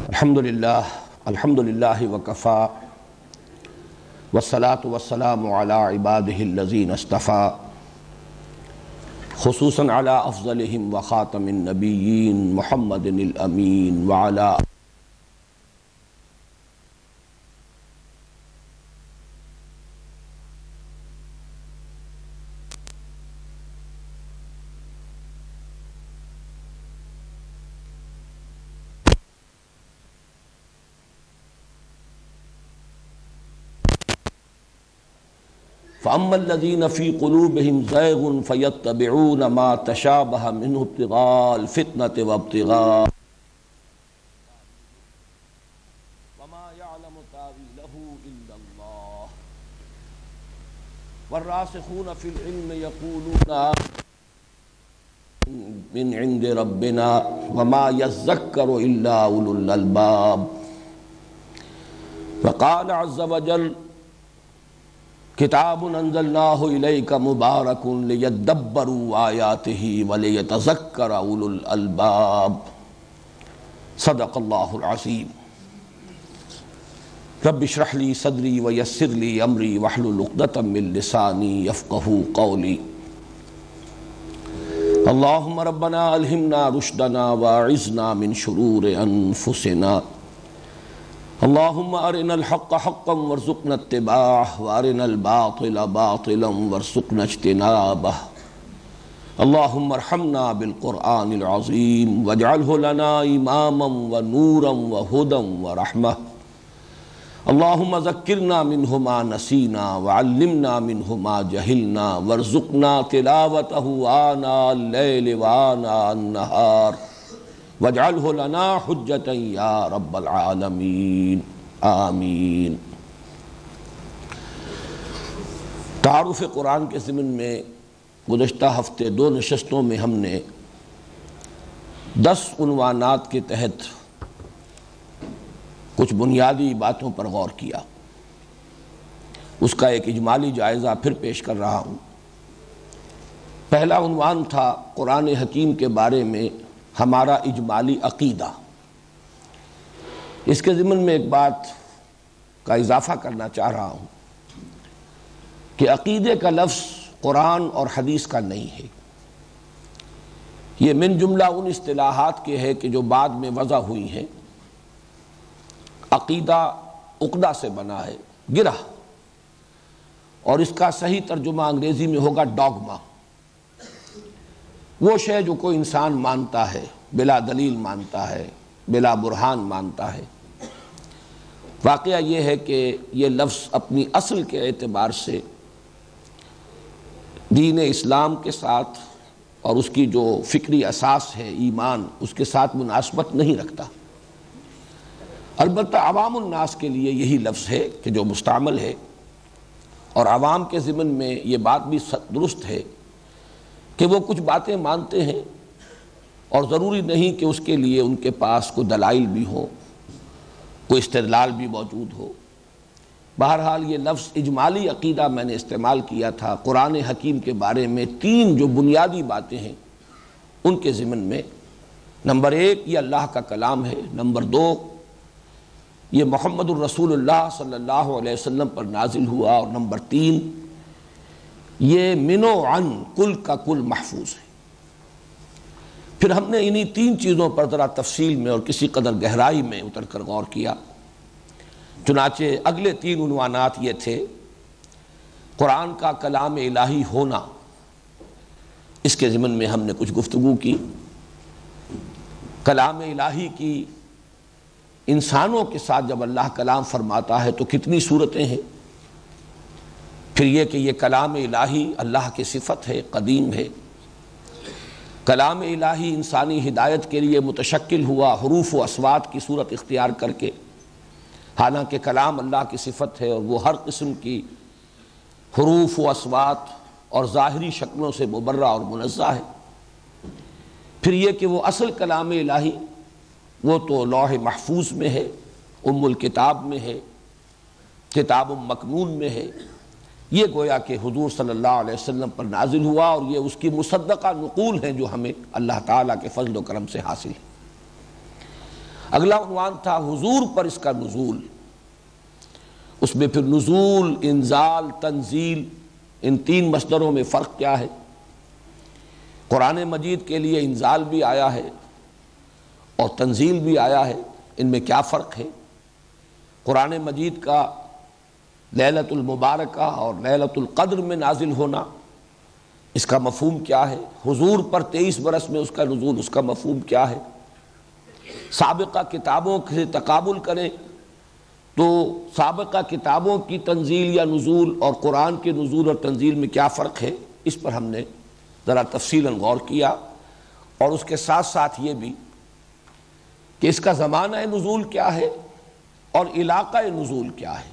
الحمدللہ وکفا والصلاة والسلام علی عبادہ الذین اصطفا خصوصاً علی افضلہم وخاتم النبیین محمد الامین وعلی فَأَمَّا الَّذِينَ فِي قُلُوبِهِمْ زَيْغٌ فَيَتَّبِعُونَ مَا تَشَابَهَ مِنْهُ ابْتِغَاءَ الْفِتْنَةِ وَابْتِغَاءَ وَمَا يَعْلَمُ تَأْوِيلَهُ إِلَّا اللَّهُ وَالرَّاسِخُونَ فِي الْعِلْمِ يَقُولُونَ مِنْ عِنْدِ رَبِّنَا وَمَا يَذَّكَّرُ إِلَّا أُولُو الْأَلْبَابِ وَقَالَ عَزَّ وَجَلَّ کتاب انزلناہ الیک مبارک لیدبروا آیاتہ ولیتذکر اولو الالباب صدق اللہ العظیم رب اشرح لی صدری ویسر لی امری واحلل عقدۃ من لسانی یفقہوا قولی اللہم ربنا الہمنا رشدنا واعذنا من شرور انفسنا اللہم ارنا الحق حقا وارزقنا اتباعہ وارنا الباطل باطلا وارزقنا اجتنابہ اللہم ارحمنا بالقرآن العظیم واجعلہ لنا اماما ونورا وہدا ورحمہ اللہم ذکرنا منہ ما نسینا وعلمنا منہ ما جہلنا وارزقنا تلاوتہ آناء اللیل وآناء النہار وَاجْعَلْهُ لَنَا حُجَّةً يَا رَبَّ الْعَالَمِينَ آمین۔ تعارف قرآن کے ضمن میں گزشتہ ہفتے 2 نشستوں میں ہم نے 10 عنوانات کے تحت کچھ بنیادی باتوں پر غور کیا۔ اس کا ایک اجمالی جائزہ پھر پیش کر رہا ہوں۔ پہلا عنوان تھا قرآن حکیم کے بارے میں ہمارا اجمالی عقیدہ۔ اس کے ضمن میں ایک بات کا اضافہ کرنا چاہ رہا ہوں کہ عقیدے کا لفظ قرآن اور حدیث کا نہیں ہے۔ یہ من جملہ ان اصطلاحات کے ہے کہ جو بعد میں وضع ہوئی ہیں۔ عقیدہ عقدہ سے بنا ہے، گرہ، اور اس کا صحیح ترجمہ انگریزی میں ہوگا ڈاگما۔ وہ شے جو کوئی انسان مانتا ہے، بلا دلیل مانتا ہے، بلا برہان مانتا ہے۔ واقعہ یہ ہے کہ یہ لفظ اپنی اصل کے اعتبار سے دین اسلام کے ساتھ اور اس کی جو فکری اساس ہے ایمان، اس کے ساتھ مناسبت نہیں رکھتا۔ البتہ عوام الناس کے لیے یہی لفظ ہے کہ جو مستعمل ہے، اور عوام کے ضمن میں یہ بات بھی درست ہے کہ وہ کچھ باتیں مانتے ہیں اور ضروری نہیں کہ اس کے لیے ان کے پاس کوئی دلائل بھی ہو، کوئی استدلال بھی موجود ہو۔ بہرحال یہ لفظ اجمالی عقیدہ میں نے استعمال کیا تھا قرآن حکیم کے بارے میں 3 جو بنیادی باتیں ہیں ان کے ضمن میں۔ نمبر 1 یہ اللہ کا کلام ہے، نمبر 2 یہ محمد الرسول اللہ صلی اللہ علیہ وسلم پر نازل ہوا، اور نمبر 3 یہ من و عن کل کا کل محفوظ ہے۔ پھر ہم نے انہی 3 چیزوں پر ذرا تفصیل میں اور کسی قدر گہرائی میں اتر کر غور کیا۔ چنانچہ اگلے 3 عنوانات یہ تھے: قرآن کا کلام الہی ہونا، اس کے ضمن میں ہم نے کچھ گفتگو کی۔ کلام الہی کی انسانوں کے ساتھ جب اللہ کلام فرماتا ہے تو کتنی صورتیں ہیں۔ پھر یہ کہ یہ کلام الہی اللہ کی صفت ہے، قدیم ہے۔ کلام الہی انسانی ہدایت کے لیے متشکل ہوا حروف و اصوات کی صورت اختیار کر کے، حالانکہ کلام اللہ کی صفت ہے اور وہ ہر قسم کی حروف و اصوات اور ظاہری شکلوں سے مبرہ اور منزہ ہے۔ پھر یہ کہ وہ اصل کلام الہی وہ تو لوح محفوظ میں ہے، ام الکتاب میں ہے، کتاب مکنون میں ہے۔ یہ گویا کہ حضور صلی اللہ علیہ وسلم پر نازل ہوا، اور یہ اس کی مصدقہ نقول ہیں جو ہمیں اللہ تعالیٰ کے فضل و کرم سے حاصل ہے۔ اگلا عنوان تھا حضور پر اس کا نزول، اس میں پھر نزول، انزال، تنزیل، ان تین مصدروں میں فرق کیا ہے؟ قرآن مجید کے لیے انزال بھی آیا ہے اور تنزیل بھی آیا ہے، ان میں کیا فرق ہے؟ قرآن مجید کا لیلۃ المبارکہ اور لیلۃ القدر میں نازل ہونا، اس کا مفہوم کیا ہے؟ حضور پر 23 برس میں اس کا نزول، اس کا مفہوم کیا ہے؟ سابقہ کتابوں سے تقابل کریں تو سابقہ کتابوں کی تنزیل یا نزول اور قرآن کے نزول اور تنزیل میں کیا فرق ہے؟ اس پر ہم نے ذرا تفصیلاً غور کیا، اور اس کے ساتھ ساتھ یہ بھی کہ اس کا زمانہ نزول کیا ہے اور علاقہ نزول کیا ہے،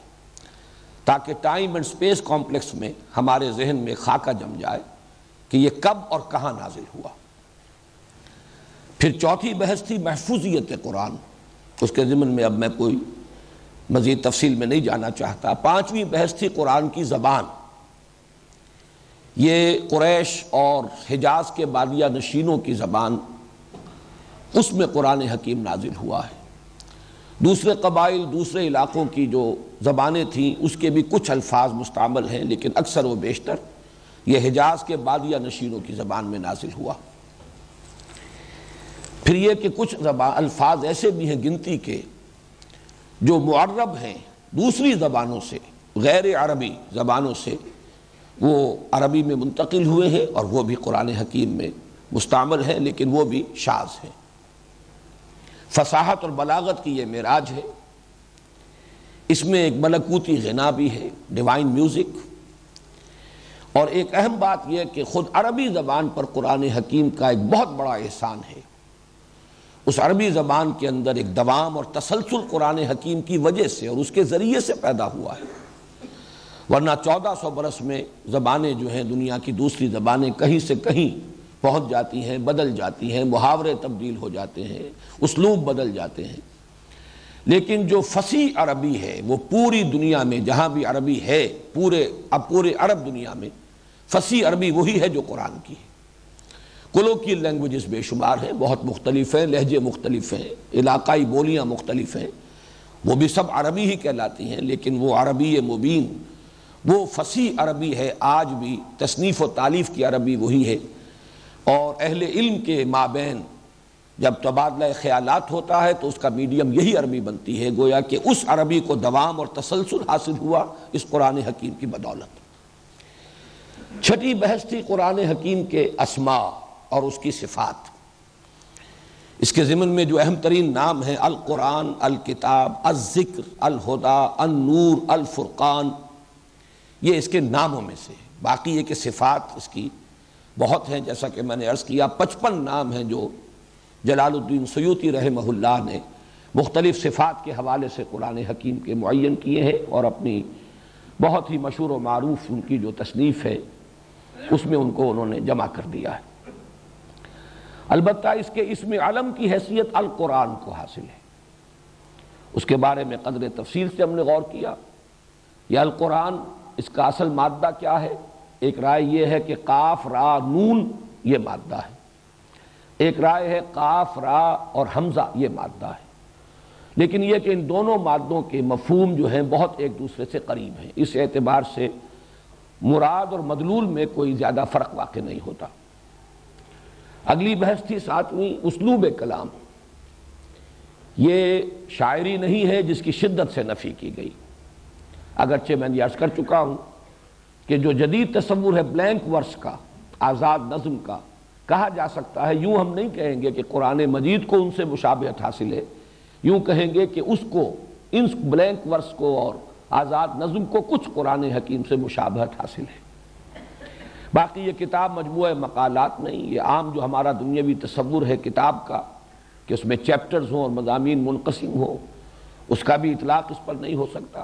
تاکہ ٹائم اینڈ سپیس کمپلیکس میں ہمارے ذہن میں خاکہ جم جائے کہ یہ کب اور کہاں نازل ہوا۔ پھر چوتھی بحث تھی محفوظیت قرآن، اس کے ضمن میں اب میں کوئی مزید تفصیل میں نہیں جانا چاہتا۔ پانچویں بحث تھی قرآن کی زبان، یہ قریش اور حجاز کے بادیہ نشینوں کی زبان، اس میں قرآن حکیم نازل ہوا ہے۔ دوسرے قبائل، دوسرے علاقوں کی جو زبانیں تھیں اس کے بھی کچھ الفاظ مستعمل ہیں، لیکن اکثر و بیشتر یہ حجاز کے بادیہ نشینوں کی زبان میں نازل ہوا۔ پھر یہ کہ کچھ الفاظ ایسے بھی ہیں گنتی کے جو معرب ہیں دوسری زبانوں سے، غیر عربی زبانوں سے، وہ عربی میں منتقل ہوئے ہیں اور وہ بھی قرآن حکیم میں مستعمل ہیں، لیکن وہ بھی شاذ ہیں۔ فصاحت اور بلاغت کی یہ معراج ہے، اس میں ایک ملکوتی غنا بھی ہے، ڈیوائن میوزک، اور ایک اہم بات یہ کہ خود عربی زبان پر قرآن حکیم کا ایک بہت بڑا احسان ہے۔ اس عربی زبان کے اندر ایک دوام اور تسلسل قرآن حکیم کی وجہ سے اور اس کے ذریعے سے پیدا ہوا ہے، ورنہ 1400 برس میں زبانیں جو ہیں دنیا کی دوسری زبانیں کہیں سے کہیں پہنچ جاتی ہیں، بدل جاتی ہیں، محاورے تبدیل ہو جاتے ہیں، اسلوب بدل جاتے ہیں، لیکن جو فصیح عربی ہے وہ پوری دنیا میں جہاں بھی عربی ہے، پورے عرب دنیا میں فصیح عربی وہی ہے جو قرآن کی ہے۔ کولوکیل لینگویجز بے شمار ہیں، بہت مختلف ہیں، لہجے مختلف ہیں، علاقائی بولیاں مختلف ہیں، وہ بھی سب عربی ہی کہلاتی ہیں، لیکن وہ عربی مبین، وہ فصیح عربی ہے آج بھی، تصنیف و تالیف کی عربی وہی ہے، اور اہل علم کے مابین جب تبادلہ خیالات ہوتا ہے تو اس کا میڈیم یہی عربی بنتی ہے، گویا کہ اس عربی کو دوام اور تسلسل حاصل ہوا اس قرآن حکیم کی بدولت۔ چھٹی بحث تھی قرآن حکیم کے اسماء اور اس کی صفات، اس کے ضمن میں جو اہم ترین نام ہیں القرآن، الکتاب، الذکر، الہدیٰ، النور، الفرقان، یہ اس کے ناموں میں سے، باقی یہ کہ صفات اس کی بہت ہیں، جیسا کہ میں نے عرض کیا 55 نام ہیں جو جلال الدین سیوطی رحمہ اللہ نے مختلف صفات کے حوالے سے قرآن حکیم کے معین کیے ہیں، اور اپنی بہت ہی مشہور و معروف ان کی جو تصنیف ہے اس میں ان کو انہوں نے جمع کر دیا ہے۔ البتہ اس کے اسم علم کی حیثیت القرآن کو حاصل ہے، اس کے بارے میں قدر تفصیل سے ہم نے غور کیا۔ یہ القرآن، اس کا اصل مادہ کیا ہے؟ ایک رائے یہ ہے کہ قاف را نون یہ مادہ ہے، ایک رائے ہے قاف را اور حمزہ یہ مادہ ہے، لیکن یہ کہ ان دونوں مادوں کے مفہوم جو ہیں بہت ایک دوسرے سے قریب ہیں، اس اعتبار سے مراد اور مدلول میں کوئی زیادہ فرق واقع نہیں ہوتا۔ اگلی بحث تھی ساتویں اسلوب کلام، یہ شاعری نہیں ہے جس کی شدت سے نفی کی گئی، اگرچہ میں نے عرض کر چکا ہوں کہ جو جدید تصور ہے بلینک ورس کا، آزاد نظم کا، کہا جا سکتا ہے، یوں ہم نہیں کہیں گے کہ قرآن مجید کو ان سے مشابہت حاصل ہے، یوں کہیں گے کہ اس کو، ان بلینک ورس کو اور آزاد نظم کو کچھ قرآن حکیم سے مشابہت حاصل ہے۔ باقی یہ کتاب مجموعہ مقالات نہیں، یہ عام جو ہمارا دنیاوی تصور ہے کتاب کا کہ اس میں چیپٹرز ہوں اور مضامین منقسم ہوں، اس کا بھی اطلاق اس پر نہیں ہو سکتا۔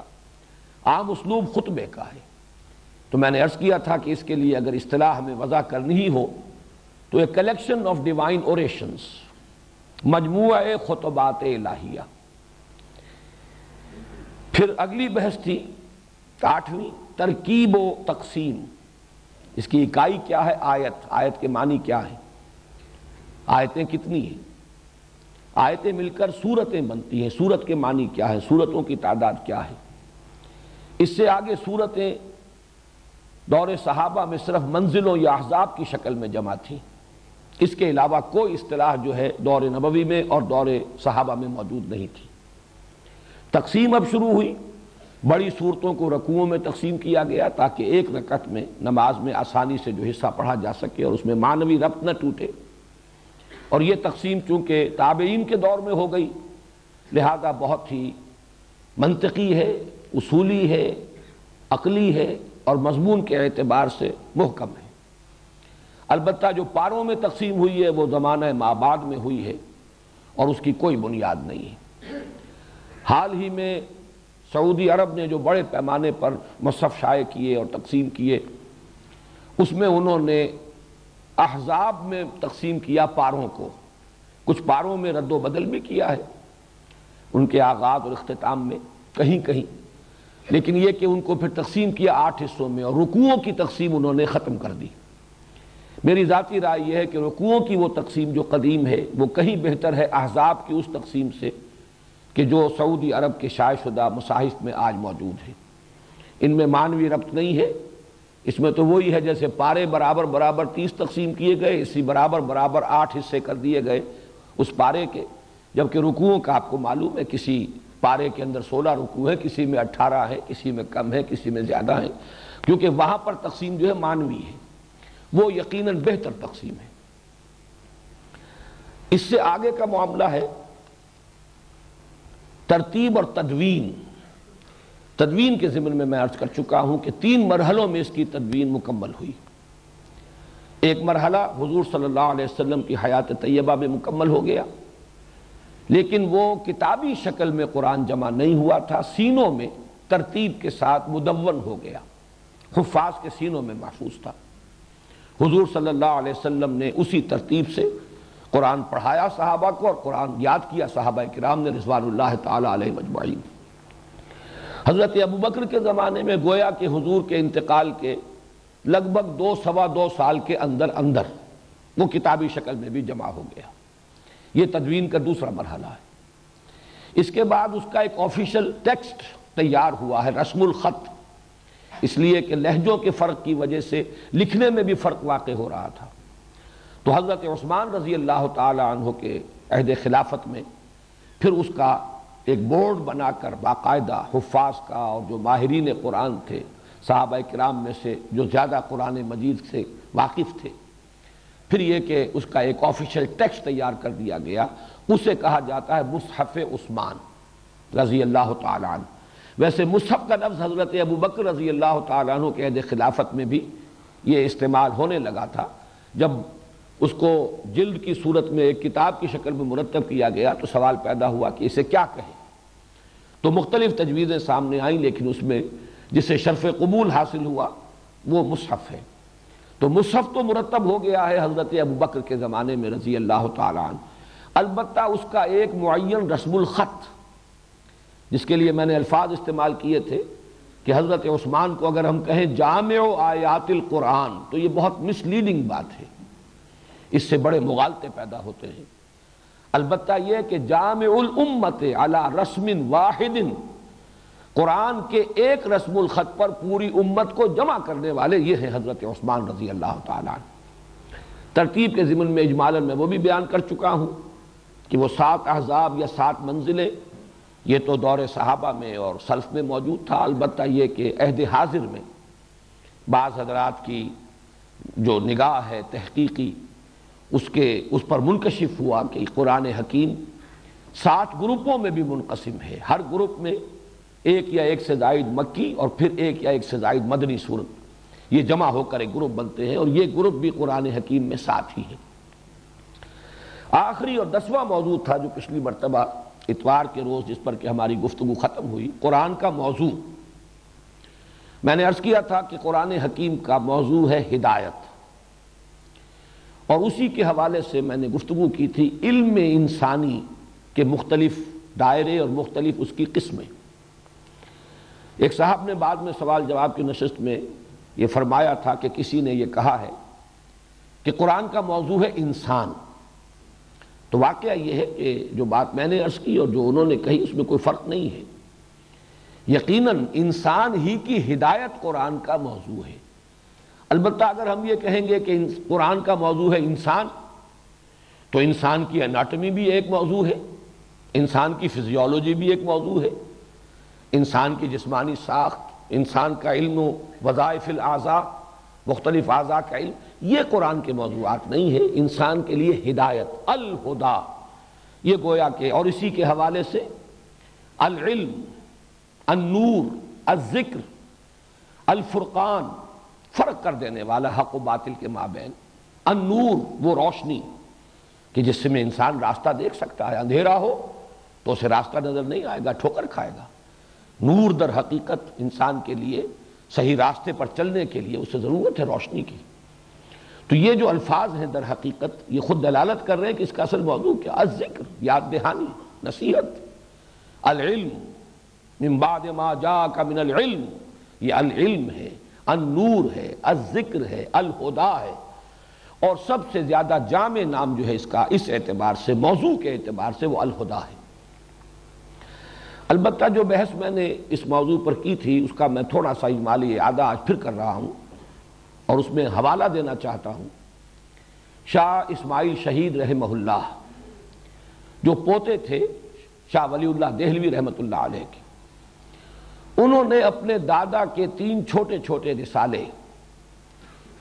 عام اسلوب خطبے کا ہے، تو میں نے عرض کیا تھا کہ اس کے لیے اگر اصطلاح ہمیں وضع کرنی ہی ہو تو ایک کلیکشن آف ڈیوائن اوریشنز، مجموعہ خطبات الہیہ۔ پھر اگلی بحث تھی 8ویں ترکیب و تقسیم، اس کی اکائی کیا ہے؟ آیت، آیت کے معنی کیا ہیں، آیتیں کتنی ہیں، آیتیں مل کر سورتیں بنتی ہیں۔ سورت کے معنی کیا ہے، سورتوں کی تعداد کیا ہے؟ اس سے آگے سورتیں دور صحابہ میں صرف منزلوں یا احزاب کی شکل میں جمع تھیں، اس کے علاوہ کوئی اصطلاح جو ہے دور نبوی میں اور دور صحابہ میں موجود نہیں تھی۔ تقسیم اب شروع ہوئی، بڑی صورتوں کو رکوعوں میں تقسیم کیا گیا تاکہ ایک رکعت میں نماز میں آسانی سے جو حصہ پڑھا جا سکے اور اس میں معنوی ربط نہ ٹوٹے، اور یہ تقسیم چونکہ تابعین کے دور میں ہو گئی لہذا بہت ہی منطقی ہے، اصولی ہے، عقلی ہے اور مضمون کے اعتبار سے محکم ہے۔ البتہ جو پاروں میں تقسیم ہوئی ہے وہ زمانہ مابعد میں ہوئی ہے اور اس کی کوئی بنیاد نہیں ہے۔ حال ہی میں سعودی عرب نے جو بڑے پیمانے پر مصحف شائع کیے اور تقسیم کیے، اس میں انہوں نے احزاب میں تقسیم کیا پاروں کو، کچھ پاروں میں رد و بدل بھی کیا ہے ان کے آغاز اور اختتام میں کہیں کہیں، لیکن یہ کہ ان کو پھر تقسیم کیا 8 حصوں میں اور رکوعوں کی تقسیم انہوں نے ختم کر دی۔ میری ذاتی رائے یہ ہے کہ رکوعوں کی وہ تقسیم جو قدیم ہے وہ کہیں بہتر ہے احزاب کی اس تقسیم سے کہ جو سعودی عرب کے شائع شدہ مصاحف میں آج موجود ہے۔ ان میں معنوی ربط نہیں ہے، اس میں تو وہی ہے جیسے پارے برابر برابر 30 تقسیم کیے گئے، اسی برابر برابر 8 حصے کر دیے گئے اس پارے کے، جبکہ رکوعوں کا آپ کو معلوم ہے کسی پارے کے اندر 16 رکوع ہے، کسی میں 18 ہے، کسی میں کم ہے، کسی میں زیادہ ہے، کیونکہ وہاں پر تقسیم جو ہے معنوی ہے، وہ یقیناً بہتر تقسیم ہے۔ اس سے آگے کا معاملہ ہے ترتیب اور تدوین۔ تدوین کے ضمن میں عرض کر چکا ہوں کہ 3 مرحلوں میں اس کی تدوین مکمل ہوئی۔ ایک مرحلہ حضور صلی اللہ علیہ وسلم کی حیات طیبہ میں مکمل ہو گیا، لیکن وہ کتابی شکل میں قرآن جمع نہیں ہوا تھا، سینوں میں ترتیب کے ساتھ مدون ہو گیا، حفاظ کے سینوں میں محفوظ تھا۔ حضور صلی اللہ علیہ وسلم نے اسی ترتیب سے قرآن پڑھایا صحابہ کو اور قرآن یاد کیا صحابہ کرام نے رضوان اللہ تعالی علیہ مجمعین۔ حضرت ابوبکر کے زمانے میں گویا کہ حضور کے انتقال کے لگ بھگ 2 سال کے اندر وہ کتابی شکل میں بھی جمع ہو گیا۔ یہ تدوین کا دوسرا مرحلہ ہے۔ اس کے بعد اس کا ایک آفیشل ٹیکسٹ تیار ہوا ہے، رسم الخط، اس لیے کہ لہجوں کے فرق کی وجہ سے لکھنے میں بھی فرق واقع ہو رہا تھا۔ تو حضرت عثمان رضی اللہ تعالی عنہ کے عہد خلافت میں پھر اس کا ایک بورڈ بنا کر باقاعدہ حفاظ کا اور جو ماہرین قرآن تھے صحابہ کرام میں سے جو زیادہ قرآن مجید سے واقف تھے، پھر یہ کہ اس کا ایک آفیشل ٹیکسٹ تیار کر دیا گیا، اسے کہا جاتا ہے مصحف عثمان رضی اللہ تعالی عنہ۔ ویسے مصحف کا لفظ حضرت ابوبکر رضی اللہ تعالیٰ عنہ کے عہد خلافت میں بھی یہ استعمال ہونے لگا تھا۔ جب اس کو جلد کی صورت میں ایک کتاب کی شکل میں مرتب کیا گیا تو سوال پیدا ہوا کہ اسے کیا کہیں، تو مختلف تجویزیں سامنے آئیں، لیکن اس میں جسے شرف قبول حاصل ہوا وہ مصحف ہے۔ تو مصحف تو مرتب ہو گیا ہے حضرت ابوبکر کے زمانے میں رضی اللہ تعالیٰ عنہ، البتہ اس کا ایک معین رسم الخط، جس کے لیے میں نے الفاظ استعمال کیے تھے کہ حضرت عثمان کو اگر ہم کہیں جامع آیات القرآن تو یہ بہت مس لیڈنگ بات ہے، اس سے بڑے مغالطے پیدا ہوتے ہیں۔ البتہ یہ کہ جامع الامت علی رسم واحد، قرآن کے ایک رسم الخط پر پوری امت کو جمع کرنے والے یہ ہیں حضرت عثمان رضی اللہ تعالیٰ عنہ۔ ترتیب کے ضمن میں اجمالاً میں وہ بھی بیان کر چکا ہوں کہ وہ 7 احزاب یا 7 منزلیں یہ تو دور صحابہ میں اور سلف میں موجود تھا، البتہ یہ کہ عہد حاضر میں بعض حضرات کی جو نگاہ ہے تحقیقی اس پر منکشف ہوا کہ قرآن حکیم 7 گروپوں میں بھی منقسم ہے، ہر گروپ میں ایک یا ایک سے زائد مکی اور پھر ایک یا ایک سے زائد مدنی صورت، یہ جمع ہو کر ایک گروپ بنتے ہیں، اور یہ گروپ بھی قرآن حکیم میں 7 ہی ہے۔ آخری اور 10واں موضوع تھا جو پچھلی مرتبہ اتوار کے روز جس پر کہ ہماری گفتگو ختم ہوئی، قرآن کا موضوع۔ میں نے عرض کیا تھا کہ قرآن حکیم کا موضوع ہے ہدایت، اور اسی کے حوالے سے میں نے گفتگو کی تھی علم انسانی کے مختلف دائرے اور مختلف اس کی قسمیں۔ ایک صاحب نے بعد میں سوال جواب کی نشست میں یہ فرمایا تھا کہ کسی نے یہ کہا ہے کہ قرآن کا موضوع ہے انسان، تو واقعہ یہ ہے کہ جو بات میں نے عرض کی اور جو انہوں نے کہی اس میں کوئی فرق نہیں ہے. یقیناً انسان ہی کی ہدایت قرآن کا موضوع ہے. البتہ اگر ہم یہ کہیں گے کہ قرآن کا موضوع ہے انسان، تو انسان کی اناٹمی بھی ایک موضوع ہے، انسان کی فزیولوجی بھی ایک موضوع ہے، انسان کی جسمانی ساخت، انسان کا علم و وظائف الاعضاء، مختلف اعضاء کا علم، یہ قرآن کے موضوعات نہیں ہے. انسان کے لیے ہدایت، الہدا، یہ گویا کہ، اور اسی کے حوالے سے العلم، النور، الذکر، الفرقان، فرق کر دینے والا حق و باطل کے مابین. النور، وہ روشنی کہ جس میں انسان راستہ دیکھ سکتا ہے. اندھیرا ہو تو اسے راستہ نظر نہیں آئے گا، ٹھوکر کھائے گا. نور در حقیقت انسان کے لیے صحیح راستے پر چلنے کے لیے اسے ضرورت ہے روشنی کی. تو یہ جو الفاظ ہیں در حقیقت یہ خود دلالت کر رہے ہیں کہ اس کا اصل موضوع کیا؟ الذکر، یاد دہانی، نصیحت. العلم من بعد ما جاءک من العلم، یہ العلم ہے، النور ہے، الذکر ہے، الہدا ہے. اور سب سے زیادہ جامع نام جو ہے اس کا، اس اعتبار سے، موضوع کے اعتبار سے، وہ الہدا ہے. البتہ جو بحث میں نے اس موضوع پر کی تھی اس کا میں تھوڑا سا اجمالی اعادہ آج پھر کر رہا ہوں اور اس میں حوالہ دینا چاہتا ہوں. شاہ اسماعیل شہید رحمہ اللہ، جو پوتے تھے شاہ ولی اللہ دہلوی رحمۃ اللہ علیہ کے، انہوں نے اپنے دادا کے 3 چھوٹے چھوٹے رسالے،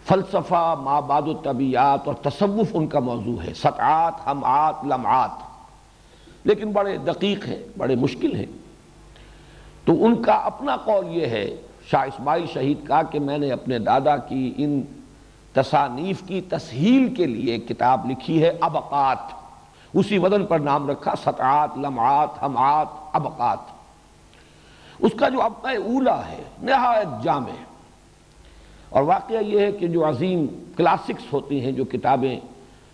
فلسفہ، مابعد الطبیعیات اور تصوف ان کا موضوع ہے. سطعات، ہمعات، لمعات، لیکن بڑے دقیق ہیں، بڑے مشکل ہیں. تو ان کا اپنا قول یہ ہے شاہ اسماعیل شہید کا کہ میں نے اپنے دادا کی ان تصانیف کی تسہیل کے لیے کتاب لکھی ہے ابقات. اسی وزن پر نام رکھا، سطعات، لمعات، ہمعات، ابقات. اس کا جو ابقہ اولا ہے نہایت جامع. اور واقعہ یہ ہے کہ جو عظیم کلاسکس ہوتی ہیں، جو کتابیں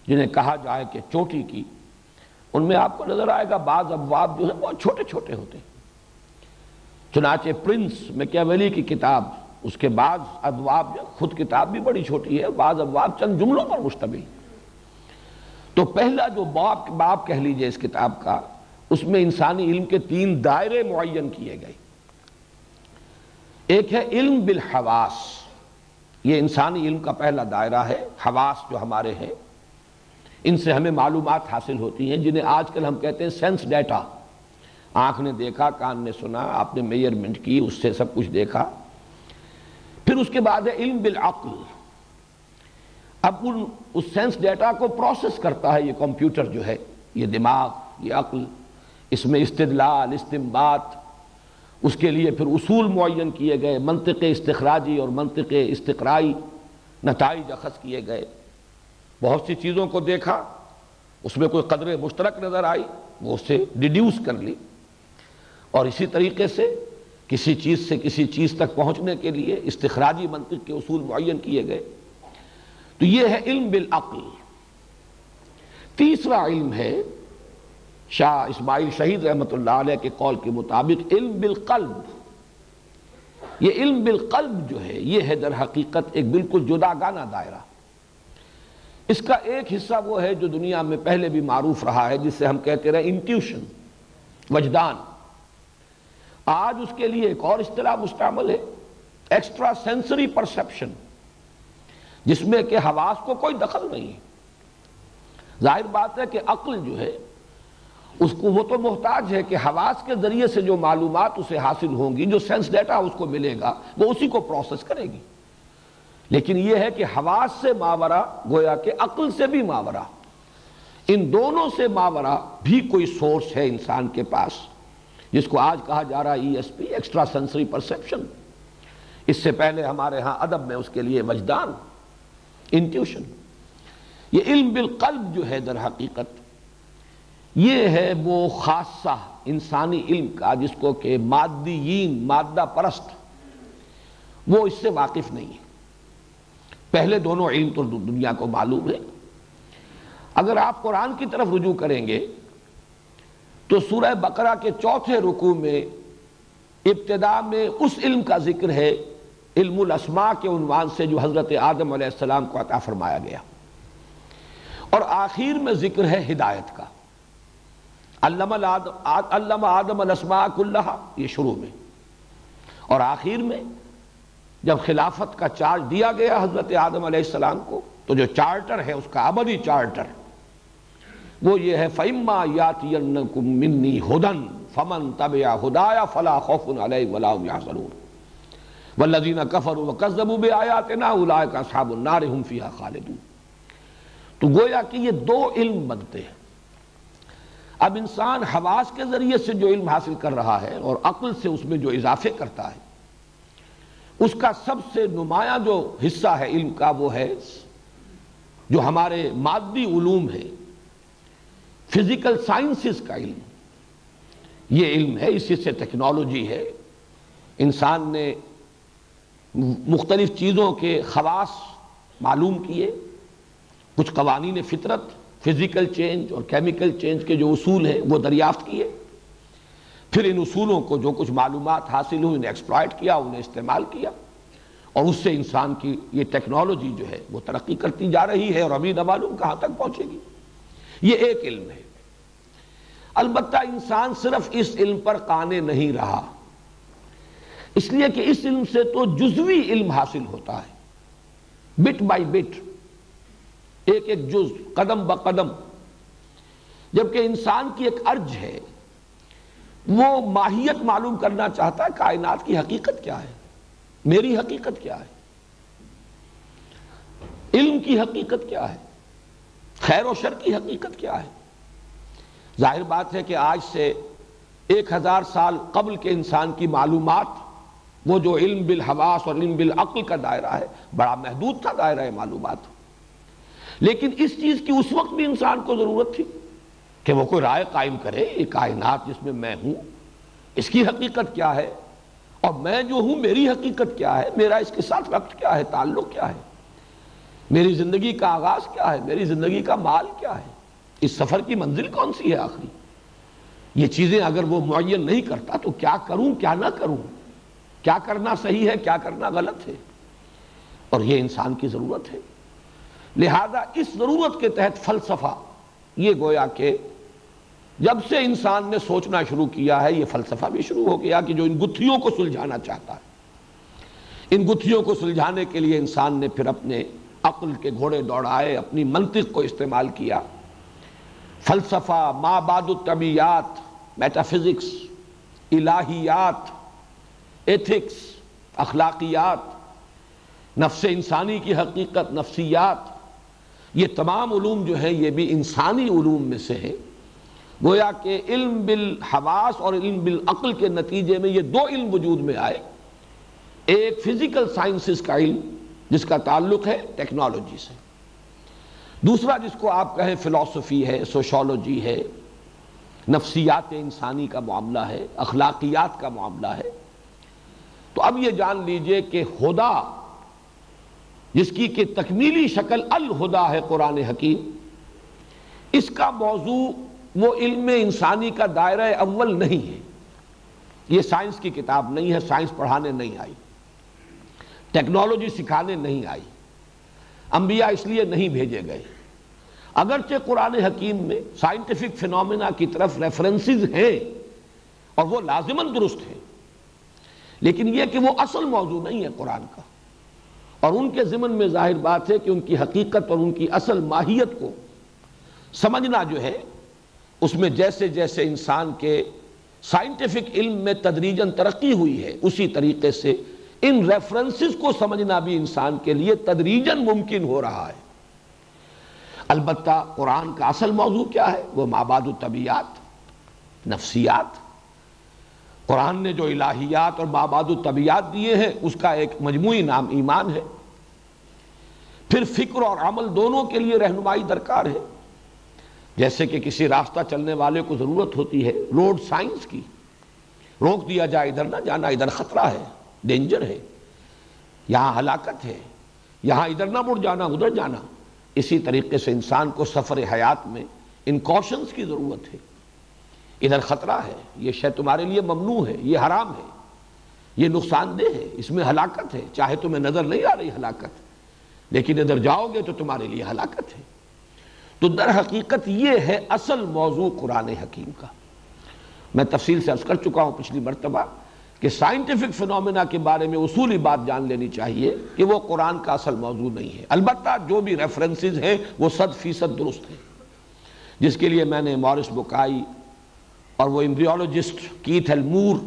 جنہیں کہا جائے کہ چوٹی کی، ان میں آپ کو نظر آئے گا بعض ابواب جو ہیں بہت چھوٹے چھوٹے ہوتے ہیں. چنانچہ پرنس میکیاویلی کی کتاب، اس کے بعض ابواب جو، خود کتاب بھی بڑی چھوٹی ہے، بعض ابواب چند جملوں پر مشتمل. تو پہلا جو باب کہہ لیجئے اس کتاب کا، اس میں انسانی علم کے 3 دائرے معین کیے گئے. ایک ہے علم بالحواس، یہ انسانی علم کا پہلا دائرہ ہے. حواس جو ہمارے ہیں، ان سے ہمیں معلومات حاصل ہوتی ہیں، جنہیں آج کل ہم کہتے ہیں سینس ڈیٹا. آنکھ نے دیکھا، کان نے سنا، آپ نے میئرمنٹ کی، اس سے سب کچھ دیکھا. پھر اس کے بعد ہے علم بالعقل. اب اس سینس ڈیٹا کو پروسیس کرتا ہے یہ کمپیوٹر جو ہے، یہ دماغ، یہ عقل. اس میں استدلال، استنباط، اس کے لیے پھر اصول معین کیے گئے، منطق استخراجی اور منطق استقرائی نتائج اخذ کیے گئے. بہت سی چیزوں کو دیکھا، اس میں کوئی قدر مشترک نظر آئی، وہ اس سے ڈیڈیوس کر لی. اور اسی طریقے سے کسی چیز سے کسی چیز تک پہنچنے کے لیے استخراجی منطق کے اصول معین کیے گئے. تو یہ ہے علم بالعقل. تیسرا علم ہے شاہ اسماعیل شہید رحمۃ اللہ علیہ کے قول کے مطابق علم بالقلب. یہ علم بالقلب جو ہے یہ ہے در حقیقت ایک بالکل جداگانہ دائرہ. اس کا ایک حصہ وہ ہے جو دنیا میں پہلے بھی معروف رہا ہے، جس سے ہم کہتے رہے انٹیوشن، وجدان. آج اس کے لیے ایک اور اصطلاح مستعمل ہے، ایکسٹرا سینسری پرسیپشن، جس میں کہ حواس کو کوئی دخل نہیں ہے. ظاہر بات ہے کہ عقل جو ہے اس کو، وہ تو محتاج ہے کہ حواس کے ذریعے سے جو معلومات اسے حاصل ہوں گی، جو سینس ڈیٹا اس کو ملے گا، وہ اسی کو پروسیس کرے گی. لیکن یہ ہے کہ حواس سے ماورا، گویا کہ عقل سے بھی ماورا، ان دونوں سے ماورا بھی کوئی سورس ہے انسان کے پاس، جس کو آج کہا جا رہا ہے ESP، ایکسٹرا سینسری پرسیپشن. اس سے پہلے ہمارے ہاں ادب میں اس کے لیے وجدان، انٹیوشن. یہ علم بالقلب جو ہے در حقیقت یہ ہے وہ خاصہ انسانی علم کا جس کو کہ مادیین، مادہ پرست، وہ اس سے واقف نہیں ہے. پہلے دونوں علم تو دنیا کو معلوم ہے. اگر آپ قرآن کی طرف رجوع کریں گے تو سورہ بقرہ کے 4 رکوع میں ابتدا میں اس علم کا ذکر ہے، علم الاسماء کے عنوان سے، جو حضرت آدم علیہ السلام کو عطا فرمایا گیا. اور آخر میں ذکر ہے ہدایت کا، علم آدم الاسماء کلہا، یہ شروع میں، اور آخر میں جب خلافت کا چارج دیا گیا حضرت آدم علیہ السلام کو، تو جو چارٹر ہے اس کا ابدی چارٹر وہ یہ ہے فَإِمَّا يَأْتِيَنَّكُم مِّنِّي هُدًى فَمَن تَبِعَ هُدَايَ فَلَا خَوْفٌ عَلَيْهِمْ وَلَا هُمْ يَحْزَنُونَ وَالَّذِينَ كَفَرُوا وَكَذَّبُوا بِآيَاتِنَا أُولَٰئِكَ أَصْحَابُ النَّارِ هُمْ فِيهَا خَالِدُونَ۔ تو گویا کہ یہ دو علم بنتے ہیں۔ اب انسان حواس کے ذریعے سے جو علم حاصل کر رہا ہے اور عقل سے اس میں جو اضافے کرتا ہے، اس کا سب سے نمایاں جو حصہ ہے علم کا وہ ہے جو ہمارے مادی علوم ہے، فزیکل سائنسز کا علم۔ یہ علم ہے، اسی سے ٹیکنالوجی ہے۔ انسان نے مختلف چیزوں کے خواص معلوم کیے، کچھ قوانین فطرت، فزیکل چینج اور کیمیکل چینج کے جو اصول ہیں وہ دریافت کیے، پھر ان اصولوں کو جو کچھ معلومات حاصل ہوئی انہیں ایکسپلائٹ کیا، انہیں استعمال کیا، اور اس سے انسان کی یہ ٹیکنالوجی جو ہے وہ ترقی کرتی جا رہی ہے اور ابھی نہ معلوم کہاں تک پہنچے گی۔ یہ ایک علم ہے۔ البتہ انسان صرف اس علم پر قانع نہیں رہا، اس لیے کہ اس علم سے تو جزوی علم حاصل ہوتا ہے، بٹ بائی بٹ، ایک ایک جز، قدم بقدم، جبکہ انسان کی ایک ارج ہے، وہ ماہیت معلوم کرنا چاہتا ہے، کائنات کی حقیقت کیا ہے، میری حقیقت کیا ہے، علم کی حقیقت کیا ہے، خیر و شر کی حقیقت کیا ہے۔ ظاہر بات ہے کہ آج سے 1000 سال قبل کے انسان کی معلومات، وہ جو علم بالحواس اور علم بالعقل کا دائرہ ہے، بڑا محدود تھا دائرہ معلومات، لیکن اس چیز کی اس وقت بھی انسان کو ضرورت تھی کہ وہ کوئی رائے قائم کرے، یہ کائنات جس میں میں ہوں اس کی حقیقت کیا ہے، اور میں جو ہوں میری حقیقت کیا ہے، میرا اس کے ساتھ وقت کیا ہے، تعلق کیا ہے، میری زندگی کا آغاز کیا ہے، میری زندگی کا مال کیا ہے، اس سفر کی منزل کون سی ہے آخری۔ یہ چیزیں اگر وہ معین نہیں کرتا تو کیا کروں کیا نہ کروں، کیا کرنا صحیح ہے کیا کرنا غلط ہے، اور یہ انسان کی ضرورت ہے۔ لہذا اس ضرورت کے تحت فلسفہ، یہ گویا کہ جب سے انسان نے سوچنا شروع کیا ہے، یہ فلسفہ بھی شروع ہو گیا کہ جو ان گتھیوں کو سلجھانا چاہتا ہے۔ ان گتھیوں کو سلجھانے کے لیے انسان نے پھر اپنے عقل کے گھوڑے دوڑائے، اپنی منطق کو استعمال کیا۔ فلسفہ، ما بعد الطبیعیات، میٹافزکس، الہیات، ایتھکس، اخلاقیات، نفس انسانی کی حقیقت، نفسیات، یہ تمام علوم جو ہیں یہ بھی انسانی علوم میں سے ہیں۔ گویا کہ علم بالحواس اور علم بالعقل کے نتیجے میں یہ دو علم وجود میں آئے، ایک فزیکل سائنسز کا علم جس کا تعلق ہے ٹیکنالوجی سے، دوسرا جس کو آپ کہیں فلسفی ہے، سوشالوجی ہے، نفسیات انسانی کا معاملہ ہے، اخلاقیات کا معاملہ ہے۔ تو اب یہ جان لیجئے کہ خدا، جس کی کہ تکمیلی شکل الہدا ہے قرآن حکیم، اس کا موضوع وہ علم انسانی کا دائرہ اول نہیں ہے۔ یہ سائنس کی کتاب نہیں ہے، سائنس پڑھانے نہیں آئی، ٹیکنالوجی سکھانے نہیں آئی، انبیاء اس لیے نہیں بھیجے گئے۔ اگرچہ قرآن حکیم میں سائنٹیفک فینومینا کی طرف ریفرنسز ہیں اور وہ لازماً درست ہیں، لیکن یہ کہ وہ اصل موضوع نہیں ہے قرآن کا، اور ان کے ضمن میں ظاہر بات ہے کہ ان کی حقیقت اور ان کی اصل ماہیت کو سمجھنا جو ہے، اس میں جیسے جیسے انسان کے سائنٹیفک علم میں تدریجاً ترقی ہوئی ہے، اسی طریقے سے ان ریفرنسز کو سمجھنا بھی انسان کے لیے تدریجاً ممکن ہو رہا ہے۔ البتہ قرآن کا اصل موضوع کیا ہے؟ وہ مابعد الطبیعیات، نفسیات۔ قرآن نے جو الہیات اور مابعد الطبیعیات دیے ہیں اس کا ایک مجموعی نام ایمان ہے۔ پھر فکر اور عمل دونوں کے لیے رہنمائی درکار ہے، جیسے کہ کسی راستہ چلنے والے کو ضرورت ہوتی ہے روڈ سائنس کی، روک دیا جائے ادھر نہ جانا، ادھر خطرہ ہے، ڈینجر ہے، یہاں ہلاکت ہے، یہاں ادھر نہ مڑ جانا ادھر جانا۔ اسی طریقے سے انسان کو سفر حیات میں ان کوشنز کی ضرورت ہے، ادھر خطرہ ہے، یہ شے تمہارے لیے ممنوع ہے، یہ حرام ہے، یہ نقصان دہ ہے، اس میں ہلاکت ہے، چاہے تمہیں نظر نہیں آ رہی ہلاکت، لیکن ادھر جاؤ گے تو تمہارے لیے ہلاکت ہے۔ تو در حقیقت یہ ہے اصل موضوع قرآن حکیم کا۔ میں تفصیل سے عرض کر چکا ہوں پچھلی مرتبہ کہ سائنٹیفک فنومینا کے بارے میں اصولی بات جان لینی چاہیے کہ وہ قرآن کا اصل موضوع نہیں ہے، البتہ جو بھی ریفرنسز ہیں وہ 100% درست ہیں، جس کے لیے میں نے مورس بکائی اور وہ ایمبریولوجسٹ کیتھ ایلمور،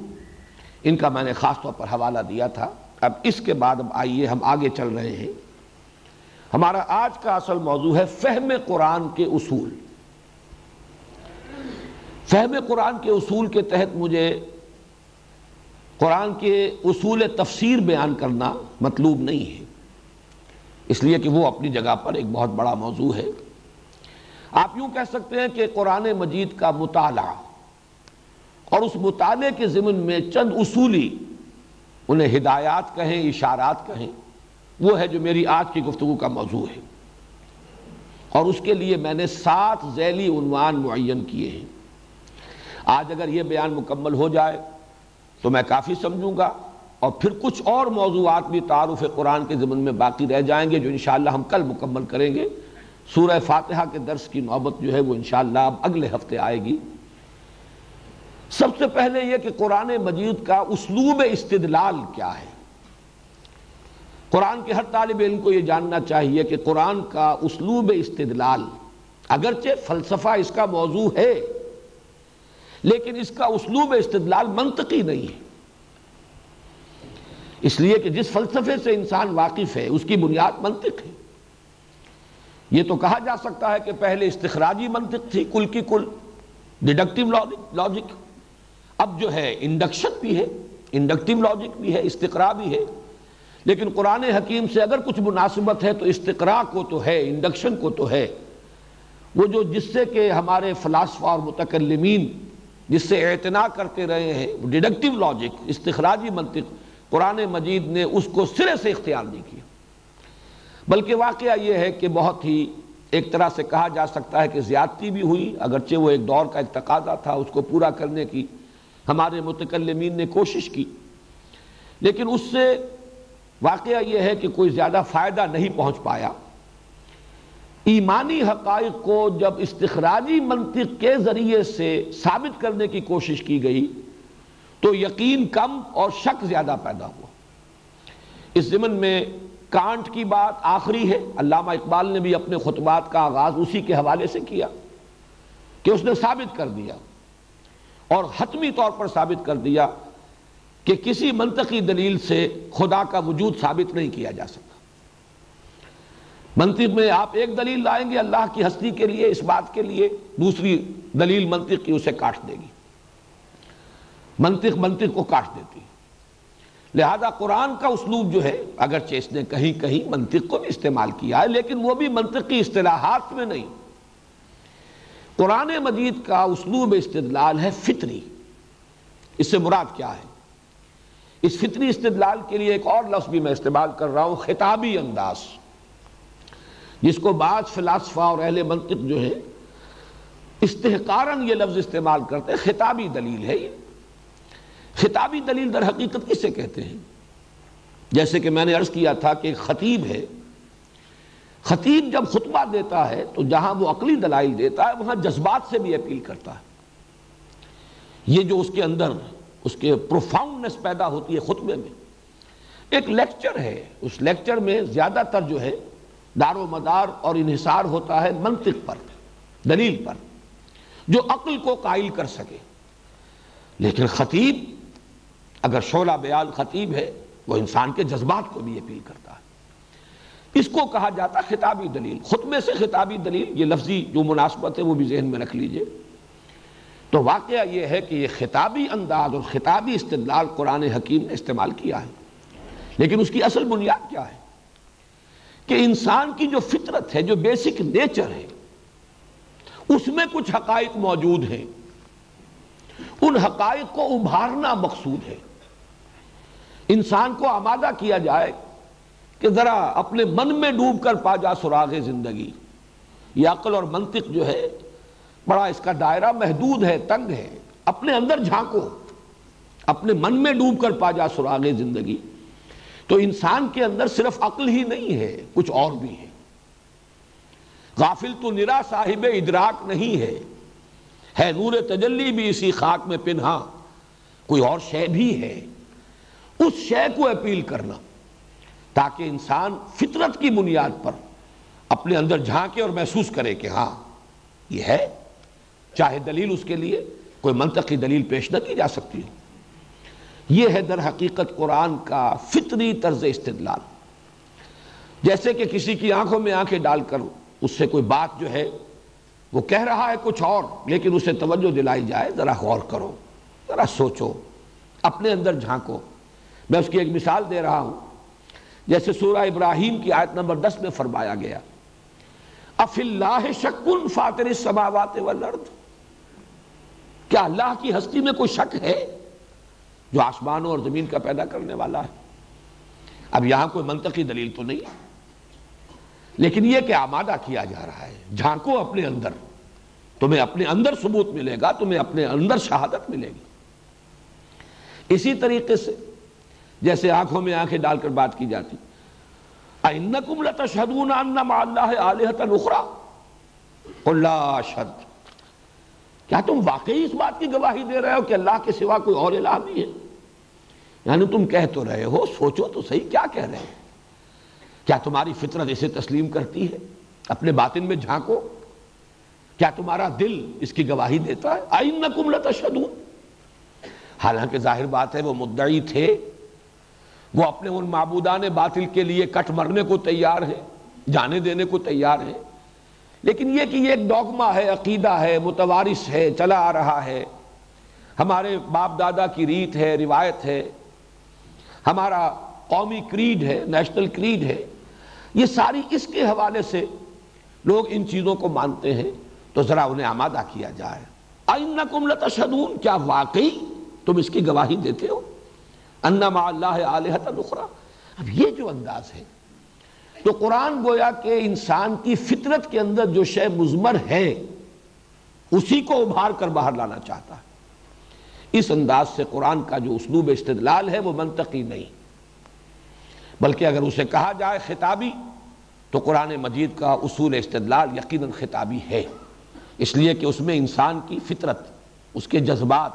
ان کا میں نے خاص طور پر حوالہ دیا تھا۔ اب اس کے بعد آئیے ہم آگے چل رہے ہیں۔ ہمارا آج کا اصل موضوع ہے فہم قرآن کے اصول۔ فہم قرآن کے اصول کے تحت مجھے قرآن کے اصول تفسیر بیان کرنا مطلوب نہیں ہے، اس لیے کہ وہ اپنی جگہ پر ایک بہت بڑا موضوع ہے۔ آپ یوں کہہ سکتے ہیں کہ قرآن مجید کا مطالعہ اور اس مطالعے کے ضمن میں چند اصولی، انہیں ہدایات کہیں، اشارات کہیں، وہ ہے جو میری آج کی گفتگو کا موضوع ہے، اور اس کے لیے میں نے 7 ذیلی عنوان معین کیے ہیں۔ آج اگر یہ بیان مکمل ہو جائے تو میں کافی سمجھوں گا، اور پھر کچھ اور موضوعات بھی تعارف قرآن کے ضمن میں باقی رہ جائیں گے جو انشاءاللہ ہم کل مکمل کریں گے۔ سورہ فاتحہ کے درس کی نوبت جو ہے وہ انشاءاللہ اب اگلے ہفتے آئے گی۔ سب سے پہلے یہ کہ قرآن مجید کا اسلوب استدلال کیا ہے۔ قرآن کے ہر طالب علم کو یہ جاننا چاہیے کہ قرآن کا اسلوب استدلال، اگرچہ فلسفہ اس کا موضوع ہے، لیکن اس کا اسلوب استدلال منطقی نہیں ہے، اس لیے کہ جس فلسفے سے انسان واقف ہے اس کی بنیاد منطق ہے۔ یہ تو کہا جا سکتا ہے کہ پہلے استخراجی منطق تھی، کل کی کل ڈیڈکٹیو لاجک، اب جو ہے انڈکشن بھی ہے، انڈکٹیو لاجک بھی ہے، استقراء بھی ہے، لیکن قرآن حکیم سے اگر کچھ مناسبت ہے تو استقراء کو تو ہے، انڈکشن کو تو ہے۔ وہ جو جس سے کہ ہمارے فلاسفہ اور متکلمین جس سے اعتناء کرتے رہے ہیں، ڈیڈکٹیو لاجک، استخراجی منطق، قرآن مجید نے اس کو سرے سے اختیار نہیں کیا، بلکہ واقعہ یہ ہے کہ بہت ہی ایک طرح سے کہا جا سکتا ہے کہ زیادتی بھی ہوئی، اگرچہ وہ ایک دور کا ایک تقاضا تھا، اس کو پورا کرنے کی ہمارے متکلمین نے کوشش کی، لیکن اس سے واقعہ یہ ہے کہ کوئی زیادہ فائدہ نہیں پہنچ پایا۔ ایمانی حقائق کو جب استخراجی منطق کے ذریعے سے ثابت کرنے کی کوشش کی گئی تو یقین کم اور شک زیادہ پیدا ہوا۔ اس ضمن میں کانٹ کی بات آخری ہے، علامہ اقبال نے بھی اپنے خطبات کا آغاز اسی کے حوالے سے کیا کہ اس نے ثابت کر دیا اور حتمی طور پر ثابت کر دیا کہ کسی منطقی دلیل سے خدا کا وجود ثابت نہیں کیا جا سکتا۔ منطق میں آپ ایک دلیل لائیں گے اللہ کی ہستی کے لیے، اس بات کے لیے، دوسری دلیل منطق کی اسے کاٹ دے گی، منطق کو کاٹ دیتی۔ لہذا قرآن کا اسلوب جو ہے، اگرچہ اس نے کہیں کہیں منطق کو بھی استعمال کیا ہے، لیکن وہ بھی منطقی اصطلاحات میں نہیں۔ قرآن مجید کا اسلوب استدلال ہے فطری۔ اس سے مراد کیا ہے؟ اس فطری استدلال کے لیے ایک اور لفظ بھی میں استعمال کر رہا ہوں، خطابی انداز، جس کو بعض فلاسفہ اور اہل منطق جو ہے استحقاراً یہ لفظ استعمال کرتے ہیں، خطابی دلیل ہے۔ یہ خطابی دلیل در حقیقت کسے کہتے ہیں؟ جیسے کہ میں نے عرض کیا تھا کہ ایک خطیب ہے، خطیب جب خطبہ دیتا ہے تو جہاں وہ عقلی دلائل دیتا ہے وہاں جذبات سے بھی اپیل کرتا ہے۔ یہ جو اس کے اندر اس کے پروفاؤنڈنس پیدا ہوتی ہے خطبے میں، ایک لیکچر ہے، اس لیکچر میں زیادہ تر جو ہے دار و مدار اور انحصار ہوتا ہے منطق پر، دلیل پر، جو عقل کو قائل کر سکے۔ لیکن خطیب اگر شعلہ بیان خطیب ہے وہ انسان کے جذبات کو بھی اپیل کرتا ہے، اس کو کہا جاتا ہے خطابی دلیل۔ خطبے سے خطابی دلیل، یہ لفظی جو مناسبت ہے وہ بھی ذہن میں رکھ لیجئے۔ تو واقعہ یہ ہے کہ یہ خطابی انداز اور خطابی استدلال قرآن حکیم نے استعمال کیا ہے، لیکن اس کی اصل بنیاد کیا ہے؟ کہ انسان کی جو فطرت ہے، جو بیسک نیچر ہے، اس میں کچھ حقائق موجود ہیں، ان حقائق کو ابھارنا مقصود ہے۔ انسان کو آمادہ کیا جائے کہ ذرا اپنے من میں ڈوب کر پا جا سراغ زندگی۔ یہ عقل اور منطق جو ہے بڑا اس کا دائرہ محدود ہے، تنگ ہے، اپنے اندر جھانکو، اپنے من میں ڈوب کر پا جا سراغ زندگی۔ تو انسان کے اندر صرف عقل ہی نہیں ہے، کچھ اور بھی ہے۔ غافل تو نرا صاحب ادراک نہیں ہے نور تجلی بھی اسی خاک میں پنہاں، کوئی اور شے بھی ہے، اس شے کو اپیل کرنا تاکہ انسان فطرت کی بنیاد پر اپنے اندر جھانکے اور محسوس کرے کہ ہاں یہ ہے، چاہے دلیل اس کے لیے کوئی منطقی دلیل پیش نہ کی جا سکتی ہو۔ یہ ہے در حقیقت قرآن کا فطری طرز استدلال۔ جیسے کہ کسی کی آنکھوں میں آنکھیں ڈال کر اس سے کوئی بات جو ہے وہ کہہ رہا ہے کچھ اور، لیکن اسے توجہ دلائی جائے، ذرا غور کرو، ذرا سوچو، اپنے اندر جھانکو۔ میں اس کی ایک مثال دے رہا ہوں، جیسے سورہ ابراہیم کی آیت نمبر 10 میں فرمایا گیا اَفِي اللَّهِ شَكٌّ فَاطِرِ السَّمَاوَاتِ وَالْأَرْضِ، کیا اللہ کی ہستی میں کوئی شک ہے جو آسمانوں اور زمین کا پیدا کرنے والا ہے؟ اب یہاں کوئی منطقی دلیل تو نہیں، لیکن یہ کہ آمادہ کیا جا رہا ہے، جھانکو اپنے اندر، تمہیں اپنے اندر ثبوت ملے گا، تمہیں اپنے اندر شہادت ملے گی۔ اسی طریقے سے جیسے آنکھوں میں آنکھیں ڈال کر بات کی جاتی، اَإِنَّكُمْ لَتَشْهَدُونَ أَنَّ مَعَ اللَّهِ آلِهَةً أُخْرَىٰ قُل لَّا أَشْهَدُ، کیا تم واقعی اس بات کی گواہی دے رہے ہو کہ اللہ کے سوا کوئی اور الہ بھی ہے؟ یعنی تم کہہ تو رہے ہو، سوچو تو صحیح کیا کہہ رہے ہیں؟ کیا تمہاری فطرت اسے تسلیم کرتی ہے؟ اپنے باطن میں جھانکو، کیا تمہارا دل اس کی گواہی دیتا ہے؟ اَإِنَّكُمْ لَتَشْهَدُونَ، حالانکہ ظاہر بات ہے وہ مدعی تھے، وہ اپنے ان معبودان باطل کے لیے کٹ مرنے کو تیار ہے، جانے دینے کو تیار ہے، لیکن یہ کہ یہ ایک ڈوگما ہے، عقیدہ ہے، متوارث ہے، چلا آ رہا ہے، ہمارے باپ دادا کی ریت ہے، روایت ہے، ہمارا قومی کریڈ ہے، نیشنل کریڈ ہے، یہ ساری اس کے حوالے سے لوگ ان چیزوں کو مانتے ہیں، تو ذرا انہیں آمادہ کیا جائے۔ اَإِنَّكُمْ لَتَشْهَدُونَ، کیا واقعی تم اس کی گواہی دیتے ہو اَنَّ مَعَ اللَّهِ آلِهَةً أُخْرَىٰ؟ اب یہ جو انداز ہے تو قرآن گویا کہ انسان کی فطرت کے اندر جو شے مضمر ہے اسی کو ابھار کر باہر لانا چاہتا ہے۔ اس انداز سے قرآن کا جو اسلوب استدلال ہے وہ منطقی نہیں، بلکہ اگر اسے کہا جائے خطابی تو قرآن مجید کا اصول استدلال یقیناً خطابی ہے، اس لیے کہ اس میں انسان کی فطرت، اس کے جذبات،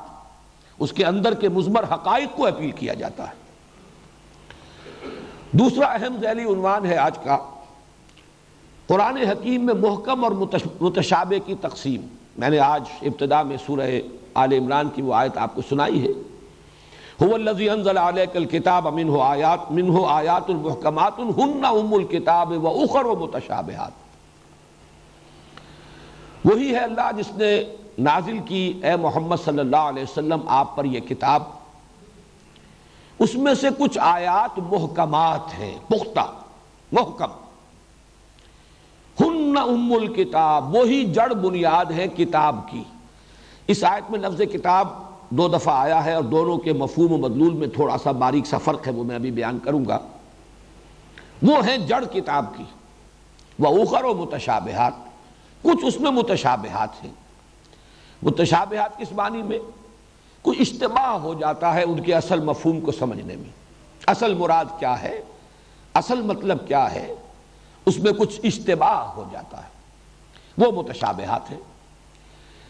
اس کے اندر کے مضمر حقائق کو اپیل کیا جاتا ہے۔ دوسرا اہم ذیلی عنوان ہے آج کا، قرآن حکیم میں محکم اور متشابہ کی تقسیم۔ میں نے آج ابتدا میں سورہ آل عمران کی وہ آیت آپ کو سنائی ہے، هو الذی انزل علیک الکتاب منہ آیات محکمات ہن ام الکتاب واخر متشابہات۔ وہی ہے اللہ جس نے نازل کی اے محمد صلی اللہ علیہ وسلم آپ پر یہ کتاب، اس میں سے کچھ آیات محکمات ہیں، پختہ، محکم، ہن ام الکتاب، وہی جڑ بنیاد ہے کتاب کی۔ اس آیت میں لفظ کتاب دو دفعہ آیا ہے اور دونوں کے مفہوم و مدلول میں تھوڑا سا باریک سا فرق ہے، وہ میں ابھی بیان کروں گا۔ وہ ہیں جڑ کتاب کی، وَأُخَرُ متشابہات، کچھ اس میں متشابہات ہیں۔ متشابہات کس معنی میں؟ کوئی اشتباہ ہو جاتا ہے ان کے اصل مفہوم کو سمجھنے میں، اصل مراد کیا ہے، اصل مطلب کیا ہے، اس میں کچھ اشتباہ ہو جاتا ہے، وہ متشابہات ہیں۔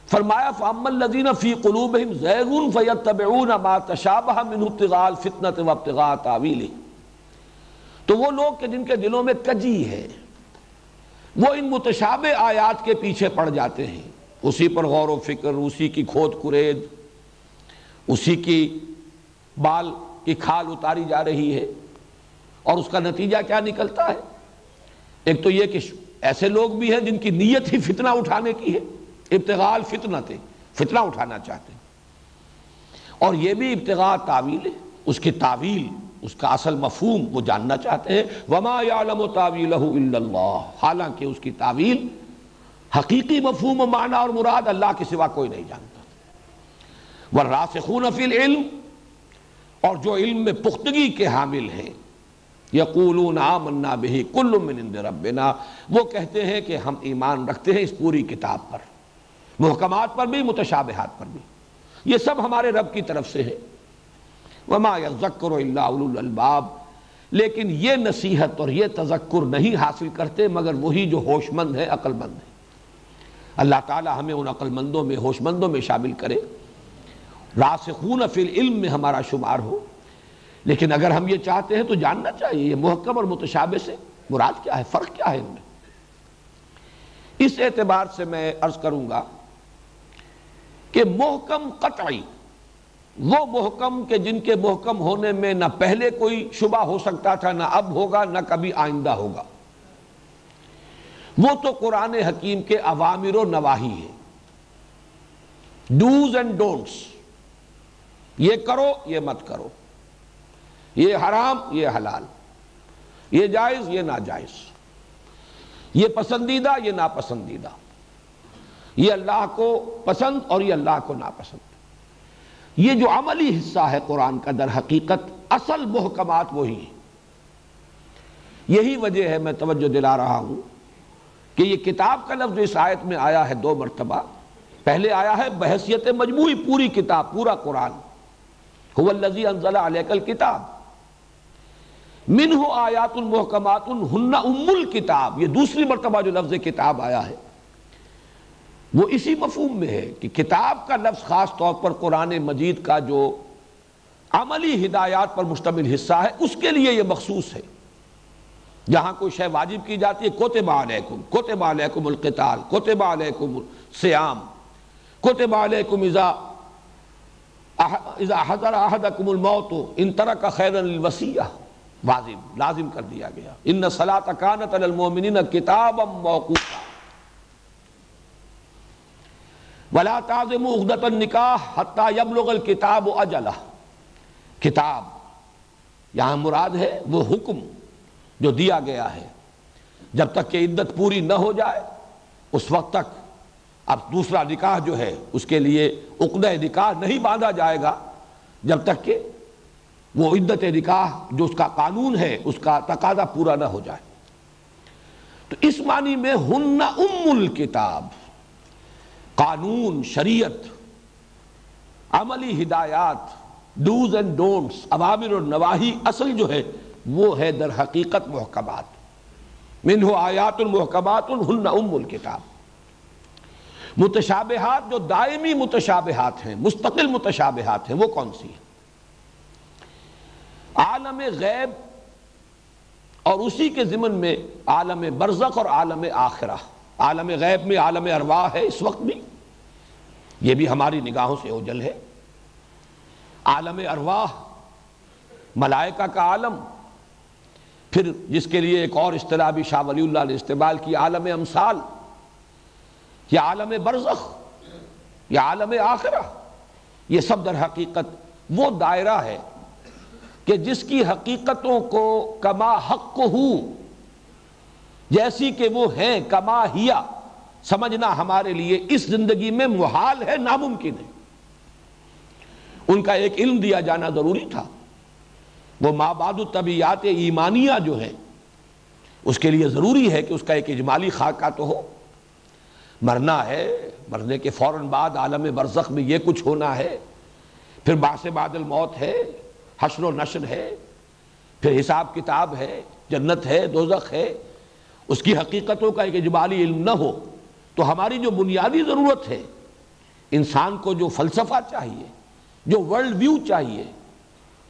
فرمایا فَأَمَّا الَّذِينَ فِي قُلُوبِهِمْ زَيْغٌ فَيَتَّبِعُونَ مَا تَشَابَهَ مِنْهُ ابْتِغَاءَ الْفِتْنَةِ وَابْتِغَاءَ تَأْوِيلِهِ، تو وہ لوگ کہ جن کے دلوں میں کجی ہے، وہ ان متشابہ آیات کے پیچھے پڑ جاتے ہیں، اسی پر غور و فکر، اسی کی کھود کرید، اسی کی بال کی کھال اتاری جا رہی ہے، اور اس کا نتیجہ کیا نکلتا ہے؟ ایک تو یہ کہ ایسے لوگ بھی ہیں جن کی نیت ہی فتنہ اٹھانے کی ہے، ابتغاء الفتنہ، فتنہ اٹھانا چاہتے ہیں، اور یہ بھی ابتغاء تعویل ہے، اس کی تعویل، اس کا اصل مفہوم وہ جاننا چاہتے ہیں۔ وَمَا يَعْلَمُ تَعْوِيلَهُ إِلَّا اللَّهُ، حالانکہ اس کی تعویل، حقیقی مفہوم و معنی اور مراد اللہ کے سوا کوئی نہیں جانتا۔ وَالرَّاسِخُونَ فِي الْعِلْمِ، اور جو علم میں پختگی کے حامل ہیں، یقولون آمنا بہ کل من عند ربنا، وہ کہتے ہیں کہ ہم ایمان رکھتے ہیں اس پوری کتاب پر، محکمات پر بھی، متشابہات پر بھی، یہ سب ہمارے رب کی طرف سے ہے۔ وما یذکر الا اولو الالباب، لیکن یہ نصیحت اور یہ تذکر نہیں حاصل کرتے مگر وہی جو ہوش مند ہے، عقل مند ہے۔ اللہ تعالی ہمیں ان عقل مندوں میں، ہوش مندوں میں شامل کرے، راسخون فی العلم میں ہمارا شمار ہو۔ لیکن اگر ہم یہ چاہتے ہیں تو جاننا چاہیے یہ محکم اور متشابہ سے مراد کیا ہے، فرق کیا ہے ان میں۔ اس اعتبار سے میں عرض کروں گا کہ محکم قطعی وہ محکم کہ جن کے محکم ہونے میں نہ پہلے کوئی شبہ ہو سکتا تھا، نہ اب ہوگا، نہ کبھی آئندہ ہوگا، وہ تو قرآن حکیم کے اوامر و نواہی ہیں، ڈوز اینڈ ڈونٹس، یہ کرو یہ مت کرو، یہ حرام یہ حلال، یہ جائز یہ ناجائز، یہ پسندیدہ یہ ناپسندیدہ، یہ اللہ کو پسند اور یہ اللہ کو ناپسند۔ یہ جو عملی حصہ ہے قرآن کا در حقیقت اصل محکمات وہی ہیں۔ یہی وجہ ہے میں توجہ دلا رہا ہوں کہ یہ کتاب کا لفظ اس آیت میں آیا ہے 2 مرتبہ۔ پہلے آیا ہے بحیثیت مجموعی پوری کتاب، پورا قرآن، هو الذی انزل علیک الکتاب منہ آیات محکمات ہن ام الکتاب۔ یہ دوسری مرتبہ جو لفظ کتاب آیا ہے وہ اسی مفہوم میں ہے کہ کتاب کا لفظ خاص طور پر قرآن مجید کا جو عملی ہدایات پر مشتمل حصہ ہے اس کے لیے یہ مخصوص ہے۔ جہاں کوئی شے واجب کی جاتی ہے، کتب علیکم القتال، کتب علیکم الصیام، کتب علیکم اذا حضر احدکم الموت ان ترک خیرا للوصیہ، واجب لازم کر دیا گیا، ان الصلاۃ کانت علی المؤمنین کتابا موقوتا، وَلَا تَعْزِمُوا عُقْدَةَ النِّكَاحِ حَتَّى يَبْلُغَ الْكِتَابُ أَجَلَهُ۔ کتاب یہاں مراد ہے وہ حکم جو دیا گیا ہے، جب تک کہ عدت پوری نہ ہو جائے اس وقت تک اب دوسرا نکاح جو ہے اس کے لیے عقدہ نکاح نہیں باندھا جائے گا جب تک کہ وہ عدت نکاح جو اس کا قانون ہے اس کا تقاضا پورا نہ ہو جائے۔ تو اس معنی میں ہن ام الکتاب، قانون، شریعت، عملی ہدایات، ڈوز اینڈ ڈونٹس، اوامر اور نواہی اصل جو ہے وہ ہے در حقیقت محکمات، منہ آیات محکمات ہن ام الکتاب۔ متشابہات جو دائمی متشابہات ہیں، مستقل متشابہات ہیں، وہ کون سی ہیں؟ عالم غیب اور اسی کے ضمن میں عالم برزخ اور عالم آخرہ۔ عالم غیب میں عالم ارواح ہے اس وقت بھی، یہ بھی ہماری نگاہوں سے اوجھل ہے۔ عالم ارواح ملائکہ کا عالم، پھر جس کے لیے ایک اور اصطلاح بھی شاہ ولی اللہ نے استعمال کی، عالم امثال، یا عالم برزخ یا عالم آخرہ، یہ سب در حقیقت وہ دائرہ ہے کہ جس کی حقیقتوں کو کما حق ہو، جیسی کہ وہ ہیں، کما ہیا، سمجھنا ہمارے لیے اس زندگی میں محال ہے، ناممکن ہے۔ ان کا ایک علم دیا جانا ضروری تھا۔ وہ مابعد الطبیعات ایمانیہ جو ہے اس کے لیے ضروری ہے کہ اس کا ایک اجمالی خاکہ تو ہو۔ مرنا ہے، مرنے کے فوراً بعد عالم برزخ میں یہ کچھ ہونا ہے، پھر بعث بعد الموت ہے، حشر و نشر ہے، پھر حساب کتاب ہے، جنت ہے، دوزخ ہے، اس کی حقیقتوں کا ایک اجمالی علم نہ ہو تو ہماری جو بنیادی ضرورت ہے، انسان کو جو فلسفہ چاہیے، جو ورلڈ ویو چاہیے،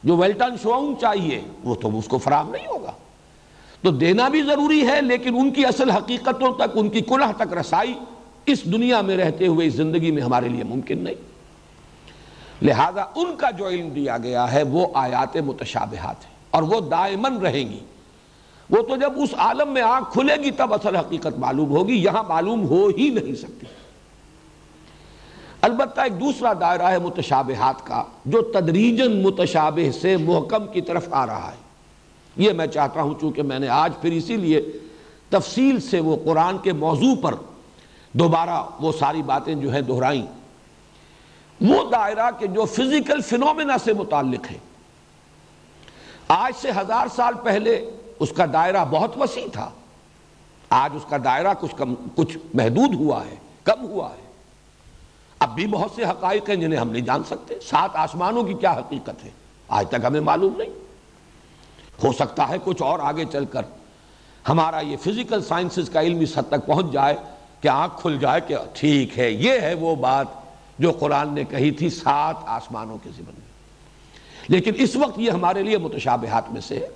جو ویلٹن شوؤن چاہیے، وہ تو اس کو فراہم نہیں ہوگا۔ تو دینا بھی ضروری ہے، لیکن ان کی اصل حقیقتوں تک، ان کی کنہ تک رسائی اس دنیا میں رہتے ہوئے اس زندگی میں ہمارے لیے ممکن نہیں۔ لہذا ان کا جو علم دیا گیا ہے وہ آیات متشابہات ہیں، اور وہ دائماً رہیں گی۔ وہ تو جب اس عالم میں آنکھ کھلے گی تب اصل حقیقت معلوم ہوگی، یہاں معلوم ہو ہی نہیں سکتی۔ البتہ ایک دوسرا دائرہ ہے متشابہات کا جو تدریجاً متشابہ سے محکم کی طرف آ رہا ہے۔ یہ میں چاہتا ہوں، چونکہ میں نے آج پھر اسی لیے تفصیل سے وہ قرآن کے موضوع پر دوبارہ وہ ساری باتیں جو ہیں دہرائیں، وہ دائرہ کہ جو فزیکل فینومینا سے متعلق ہے۔ آج سے 1000 سال پہلے اس کا دائرہ بہت وسیع تھا، آج اس کا دائرہ کچھ محدود ہوا ہے، کم ہوا ہے۔ اب بھی بہت سے حقائق ہیں جنہیں ہم نہیں جان سکتے۔ 7 آسمانوں کی کیا حقیقت ہے آج تک ہمیں معلوم نہیں۔ ہو سکتا ہے کچھ اور آگے چل کر ہمارا یہ فزیکل سائنسز کا علم اس حد تک پہنچ جائے کہ آنکھ کھل جائے کہ ٹھیک ہے، یہ ہے وہ بات جو قرآن نے کہی تھی 7 آسمانوں کے ضمن میں۔ لیکن اس وقت یہ ہمارے لیے متشابہات میں سے ہے۔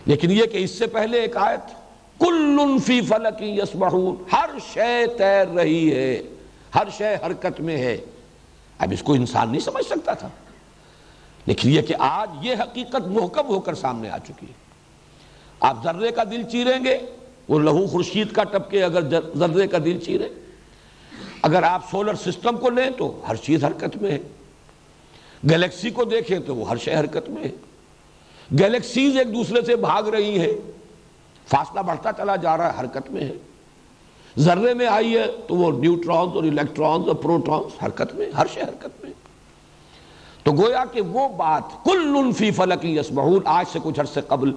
لیکن یہ کہ اس سے پہلے ایک آیت کل فی فلک یسبحون، ہر شے تیر رہی ہے، ہر شے حرکت میں ہے۔ اب اس کو انسان نہیں سمجھ سکتا تھا، لیکن یہ کہ آج یہ حقیقت محکم ہو کر سامنے آ چکی ہے۔ آپ ذرے کا دل چیریں گے، وہ لہو خورشید کا ٹپکے اگر ذرے کا دل چیرے، اگر آپ سولر سسٹم کو لیں تو ہر چیز حرکت میں ہے، گلیکسی کو دیکھیں تو وہ ہر شے حرکت میں ہے، گلیکسیز ایک دوسرے سے بھاگ رہی ہیں، فاصلہ بڑھتا چلا جا رہا ہے، حرکت میں ہے۔ ذرے میں آئی ہے تو وہ نیوٹرونز اور الیکٹرونز اور پروٹونز حرکت میں، ہر شے حرکت میں۔ تو گویا کہ وہ بات کل فی فلک یسبحون آج سے کچھ عرصے قبل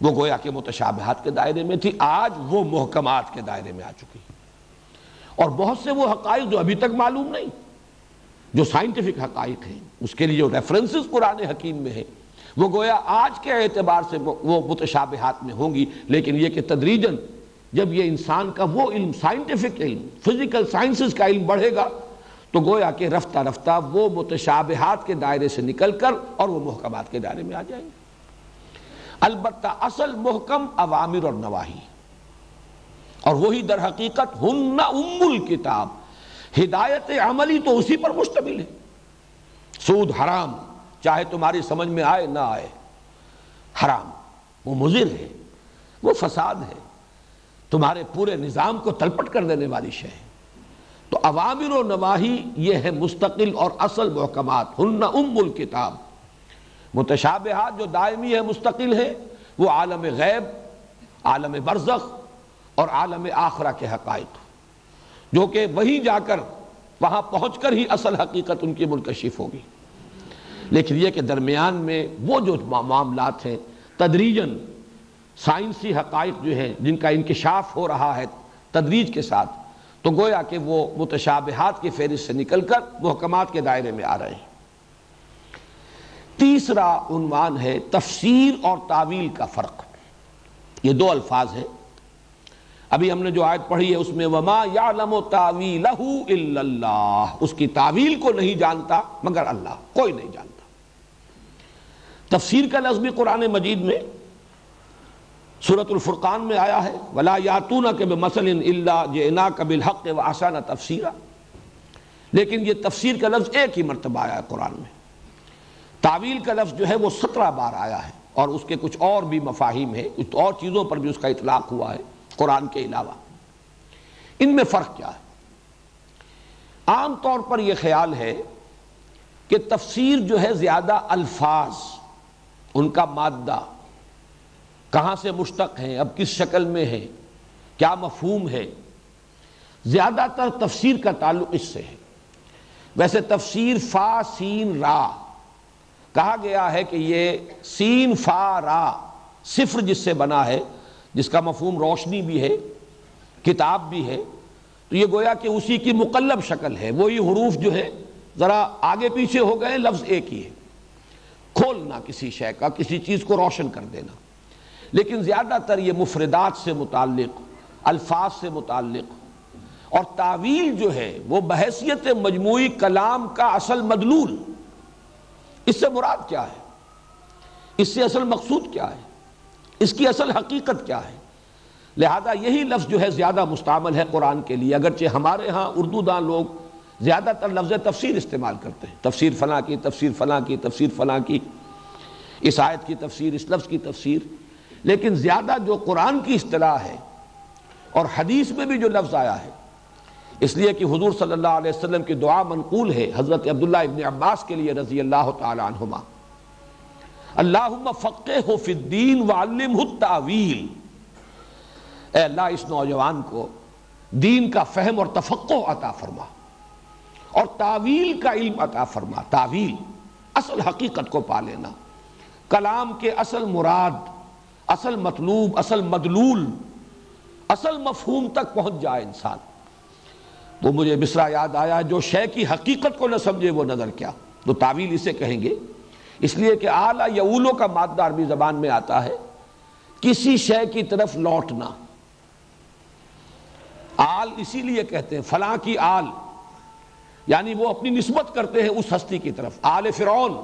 وہ گویا کہ متشابہات کے دائرے میں تھی، آج وہ محکمات کے دائرے میں آ چکی۔ اور بہت سے وہ حقائق جو ابھی تک معلوم نہیں، جو سائنٹیفک حقائق ہیں، اس کے لیے جو ریفرنسز قرآن حکیم میں ہیں، وہ گویا آج کے اعتبار سے وہ متشابہات میں ہوں گی۔ لیکن یہ کہ تدریجاً جب یہ انسان کا وہ علم، سائنٹیفک علم، فزیکل سائنسز کا علم بڑھے گا تو گویا کہ رفتہ رفتہ وہ متشابہات کے دائرے سے نکل کر اور وہ محکمات کے دائرے میں آ جائیں گے۔ البتہ اصل محکم اوامر اور نواہی، اور وہی در حقیقت ہن ام الکتاب، ہدایت عملی تو اسی پر مشتمل ہے۔ سود حرام، چاہے تمہاری سمجھ میں آئے نہ آئے، حرام، وہ مضر ہے، وہ فساد ہے، تمہارے پورے نظام کو تلپٹ کر دینے والی شے ہے۔ تو اوامر و نواہی یہ ہے مستقل اور اصل محکمات، ہن ام الکتاب۔ متشابہات جو دائمی ہے، مستقل ہے، وہ عالم غیب، عالم برزخ اور عالم آخرہ کے حقائق، جو کہ وہیں جا کر وہاں پہنچ کر ہی اصل حقیقت ان کی منکشف ہوگی۔ لیکن یہ کہ درمیان میں وہ جو معاملات ہیں تدریجاً سائنسی حقائق جو ہیں جن کا انکشاف ہو رہا ہے تدریج کے ساتھ، تو گویا کہ وہ متشابہات کی فہرست سے نکل کر محکمات کے دائرے میں آ رہے ہیں۔ تیسرا عنوان ہے تفسیر اور تعویل کا فرق۔ یہ 2 الفاظ ہیں۔ ابھی ہم نے جو آیت پڑھی ہے اس میں وَمَا يَعْلَمُ تَعْوِيلَهُ إِلَّا اللَّهُ، اس کی تعویل کو نہیں جانتا مگر اللہ، کوئی نہیں جانتا۔ تفسیر کا لفظ بھی قرآن مجید میں سورۃ الفرقان میں آیا ہے وَلَا يَأْتُونَكَ بِمَثَلٍ إِلَّا جِئْنَاكَ بِالْحَقِّ وَأَحْسَنَ تَفْسِيرًا، لیکن یہ تفسیر کا لفظ ایک ہی مرتبہ آیا ہے قرآن میں۔ تعویل کا لفظ جو ہے وہ 17 بار آیا ہے، اور اس کے کچھ اور بھی مفاہیم ہیں، کچھ اور چیزوں پر بھی اس کا اطلاق ہوا ہے قرآن کے علاوہ۔ ان میں فرق کیا ہے؟ عام طور پر یہ خیال ہے کہ تفسیر جو ہے زیادہ الفاظ، ان کا مادہ، کہاں سے مشتق ہیں، اب کس شکل میں ہے، کیا مفہوم ہے، زیادہ تر تفسیر کا تعلق اس سے ہے۔ ویسے تفسیر فا سین را کہا گیا ہے کہ یہ سین فا را، صفر جس سے بنا ہے، جس کا مفہوم روشنی بھی ہے، کتاب بھی ہے، تو یہ گویا کہ اسی کی مقلب شکل ہے، وہی حروف جو ہے ذرا آگے پیچھے ہو گئے، لفظ ایک ہی ہے، کھولنا کسی شے کا، کسی چیز کو روشن کر دینا۔ لیکن زیادہ تر یہ مفردات سے متعلق، الفاظ سے متعلق، اور تعویل جو ہے وہ بحیثیت مجموعی کلام کا اصل مدلول، اس سے مراد کیا ہے، اس سے اصل مقصود کیا ہے، اس کی اصل حقیقت کیا ہے۔ لہذا یہی لفظ جو ہے زیادہ مستعمل ہے قرآن کے لیے، اگرچہ ہمارے ہاں اردو داں لوگ زیادہ تر لفظ تفسیر استعمال کرتے ہیں، تفسیر فلاں کی، تفسیر فلاں کی، تفسیر فلاں کی، اس آیت کی تفسیر، اس لفظ کی تفسیر۔ لیکن زیادہ جو قرآن کی اصطلاح ہے اور حدیث میں بھی جو لفظ آیا ہے، اس لیے کہ حضور صلی اللہ علیہ وسلم کی دعا منقول ہے حضرت عبداللہ ابن عباس کے لیے رضی اللہ تعالی عنہما، اللہم فقہہ فی الدین وعلمہ التاویل، اے اللہ اس نوجوان کو دین کا فہم اور تفقہ عطا فرما اور تعویل کا علم عطا فرما۔ تعویل، اصل حقیقت کو پا لینا، کلام کے اصل مراد، اصل مطلوب، اصل مدلول، اصل مفہوم تک پہنچ جائے انسان۔ وہ مجھے مصرع یاد آیا، جو شے کی حقیقت کو نہ سمجھے وہ نظر کیا، تو تعویل اسے کہیں گے اس لیے کہ آلا یعولو کا مادہ عربی زبان میں آتا ہے کسی شے کی طرف لوٹنا. آل اسی لیے کہتے ہیں فلاں کی آل، یعنی وہ اپنی نسبت کرتے ہیں اس ہستی کی طرف. آل فرعون،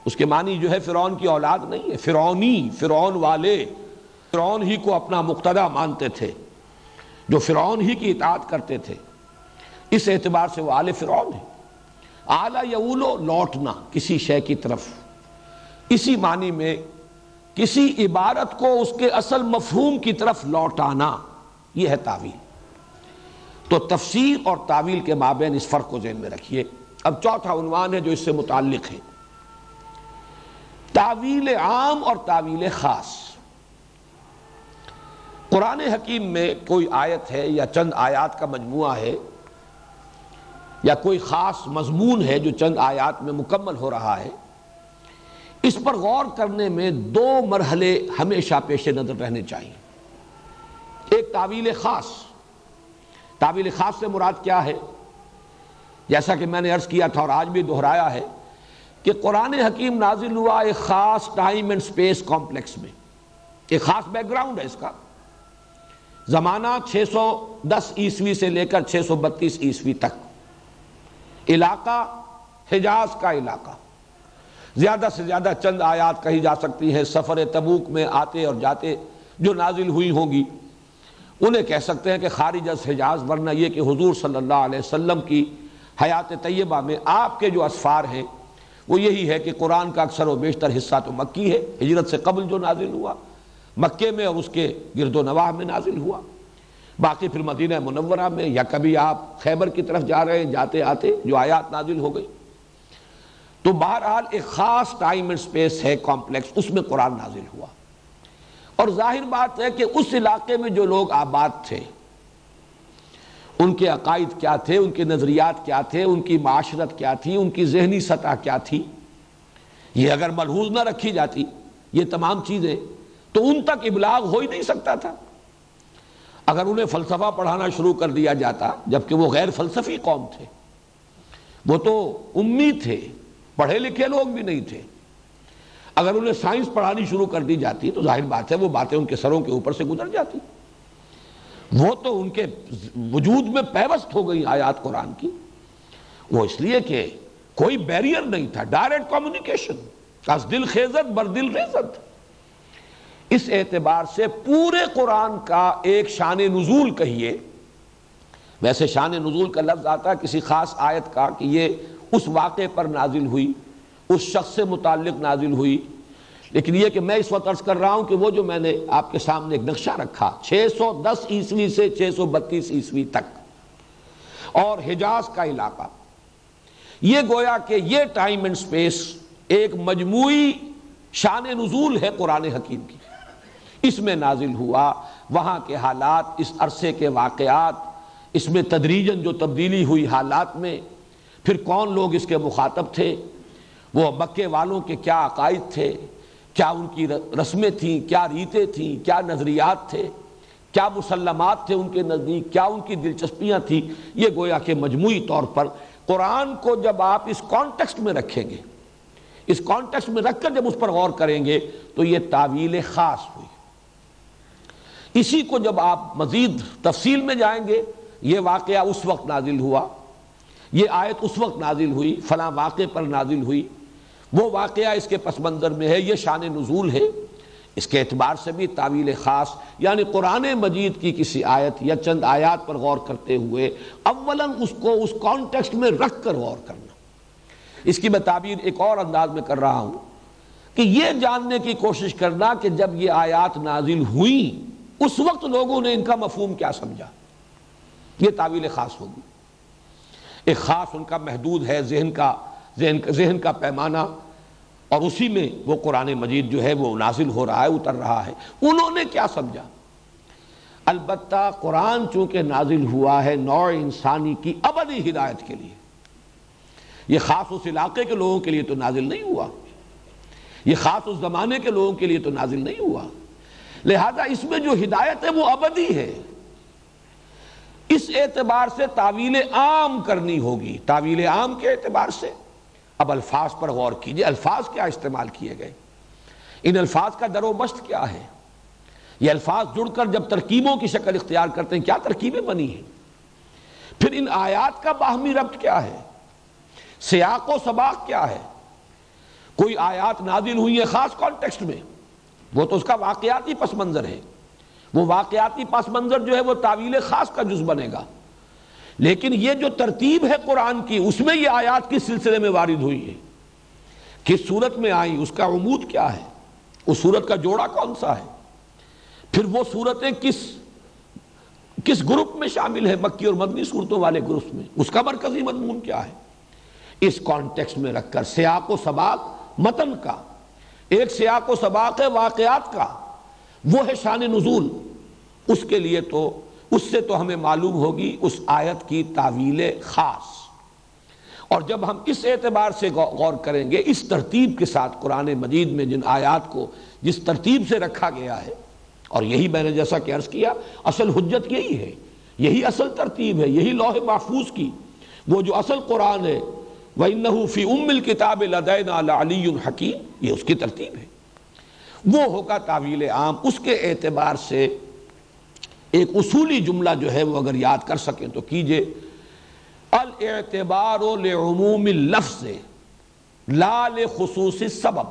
اس کے معنی جو ہے فرعون کی اولاد نہیں ہے، فرعونی، فرعون والے، فرعون ہی کو اپنا مقتدی مانتے تھے، جو فرعون ہی کی اطاعت کرتے تھے، اس اعتبار سے وہ آل فرعون ہے. آلا یعولو لوٹنا کسی شے کی طرف، اسی معنی میں کسی عبارت کو اس کے اصل مفہوم کی طرف لوٹانا، یہ ہے تعویل. تو تفسیر اور تعویل کے مابین اس فرق کو ذہن میں رکھیے. اب چوتھا عنوان ہے جو اس سے متعلق ہے، تعویل عام اور تعویل خاص. قرآن حکیم میں کوئی آیت ہے یا چند آیات کا مجموعہ ہے یا کوئی خاص مضمون ہے جو چند آیات میں مکمل ہو رہا ہے، اس پر غور کرنے میں دو مرحلے ہمیشہ پیش نظر رہنے چاہیے. ایک تعویل خاص. تعویل خاص سے مراد کیا ہے؟ جیسا کہ میں نے عرض کیا تھا اور آج بھی دہرایا ہے کہ قرآن حکیم نازل ہوا ایک خاص ٹائم اینڈ سپیس کمپلیکس میں، ایک خاص بیک گراؤنڈ ہے اس کا. زمانہ 610 عیسوی سے لے کر 632 عیسوی تک. علاقہ حجاز کا علاقہ. زیادہ سے زیادہ چند آیات کہی جا سکتی ہیں سفر تبوک میں آتے اور جاتے جو نازل ہوئی ہوں گی، انہیں کہہ سکتے ہیں کہ خارج از حجاز، ورنہ یہ کہ حضور صلی اللہ علیہ وسلم کی حیات طیبہ میں آپ کے جو اسفار ہیں وہ یہی ہے کہ قرآن کا اکثر و بیشتر حصہ تو مکی ہے، ہجرت سے قبل جو نازل ہوا مکے میں اور اس کے گرد و نواح میں نازل ہوا. باقی پھر مدینہ منورہ میں یا کبھی آپ خیبر کی طرف جا رہے ہیں جاتے آتے جو آیات نازل ہو گئی. تو بہرحال ایک خاص ٹائم اینڈ سپیس ہے کمپلیکس، اس میں قرآن نازل ہوا. اور ظاہر بات ہے کہ اس علاقے میں جو لوگ آباد تھے ان کے عقائد کیا تھے، ان کے نظریات کیا تھے، ان کی معاشرت کیا تھی، ان کی ذہنی سطح کیا تھی، یہ اگر ملحوظ نہ رکھی جاتی یہ تمام چیزیں تو ان تک ابلاغ ہو ہی نہیں سکتا تھا. اگر انہیں فلسفہ پڑھانا شروع کر دیا جاتا، جبکہ وہ غیر فلسفی قوم تھے، وہ تو امی تھے، پڑھے لکھے لوگ بھی نہیں تھے، اگر انہیں سائنس پڑھانی شروع کر دی جاتی تو ظاہر بات ہے وہ باتیں ان کے سروں کے اوپر سے گزر جاتی. وہ تو ان کے وجود میں پیوست ہو گئی آیات قرآن کی. وہ اس لیے کہ کوئی بیریئر نہیں تھا، ڈائریکٹ کمیونیکیشن، از دل خیزت بر دل ریزت. اس اعتبار سے پورے قرآن کا ایک شان نزول کہیے، ویسے شان نزول کا لفظ آتا ہے کسی خاص آیت کا کہ یہ اس واقعے پر نازل ہوئی، اس شخص سے متعلق نازل ہوئی، لیکن یہ کہ میں اس وقت عرض کر رہا ہوں کہ وہ جو میں نے آپ کے سامنے ایک نقشہ رکھا 610 عیسوی سے 632 عیسوی تک اور حجاز کا علاقہ، یہ گویا کہ یہ ٹائم اینڈ سپیس ایک مجموعی شان نزول ہے قرآن حکیم کی. اس میں نازل ہوا، وہاں کے حالات، اس عرصے کے واقعات، اس میں تدریجاً جو تبدیلی ہوئی حالات میں، پھر کون لوگ اس کے مخاطب تھے، وہ مکے والوں کے کیا عقائد تھے، کیا ان کی رسمیں تھیں، کیا ریتیں تھیں، کیا نظریات تھے، کیا مسلمات تھے ان کے نزدیک، کیا ان کی دلچسپیاں تھیں. یہ گویا کہ مجموعی طور پر قرآن کو جب آپ اس کانٹیکسٹ میں رکھیں گے، اس کانٹیکسٹ میں رکھ کر جب اس پر غور کریں گے تو یہ تعویل خاص ہوئی. اسی کو جب آپ مزید تفصیل میں جائیں گے، یہ واقعہ اس وقت نازل ہوا، یہ آیت اس وقت نازل ہوئی، فلاں واقعے پر نازل ہوئی، وہ واقعہ اس کے پس منظر میں ہے، یہ شان نزول ہے. اس کے اعتبار سے بھی تعویل خاص یعنی قرآن مجید کی کسی آیت یا چند آیات پر غور کرتے ہوئے اولاً اس کو اس کانٹیکسٹ میں رکھ کر غور کرنا. اس کی میں تعبیر ایک اور انداز میں کر رہا ہوں کہ یہ جاننے کی کوشش کرنا کہ جب یہ آیات نازل ہوئیں اس وقت لوگوں نے ان کا مفہوم کیا سمجھا، یہ تعویل خاص ہوگی. ایک خاص ان کا محدود ہے ذہن کا پیمانہ، اور اسی میں وہ قرآن مجید جو ہے وہ نازل ہو رہا ہے، اتر رہا ہے. انہوں نے کیا سمجھا؟ البتہ قرآن چونکہ نازل ہوا ہے نوع انسانی کی ابدی ہدایت کے لیے، یہ خاص اس علاقے کے لوگوں کے لیے تو نازل نہیں ہوا، یہ خاص اس زمانے کے لوگوں کے لیے تو نازل نہیں ہوا، لہذا اس میں جو ہدایت ہے وہ ابدی ہے. اس اعتبار سے تعویل عام کرنی ہوگی. تعویل عام کے اعتبار سے اب الفاظ پر غور کیجئے، الفاظ کیا استعمال کیے گئے، ان الفاظ کا در و مشت کیا ہے، یہ الفاظ جڑ کر جب ترکیبوں کی شکل اختیار کرتے ہیں کیا ترکیبیں بنی ہیں، پھر ان آیات کا باہمی ربط کیا ہے، سیاق و سباق کیا ہے۔ کوئی آیات نازل ہوئی ہے خاص کانٹیکسٹ میں، وہ تو اس کا واقعاتی پس منظر ہے، وہ واقعاتی پس منظر جو ہے وہ تعویل خاص کا جز بنے گا، لیکن یہ جو ترتیب ہے قرآن کی اس میں یہ آیات کس سلسلے میں وارد ہوئی ہے، کس صورت میں آئی، اس کا عمود کیا ہے، اس صورت کا جوڑا کون سا ہے، پھر وہ صورتیں کس گروپ میں شامل ہے، مکی اور مدنی صورتوں والے گروپ میں، اس کا مرکزی مضمون کیا ہے۔ اس کانٹیکسٹ میں رکھ کر سیاق و سباق متن کا، ایک سیاق و سباق ہے واقعات کا، وہ ہے شان نزول، اس کے لیے تو اس سے تو ہمیں معلوم ہوگی اس آیت کی تعویل خاص، اور جب ہم اس اعتبار سے غور کریں گے اس ترتیب کے ساتھ قرآن مجید میں جن آیات کو جس ترتیب سے رکھا گیا ہے، اور یہی میں نے جیسا کہ عرض کیا اصل حجت یہی ہے، یہی اصل ترتیب ہے، یہی لوح محفوظ کی وہ جو اصل قرآن ہے وَإِنَّهُ فِي أُمِّ الْكِتَابِ لَدَيْنَا لَعَلِيٌّ حَكِيمٌ، یہ اس کی ترتیب ہے، وہ ہوگا تعویل عام۔ اس کے اعتبار سے ایک اصولی جملہ جو ہے وہ اگر یاد کر سکیں تو کیجئے، الاعتبار لعموم اللفظ لا لخصوص السبب،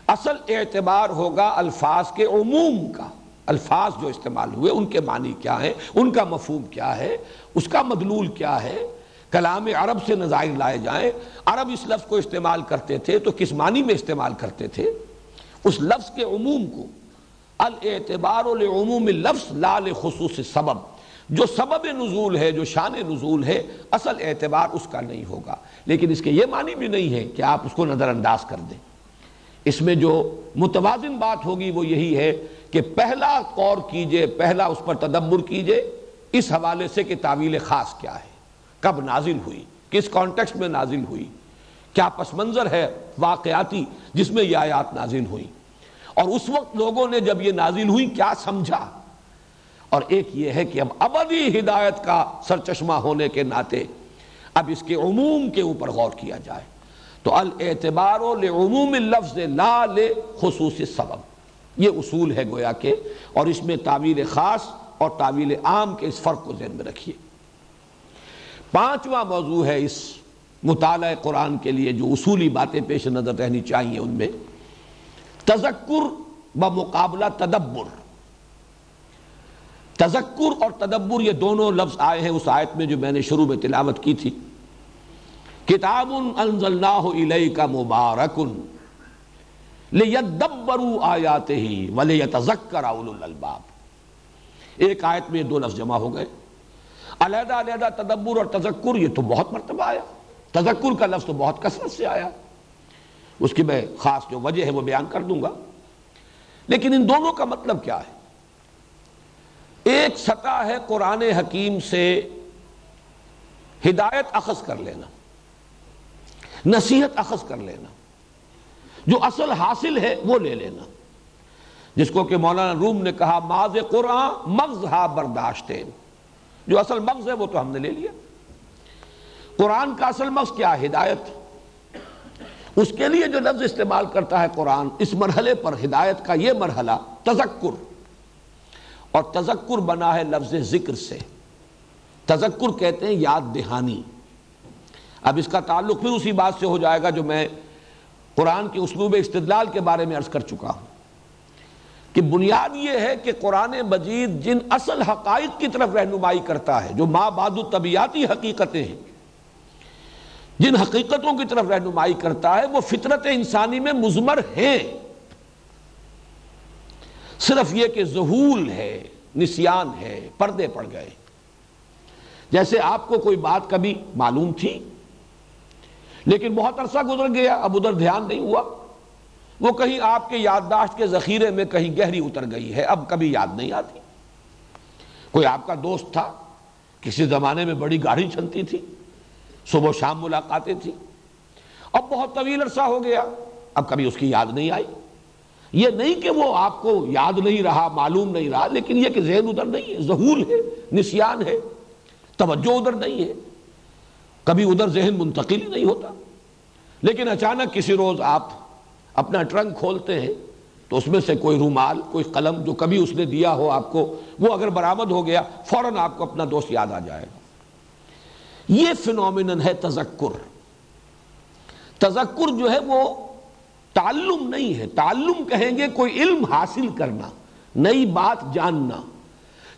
اصل اعتبار ہوگا الفاظ کے عموم کا، الفاظ جو استعمال ہوئے ان کے معنی کیا ہے، ان کا مفہوم کیا ہے، اس کا مدلول کیا ہے، کلام عرب سے نظائر لائے جائیں، عرب اس لفظ کو استعمال کرتے تھے تو کس معنی میں استعمال کرتے تھے، اس لفظ کے عموم کو، الاعتبار لعموم اللفظ لا لخصوص السبب، جو سبب نزول ہے، جو شان نزول ہے، اصل اعتبار اس کا نہیں ہوگا، لیکن اس کے یہ معنی بھی نہیں ہے کہ آپ اس کو نظر انداز کر دیں۔ اس میں جو متوازن بات ہوگی وہ یہی ہے کہ پہلا غور کیجئے، پہلا اس پر تدبر کیجئے اس حوالے سے کہ تعویل خاص کیا ہے، کب نازل ہوئی، کس کانٹیکسٹ میں نازل ہوئی، کیا پس منظر ہے واقعاتی جس میں یہ آیات نازل ہوئی، اور اس وقت لوگوں نے جب یہ نازل ہوئی کیا سمجھا، اور ایک یہ ہے کہ اب ابدی ہدایت کا سرچشمہ ہونے کے ناطے اب اس کے عموم کے اوپر غور کیا جائے، تو الاعتبار لعموم اللفظ لا لخصوص السبب، یہ اصول ہے گویا کہ، اور اس میں تعویل خاص اور تعویل عام کے اس فرق کو ذہن میں رکھیے۔ پانچواں موضوع ہے اس مطالعہ قرآن کے لیے جو اصولی باتیں پیش نظر رہنی چاہیے، ان میں تذکر بمقابلہ تدبر۔ تذکر اور تدبر یہ دونوں لفظ آئے ہیں اس آیت میں جو میں نے شروع میں تلاوت کی تھی، کتاب انزلناہ الیک مبارک لیدبروا آیاتہ ولیتذکر اولو الالباب۔ ایک آیت میں یہ دو لفظ جمع ہو گئے، علیحدہ علیحدہ تدبر اور تذکر یہ تو بہت مرتبہ آیا، تذکر کا لفظ تو بہت کثرت سے آیا، اس کی میں خاص جو وجہ ہے وہ بیان کر دوں گا، لیکن ان دونوں کا مطلب کیا ہے؟ ایک سطح ہے قرآن حکیم سے ہدایت اخذ کر لینا، نصیحت اخذ کر لینا، جو اصل حاصل ہے وہ لے لینا، جس کو کہ مولانا روم نے کہا ماذ قرآن مغز ہا برداشتے، جو اصل مغز ہے وہ تو ہم نے لے لیا۔ قرآن کا اصل مغز کیا ہے؟ ہدایت۔ اس کے لیے جو لفظ استعمال کرتا ہے قرآن اس مرحلے پر، ہدایت کا یہ مرحلہ تذکر، اور تذکر بنا ہے لفظ ذکر سے، تذکر کہتے ہیں یاد دہانی۔ اب اس کا تعلق پھر اسی بات سے ہو جائے گا جو میں قرآن کے اسلوب استدلال کے بارے میں عرض کر چکا ہوں، کہ بنیاد یہ ہے کہ قرآن مجید جن اصل حقائق کی طرف رہنمائی کرتا ہے، جو ما بعد طبیعتی حقیقتیں ہیں، جن حقیقتوں کی طرف رہنمائی کرتا ہے وہ فطرت انسانی میں مضمر ہیں، صرف یہ کہ ذہول ہے، نسیان ہے، پردے پڑ گئے۔ جیسے آپ کو کوئی بات کبھی معلوم تھی لیکن بہت عرصہ گزر گیا، اب ادھر دھیان نہیں ہوا، وہ کہیں آپ کے یادداشت کے ذخیرے میں کہیں گہری اتر گئی ہے، اب کبھی یاد نہیں آتی۔ کوئی آپ کا دوست تھا، کسی زمانے میں بڑی گاڑی چلتی تھی، صبح و شام ملاقاتیں تھیں، اب بہت طویل عرصہ ہو گیا، اب کبھی اس کی یاد نہیں آئی۔ یہ نہیں کہ وہ آپ کو یاد نہیں رہا، معلوم نہیں رہا، لیکن یہ کہ ذہن ادھر نہیں ہے، ذہول ہے، نسیان ہے، توجہ ادھر نہیں ہے، کبھی ادھر ذہن منتقل ہی نہیں ہوتا۔ لیکن اچانک کسی روز آپ اپنا ٹرنک کھولتے ہیں تو اس میں سے کوئی رومال، کوئی قلم جو کبھی اس نے دیا ہو آپ کو، وہ اگر برآمد ہو گیا، فوراً آپ کو اپنا دوست یاد آ جائے گا۔ یہ فینومینن ہے تذکر۔ تذکر جو ہے وہ تعلم نہیں ہے، تعلم کہیں گے کوئی علم حاصل کرنا، نئی بات جاننا۔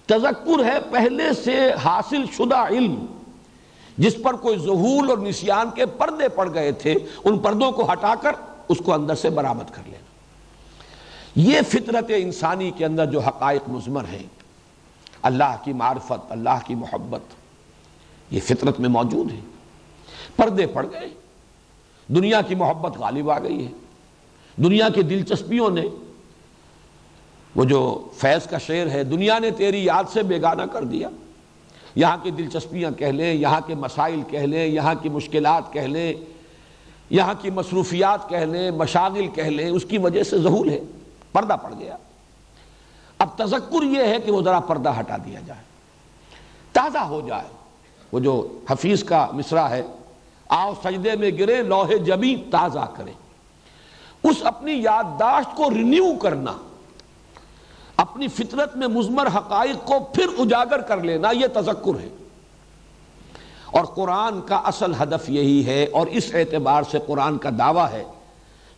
تذکر ہے پہلے سے حاصل شدہ علم جس پر کوئی ذہول اور نسیان کے پردے پڑ گئے تھے، ان پردوں کو ہٹا کر اس کو اندر سے برآمد کر لینا۔ یہ فطرت انسانی کے اندر جو حقائق مضمر ہیں، اللہ کی معرفت، اللہ کی محبت، یہ فطرت میں موجود ہے۔ پردے پڑ گئے، دنیا کی محبت غالب آ گئی ہے، دنیا کی دلچسپیوں نے، وہ جو فیض کا شعر ہے، دنیا نے تیری یاد سے بیگانہ کر دیا، یہاں کی دلچسپیاں کہہ لیں، یہاں کے مسائل کہہ لیں، یہاں کی مشکلات کہہ لیں، یہاں کی مصروفیات کہہ لیں، مشاغل کہہ لیں، اس کی وجہ سے ذہول ہے، پردہ پڑ گیا۔ اب تذکر یہ ہے کہ وہ ذرا پردہ ہٹا دیا جائے، تازہ ہو جائے۔ وہ جو حفیظ کا مصرع ہے، آؤ سجدے میں گرے لوح جبیں تازہ کریں، اس اپنی یادداشت کو رینیو کرنا، اپنی فطرت میں مضمر حقائق کو پھر اجاگر کر لینا، یہ تذکر ہے۔ اور قرآن کا اصل ہدف یہی ہے، اور اس اعتبار سے قرآن کا دعویٰ ہے۔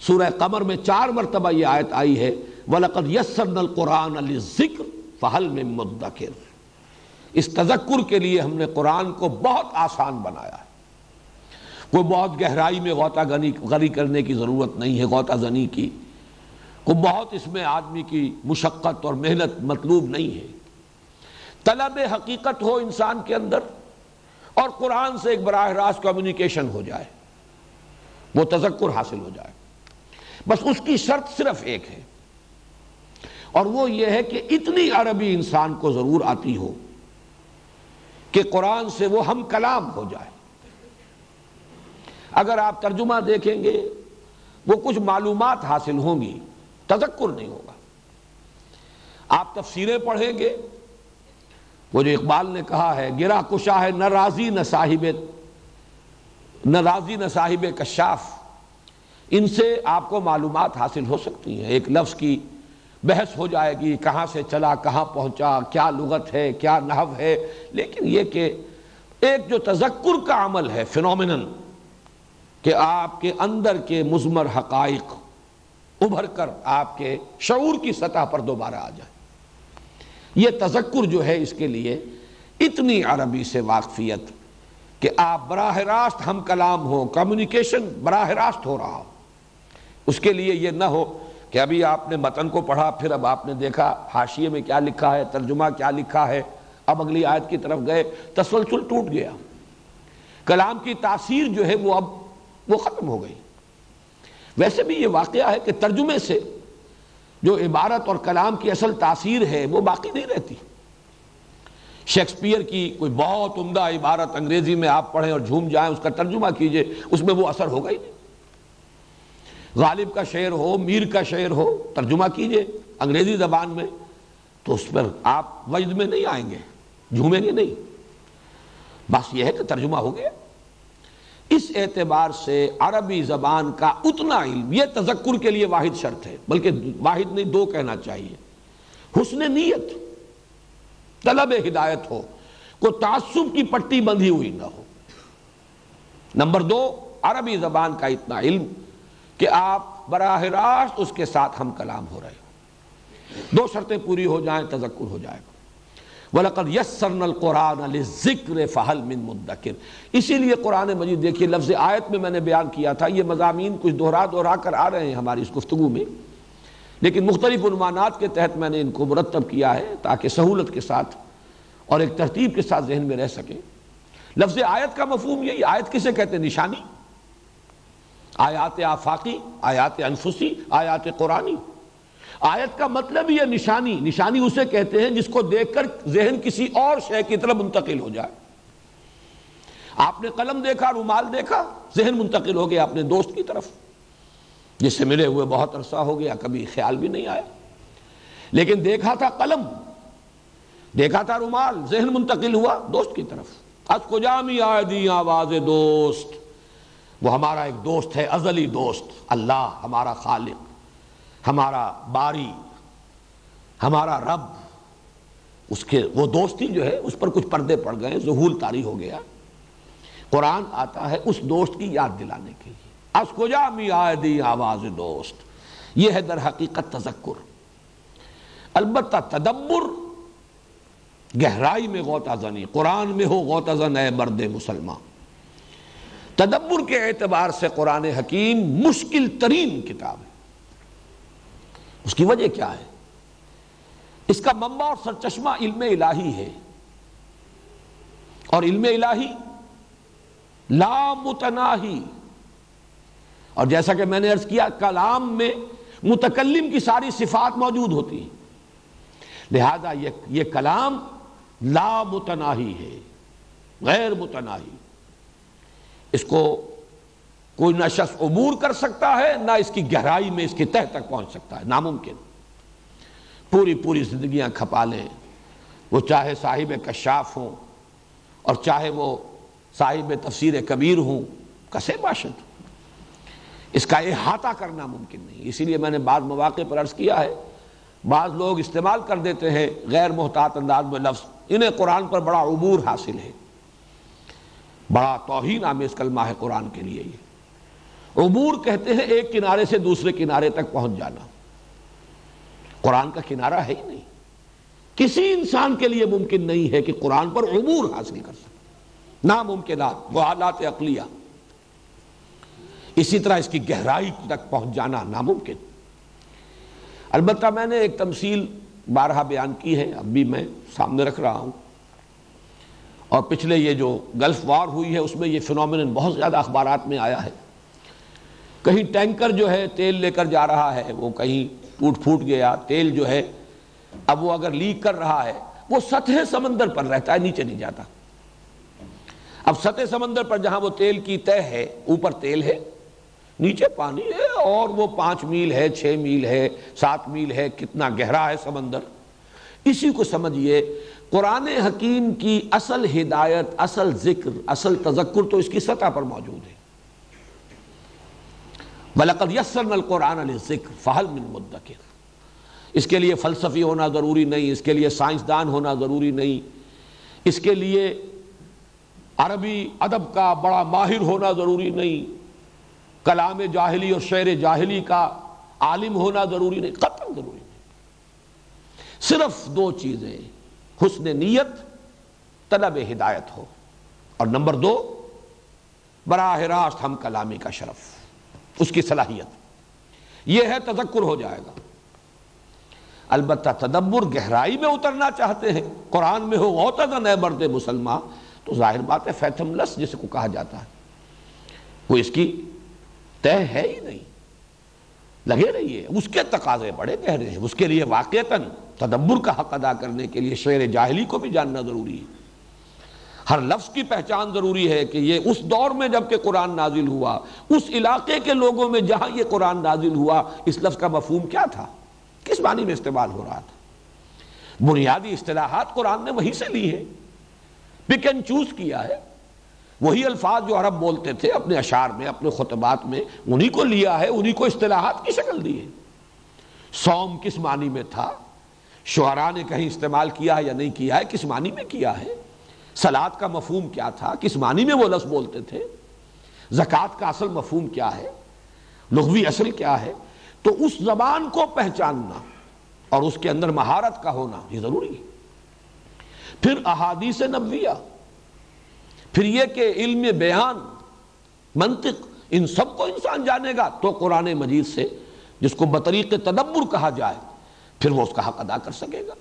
سورہ قمر میں 4 مرتبہ یہ آیت آئی ہے، وَلَقَدْ يَسَّرْنَا الْقُرْآنَ لِلذِّكْرِ فَهَلْ مِن مُدَّكِرٍ۔ اس تذکر کے لیے ہم نے قرآن کو بہت آسان بنایا ہے، کوئی بہت گہرائی میں غوطہ غنی کرنے کی ضرورت نہیں ہے، غوطہ زنی کی، کوئی بہت اس میں آدمی کی مشقت اور محنت مطلوب نہیں ہے۔ طلب حقیقت ہو انسان کے اندر اور قرآن سے ایک براہ راست کمیونیکیشن ہو جائے، وہ تذکر حاصل ہو جائے، بس اس کی شرط صرف ایک ہے، اور وہ یہ ہے کہ اتنی عربی انسان کو ضرور آتی ہو کہ قرآن سے وہ ہم کلام ہو جائے۔ اگر آپ ترجمہ دیکھیں گے وہ کچھ معلومات حاصل ہوں گی، تذکر نہیں ہوگا۔ آپ تفسیریں پڑھیں گے، وہ جو اقبال نے کہا ہے، گرہ کشا ہے نہ راضی نہ صاحب کشاف، ان سے آپ کو معلومات حاصل ہو سکتی ہیں۔ ایک لفظ کی بحث ہو جائے گی، کہاں سے چلا کہاں پہنچا، کیا لغت ہے کیا نحو ہے، لیکن یہ کہ ایک جو تذکر کا عمل ہے، فینومینن، کہ آپ کے اندر کے مضمر حقائق ابھر کر آپ کے شعور کی سطح پر دوبارہ آ جائے، یہ تذکر جو ہے اس کے لیے اتنی عربی سے واقفیت کہ آپ براہ راست ہم کلام ہو، کمیونیکیشن براہ راست ہو رہا ہو۔ اس کے لیے یہ نہ ہو کہ ابھی آپ نے متن کو پڑھا، پھر اب آپ نے دیکھا حاشیے میں کیا لکھا ہے، ترجمہ کیا لکھا ہے، اب اگلی آیت کی طرف گئے، تسلسل ٹوٹ گیا، کلام کی تاثیر جو ہے وہ ختم ہو گئی۔ ویسے بھی یہ واقعہ ہے کہ ترجمے سے جو عبارت اور کلام کی اصل تاثیر ہے وہ باقی نہیں رہتی۔ شیکسپیئر کی کوئی بہت عمدہ عبارت انگریزی میں آپ پڑھیں اور جھوم جائیں، اس کا ترجمہ کیجئے، اس میں وہ اثر ہوگا ہی نہیں۔ غالب کا شعر ہو، میر کا شعر ہو، ترجمہ کیجئے انگریزی زبان میں، تو اس پر آپ وجد میں نہیں آئیں گے، جھومیں گے نہیں۔ بس یہ ہے کہ ترجمہ ہو گیا۔ اس اعتبار سے عربی زبان کا اتنا علم، یہ تذکر کے لیے واحد شرط ہے، بلکہ واحد نہیں 2 کہنا چاہیے۔ حسن نیت، طلب ہدایت ہو، کوئی تعصب کی پٹی بندھی ہوئی نہ ہو۔ نمبر 2، عربی زبان کا اتنا علم کہ آپ براہ راست اس کے ساتھ ہم کلام ہو رہے ہو۔ 2 شرطیں پوری ہو جائیں، تذکر ہو جائے گا۔ وَلَقَدْ يَسَّرْنَا الْقُرْآنَ لِلذِّكْرِ فَهَلْ مِن مُدَّكِرٍ۔ اسی لیے قرآن مجید دیکھیے، لفظ آیت میں نے بیان کیا تھا، یہ مضامین کچھ دہرا کر آ رہے ہیں ہماری اس گفتگو میں، لیکن مختلف عنوانات کے تحت میں نے ان کو مرتب کیا ہے تاکہ سہولت کے ساتھ اور ایک ترتیب کے ساتھ ذہن میں رہ سکے۔ لفظ آیت کا مفہوم یہی، آیت کسے کہتے ہیں؟ نشانی، آیات آفاقی، آیات انفسی، آیات قرآنی۔ آیت کا مطلب یہ نشانی، نشانی اسے کہتے ہیں جس کو دیکھ کر ذہن کسی اور شے کی طرف منتقل ہو جائے۔ آپ نے قلم دیکھا، رومال دیکھا، ذہن منتقل ہو گیا اپنے دوست کی طرف جس سے ملے ہوئے بہت عرصہ ہو گیا، کبھی خیال بھی نہیں آیا، لیکن دیکھا تھا قلم، دیکھا تھا رومال، ذہن منتقل ہوا دوست کی طرف۔ از کجا می آئے دی آواز دوست، وہ ہمارا ایک دوست ہے، ازلی دوست، اللہ ہمارا خالق، ہمارا باری، ہمارا رب۔ اس کے وہ دوستی جو ہے اس پر کچھ پردے پڑ گئے، ذہول طاری ہو گیا۔ قرآن آتا ہے اس دوست کی یاد دلانے کے لیے۔ از کجا می آئے آواز دوست، یہ ہے در حقیقت تذکر۔ البتہ تدبر گہرائی میں غوطہ زنی، قرآن میں ہو غوطہ زن اے مرد مسلمان۔ تدبر کے اعتبار سے قرآن حکیم مشکل ترین کتاب ہے۔ اس کی وجہ کیا ہے؟ اس کا منبع اور سرچشمہ علم الہی ہے، اور علم الہی لا متناہی، اور جیسا کہ میں نے عرض کیا کلام میں متکلم کی ساری صفات موجود ہوتی ہیں، لہذا یہ کلام لا متناہی ہے، غیر متناہی۔ اس کو کوئی نہ شخص عبور کر سکتا ہے، نہ اس کی گہرائی میں اس کی تہ تک پہنچ سکتا ہے، ناممکن۔ پوری زندگیاں کھپا لیں، وہ چاہے صاحب کشاف ہوں اور چاہے وہ صاحب تفسیر کبیر ہوں، کسے باشد، اس کا احاطہ کرنا ممکن نہیں۔ اسی لیے میں نے بعض مواقع پر عرض کیا ہے، بعض لوگ استعمال کر دیتے ہیں غیر محتاط انداز میں لفظ، انہیں قرآن پر بڑا عبور حاصل ہے، بڑا توہین آمیز کلمہ ہے قرآن کے لیے۔ یہ عبور کہتے ہیں ایک کنارے سے دوسرے کنارے تک پہنچ جانا، قرآن کا کنارہ ہے ہی نہیں۔ کسی انسان کے لیے ممکن نہیں ہے کہ قرآن پر عبور حاصل کر سکے، ناممکنات، محالات عقلیہ۔ اسی طرح اس کی گہرائی تک پہنچ جانا ناممکن۔ البتہ میں نے ایک تمثیل بارہا بیان کی ہے، اب بھی میں سامنے رکھ رہا ہوں، اور پچھلے یہ جو گلف وار ہوئی ہے اس میں یہ فنومینن بہت زیادہ اخبارات میں آیا ہے۔ کہیں ٹینکر جو ہے تیل لے کر جا رہا ہے، وہ کہیں ٹوٹ پھوٹ گیا، تیل جو ہے اب وہ اگر لیک کر رہا ہے وہ سطح سمندر پر رہتا ہے، نیچے نہیں جاتا۔ اب سطح سمندر پر جہاں وہ تیل کی تہ ہے، اوپر تیل ہے، نیچے پانی ہے، اور وہ 5 میل ہے، 6 میل ہے، 7 میل ہے، کتنا گہرا ہے سمندر۔ اسی کو سمجھئے قرآن حکیم کی اصل ہدایت، اصل ذکر، اصل تذکر تو اس کی سطح پر موجود ہے۔ وَلَقَدْ يَسَّرْنَا الْقُرْآنَ لِلذِّكْرِ فَهَلْ مِن مُدَّكِرٍ۔ اس کے لیے فلسفی ہونا ضروری نہیں، اس کے لیے سائنسدان ہونا ضروری نہیں، اس کے لیے عربی ادب کا بڑا ماہر ہونا ضروری نہیں، کلام جاہلی اور شعر جاہلی کا عالم ہونا ضروری نہیں، قطعاً ضروری نہیں۔ صرف 2 چیزیں، حسن نیت، طلب ہدایت ہو، اور نمبر 2 براہ راست ہم کلامی کا شرف، اس کی صلاحیت، یہ ہے تذکر ہو جائے گا۔ البتہ تدبر گہرائی میں اترنا چاہتے ہیں، قرآن میں ہو غوطہ زن اے مرد مسلمان، تو ظاہر بات ہے فیتھم لس جس کو کہا جاتا ہے، وہ اس کی تہ ہے ہی نہیں، لگے رہیے۔ اس کے تقاضے بڑے گہرے ہیں، اس کے لیے واقعتاً تدبر کا حق ادا کرنے کے لیے شعر جاہلی کو بھی جاننا ضروری ہے، ہر لفظ کی پہچان ضروری ہے کہ یہ اس دور میں جب کہ قرآن نازل ہوا، اس علاقے کے لوگوں میں جہاں یہ قرآن نازل ہوا، اس لفظ کا مفہوم کیا تھا، کس معنی میں استعمال ہو رہا تھا۔ بنیادی اصطلاحات قرآن نے وہیں سے لی ہے، پک اینڈ چوز کیا ہے، وہی الفاظ جو عرب بولتے تھے اپنے اشعار میں، اپنے خطبات میں، انہی کو لیا ہے، انہی کو اصطلاحات کی شکل دی ہے۔ صوم کس معنی میں تھا، شعراء نے کہیں استعمال کیا ہے یا نہیں کیا ہے، کس معنی میں کیا ہے، صلاۃ کا مفہوم کیا تھا، کس معنی میں وہ لفظ بولتے تھے، زکوٰۃ کا اصل مفہوم کیا ہے، لغوی اصل کیا ہے، تو اس زبان کو پہچاننا اور اس کے اندر مہارت کا ہونا یہ ضروری ہے۔ پھر احادیث نبویہ، پھر یہ کہ علم بیان، منطق، ان سب کو انسان جانے گا تو قرآن مجید سے، جس کو بطریق تدبر کہا جائے، پھر وہ اس کا حق ادا کر سکے گا۔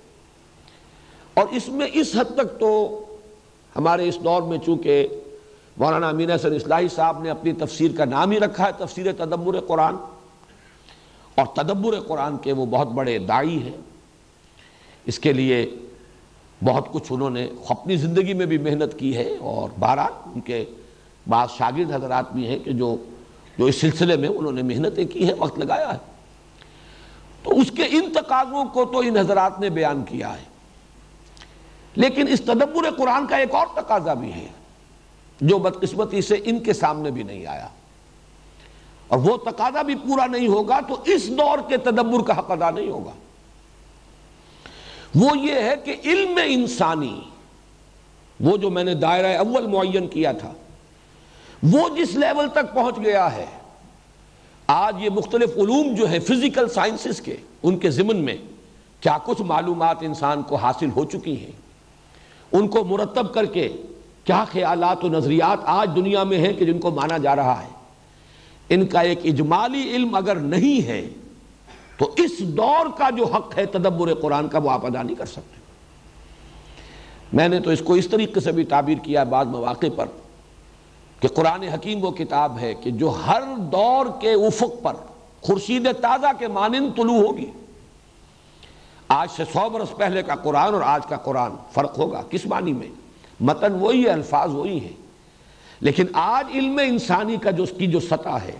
اور اس میں اس حد تک تو ہمارے اس دور میں چونکہ مولانا امین احسن اصلاحی صاحب نے اپنی تفسیر کا نام ہی رکھا ہے تفسیر تدبر قرآن، اور تدبر قرآن کے وہ بہت بڑے داعی ہیں، اس کے لیے بہت کچھ انہوں نے اپنی زندگی میں بھی محنت کی ہے، اور بہرحال ان کے بعض شاگرد حضرات بھی ہیں کہ جو اس سلسلے میں انہوں نے محنتیں کی ہے، وقت لگایا ہے، تو اس کے ان تقاضوں کو تو ان حضرات نے بیان کیا ہے۔ لیکن اس تدبر قرآن کا ایک اور تقاضا بھی ہے جو بدقسمتی سے ان کے سامنے بھی نہیں آیا، اور وہ تقاضا بھی پورا نہیں ہوگا تو اس دور کے تدبر کا حق ادا نہیں ہوگا۔ وہ یہ ہے کہ علم انسانی، وہ جو میں نے دائرہ اول معین کیا تھا، وہ جس لیول تک پہنچ گیا ہے، آج یہ مختلف علوم جو ہے فزیکل سائنسز کے، ان کے ضمن میں کیا کچھ معلومات انسان کو حاصل ہو چکی ہیں، ان کو مرتب کر کے کیا خیالات و نظریات آج دنیا میں ہیں کہ جن کو مانا جا رہا ہے، ان کا ایک اجمالی علم اگر نہیں ہے تو اس دور کا جو حق ہے تدبر قرآن کا وہ آپ ادا نہیں کر سکتے۔ میں نے تو اس کو اس طریقے سے بھی تعبیر کیا بعض مواقع پر کہ قرآن حکیم وہ کتاب ہے کہ جو ہر دور کے افق پر خورشید تازہ کے مانند طلوع ہوگی۔ آج سے 100 برس پہلے کا قرآن اور آج کا قرآن فرق ہوگا، کس معنی میں؟ متن وہی ہے، الفاظ وہی ہیں، لیکن آج علم انسانی کا جو اس کی جو سطح ہے،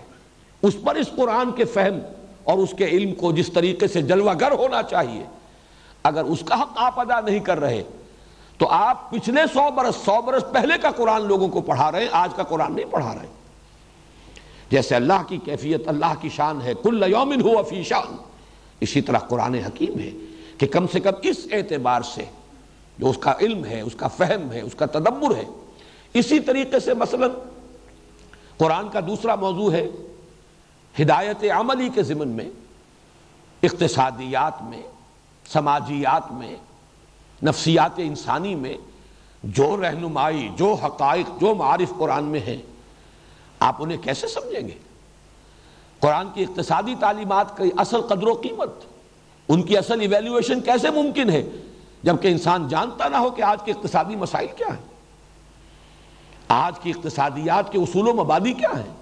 اس پر اس قرآن کے فہم اور اس کے علم کو جس طریقے سے جلوہ گر ہونا چاہیے، اگر اس کا حق آپ ادا نہیں کر رہے تو آپ پچھلے 100 برس پہلے کا قرآن لوگوں کو پڑھا رہے ہیں، آج کا قرآن نہیں پڑھا رہے۔ جیسے اللہ کی کیفیت، اللہ کی شان ہے کل یوم ہوا فی شان، اسی طرح قرآن حکیم ہے کہ کم سے کم اس اعتبار سے جو اس کا علم ہے، اس کا فہم ہے، اس کا تدبر ہے۔ اسی طریقے سے مثلا قرآن کا دوسرا موضوع ہے ہدایت عملی کے ضمن میں، اقتصادیات میں، سماجیات میں، نفسیات انسانی میں جو رہنمائی، جو حقائق، جو معارف قرآن میں ہیں، آپ انہیں کیسے سمجھیں گے؟ قرآن کی اقتصادی تعلیمات کی اصل قدر و قیمت، ان کی اصل ایویلیویشن کیسے ممکن ہے جبکہ انسان جانتا نہ ہو کہ آج کے اقتصادی مسائل کیا ہیں، آج کی اقتصادیات کے اصول و مبادی کیا ہیں،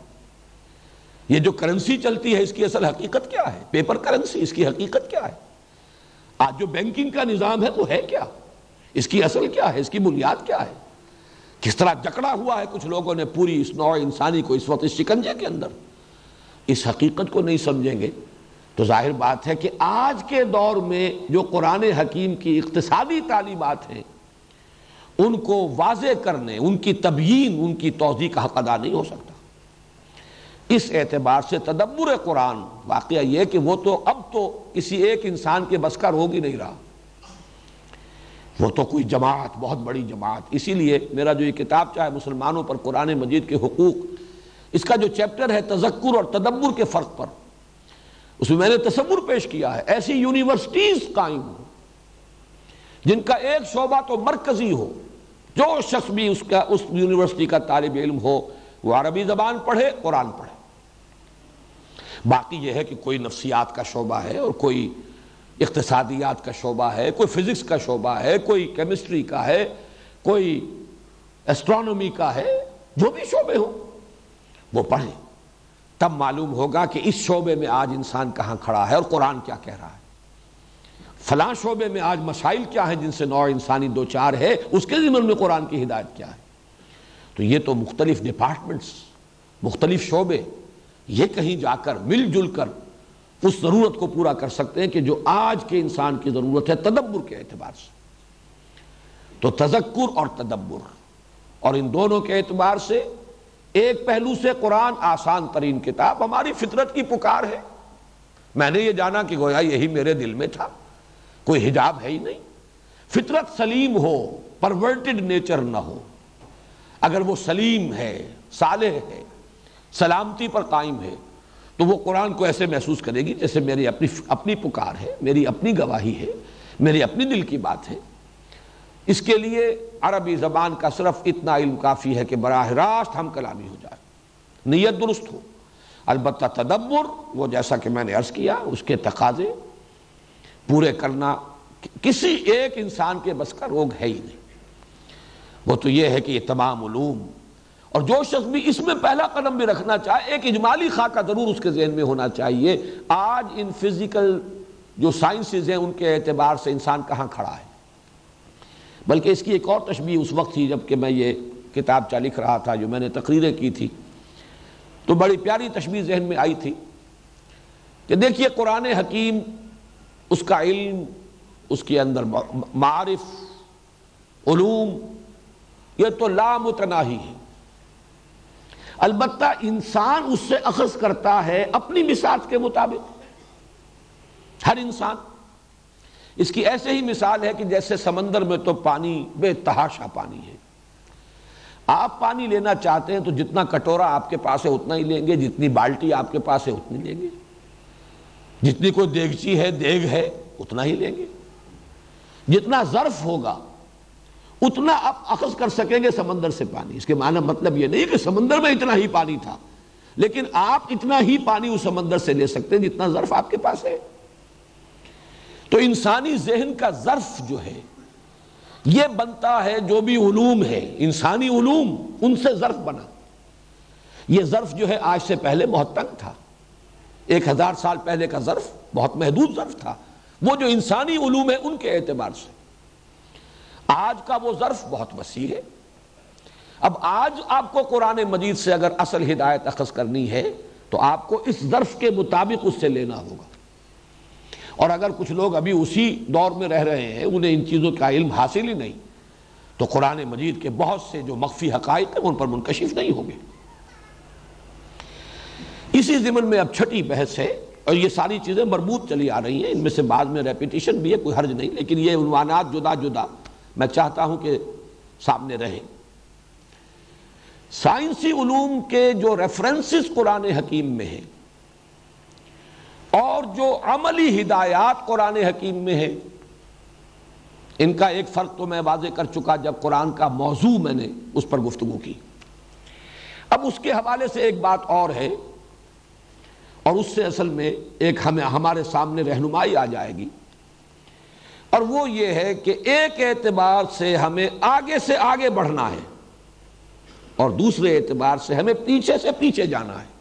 یہ جو کرنسی چلتی ہے اس کی اصل حقیقت کیا ہے، پیپر کرنسی، اس کی حقیقت کیا ہے، آج جو بینکنگ کا نظام ہے وہ ہے کیا، اس کی اصل کیا ہے، اس کی بنیاد کیا ہے، کس طرح جکڑا ہوا ہے کچھ لوگوں نے پوری اس نوع انسانی کو اس وقت اس شکنجے کے اندر۔ اس حقیقت کو نہیں سمجھیں گے تو ظاہر بات ہے کہ آج کے دور میں جو قرآن حکیم کی اقتصادی تعلیمات ہیں ان کو واضح کرنے، ان کی تبیین، ان کی توضیح کا حق ادا نہیں ہو سکتا۔ اس اعتبار سے تدبر قرآن واقعہ یہ کہ وہ تو اب تو کسی ایک انسان کے بس کا روگ ہی نہیں رہا، وہ تو کوئی جماعت، بہت بڑی جماعت۔ اسی لیے میرا جو یہ کتاب چاہے مسلمانوں پر قرآن مجید کے حقوق، اس کا جو چیپٹر ہے تذکر اور تدبر کے فرق پر، اس میں نے تصور پیش کیا ہے ایسی یونیورسٹیز قائم ہو جن کا ایک شعبہ تو مرکزی ہو، جو شخص بھی اس یونیورسٹی کا طالب علم ہو وہ عربی زبان پڑھے، قرآن پڑھے۔ باقی یہ ہے کہ کوئی نفسیات کا شعبہ ہے اور کوئی اقتصادیات کا شعبہ ہے، کوئی فزکس کا شعبہ ہے، کوئی کیمسٹری کا ہے، کوئی ایسٹرونومی کا ہے، جو بھی شعبے ہوں وہ پڑھیں، تب معلوم ہوگا کہ اس شعبے میں آج انسان کہاں کھڑا ہے اور قرآن کیا کہہ رہا ہے، فلاں شعبے میں آج مسائل کیا ہیں جن سے نوع انسانی دو چار ہے، اس کے ضمن میں قرآن کی ہدایت کیا ہے۔ تو یہ تو مختلف ڈپارٹمنٹس، مختلف شعبے، یہ کہیں جا کر مل جل کر اس ضرورت کو پورا کر سکتے ہیں کہ جو آج کے انسان کی ضرورت ہے تدبر کے اعتبار سے۔ تو تذکر اور تدبر، اور ان دونوں کے اعتبار سے ایک پہلو سے قرآن آسان ترین کتاب، ہماری فطرت کی پکار ہے۔ میں نے یہ جانا کہ گویا یہی میرے دل میں تھا، کوئی حجاب ہے ہی نہیں۔ فطرت سلیم ہو، پرورٹڈ نیچر نہ ہو، اگر وہ سلیم ہے، صالح ہے، سلامتی پر قائم ہے تو وہ قرآن کو ایسے محسوس کرے گی جیسے میری اپنی پکار ہے، میری اپنی گواہی ہے، میری اپنی دل کی بات ہے۔ اس کے لیے عربی زبان کا صرف اتنا علم کافی ہے کہ براہ راست ہم کلامی ہو جائے، نیت درست ہو۔ البتہ تدبر، وہ جیسا کہ میں نے عرض کیا، اس کے تقاضے پورے کرنا کسی ایک انسان کے بس کا روگ ہے ہی نہیں۔ وہ تو یہ ہے کہ یہ تمام علوم، اور جو شخص بھی اس میں پہلا قدم بھی رکھنا چاہے ایک اجمالی خاکہ ضرور اس کے ذہن میں ہونا چاہیے، آج ان فزیکل جو سائنسز ہیں ان کے اعتبار سے انسان کہاں کھڑا ہے۔ بلکہ اس کی ایک اور تشبیہ اس وقت تھی جب کہ میں یہ کتاب لکھ رہا تھا، جو میں نے تقریریں کی تھی، تو بڑی پیاری تشبیہ ذہن میں آئی تھی کہ دیکھیے قرآن حکیم، اس کا علم، اس کے اندر معارف، علوم، یہ تو لامتناہی ہے۔ البتہ انسان اس سے اخذ کرتا ہے اپنی بساط کے مطابق، ہر انسان۔ اس کی ایسے ہی مثال ہے کہ جیسے سمندر میں تو پانی بے تحاشا پانی ہے، آپ پانی لینا چاہتے ہیں تو جتنا کٹورا آپ کے پاس ہے اتنا ہی لیں گے، جتنی بالٹی آپ کے پاس ہے اتنی لیں گے، جتنی کوئی دیگچی ہے، دیگ ہے، اتنا ہی لیں گے، جتنا ظرف ہوگا اتنا آپ اخذ کر سکیں گے سمندر سے پانی۔ اس کے معنی مطلب یہ نہیں کہ سمندر میں اتنا ہی پانی تھا، لیکن آپ اتنا ہی پانی اس سمندر سے لے سکتے ہیں جتنا ظرف آپ کے پاس ہے۔ تو انسانی ذہن کا ظرف جو ہے یہ بنتا ہے، جو بھی علوم ہے، انسانی علوم، ان سے ظرف بنا۔ یہ ظرف جو ہے آج سے پہلے بہت تنگ تھا، 1000 سال پہلے کا ظرف بہت محدود ظرف تھا، وہ جو انسانی علوم ہے ان کے اعتبار سے۔ آج کا وہ ظرف بہت وسیع ہے۔ اب آج آپ کو قرآن مجید سے اگر اصل ہدایت اخذ کرنی ہے تو آپ کو اس ظرف کے مطابق اس سے لینا ہوگا۔ اور اگر کچھ لوگ ابھی اسی دور میں رہ رہے ہیں، انہیں ان چیزوں کا علم حاصل ہی نہیں، تو قرآن مجید کے بہت سے جو مخفی حقائق ہیں ان پر منکشف نہیں ہوں گے۔ اسی ضمن میں اب چھٹی بحث ہے، اور یہ ساری چیزیں مربوط چلی آ رہی ہیں، ان میں سے بعض میں ریپیٹیشن بھی ہے، کوئی حرج نہیں، لیکن یہ عنوانات جدا جدا میں چاہتا ہوں کہ سامنے رہیں۔ سائنسی علوم کے جو ریفرنسز قرآن حکیم میں ہیں اور جو عملی ہدایات قرآن حکیم میں ہیں، ان کا ایک فرق تو میں واضح کر چکا جب قرآن کا موضوع میں نے اس پر گفتگو کی۔ اب اس کے حوالے سے ایک بات اور ہے، اور اس سے اصل میں ایک ہمارے سامنے رہنمائی آ جائے گی، اور وہ یہ ہے کہ ایک اعتبار سے ہمیں آگے سے آگے بڑھنا ہے اور دوسرے اعتبار سے ہمیں پیچھے سے پیچھے جانا ہے۔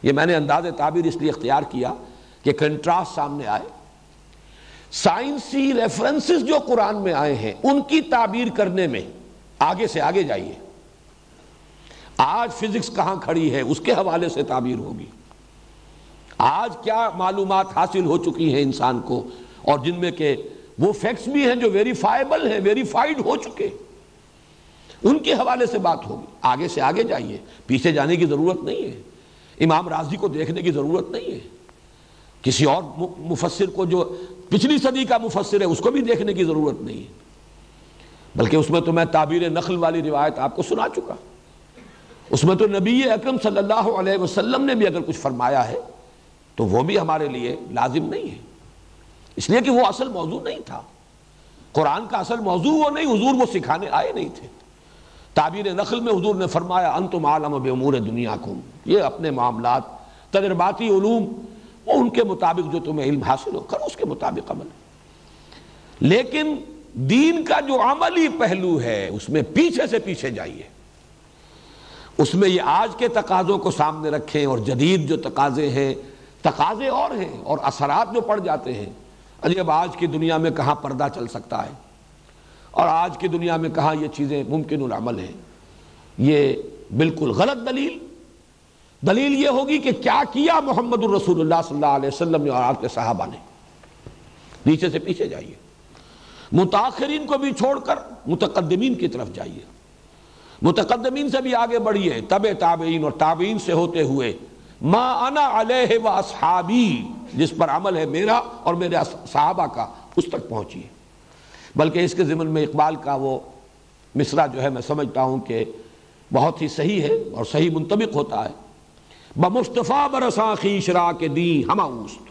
یہ میں نے انداز تعبیر اس لیے اختیار کیا کہ کنٹراسٹ سامنے آئے۔ سائنسی ریفرنسز جو قرآن میں آئے ہیں ان کی تعبیر کرنے میں آگے سے آگے جائیے۔ آج فزکس کہاں کھڑی ہے اس کے حوالے سے تعبیر ہوگی، آج کیا معلومات حاصل ہو چکی ہیں انسان کو، اور جن میں کہ وہ فیکٹس بھی ہیں جو ویریفائبل ہیں، ویریفائڈ ہو چکے، ان کے حوالے سے بات ہوگی۔ آگے سے آگے جائیے، پیچھے جانے کی ضرورت نہیں ہے، امام رازی کو دیکھنے کی ضرورت نہیں ہے، کسی اور مفسر کو جو پچھلی صدی کا مفسر ہے اس کو بھی دیکھنے کی ضرورت نہیں ہے، بلکہ اس میں تو میں تعبیر نخل والی روایت آپ کو سنا چکا، اس میں تو نبی اکرم صلی اللہ علیہ وسلم نے بھی اگر کچھ فرمایا ہے تو وہ بھی ہمارے لیے لازم نہیں ہے، اس لیے کہ وہ اصل موضوع نہیں تھا۔ قرآن کا اصل موضوع وہ نہیں، حضور وہ سکھانے آئے نہیں تھے۔ تعبیر نخل میں حضور نے فرمایا انتم عالم بامور دنیاکم، یہ اپنے معاملات، تجرباتی علوم، وہ ان کے مطابق جو تمہیں علم حاصل ہو کرو، اس کے مطابق عمل۔ لیکن دین کا جو عملی پہلو ہے اس میں پیچھے سے پیچھے جائیے، اس میں یہ آج کے تقاضوں کو سامنے رکھیں، اور جدید جو تقاضے ہیں، تقاضے اور ہیں اور اثرات جو پڑ جاتے ہیں۔ اب آج کی دنیا میں کہاں پردہ چل سکتا ہے، اور آج کی دنیا میں کہاں یہ چیزیں ممکن العمل ہیں، یہ بالکل غلط دلیل یہ ہوگی کہ کیا کیا محمد الرسول اللہ صلی اللہ علیہ وسلم نے اور آپ کے صحابہ نے۔ پیچھے سے پیچھے جائیے، متاخرین کو بھی چھوڑ کر متقدمین کی طرف جائیے، متقدمین سے بھی آگے بڑھیے، تبع تابعین اور تابعین سے ہوتے ہوئے ما انا علیہ و اصحابی، جس پر عمل ہے میرا اور میرے صحابہ کا، اس تک پہنچیے۔ بلکہ اس کے ضمن میں اقبال کا وہ مصرع جو ہے میں سمجھتا ہوں کہ بہت ہی صحیح ہے اور صحیح منطبق ہوتا ہے، بمصطفیٰ برساں خویش را کے دین ہمہ اوست،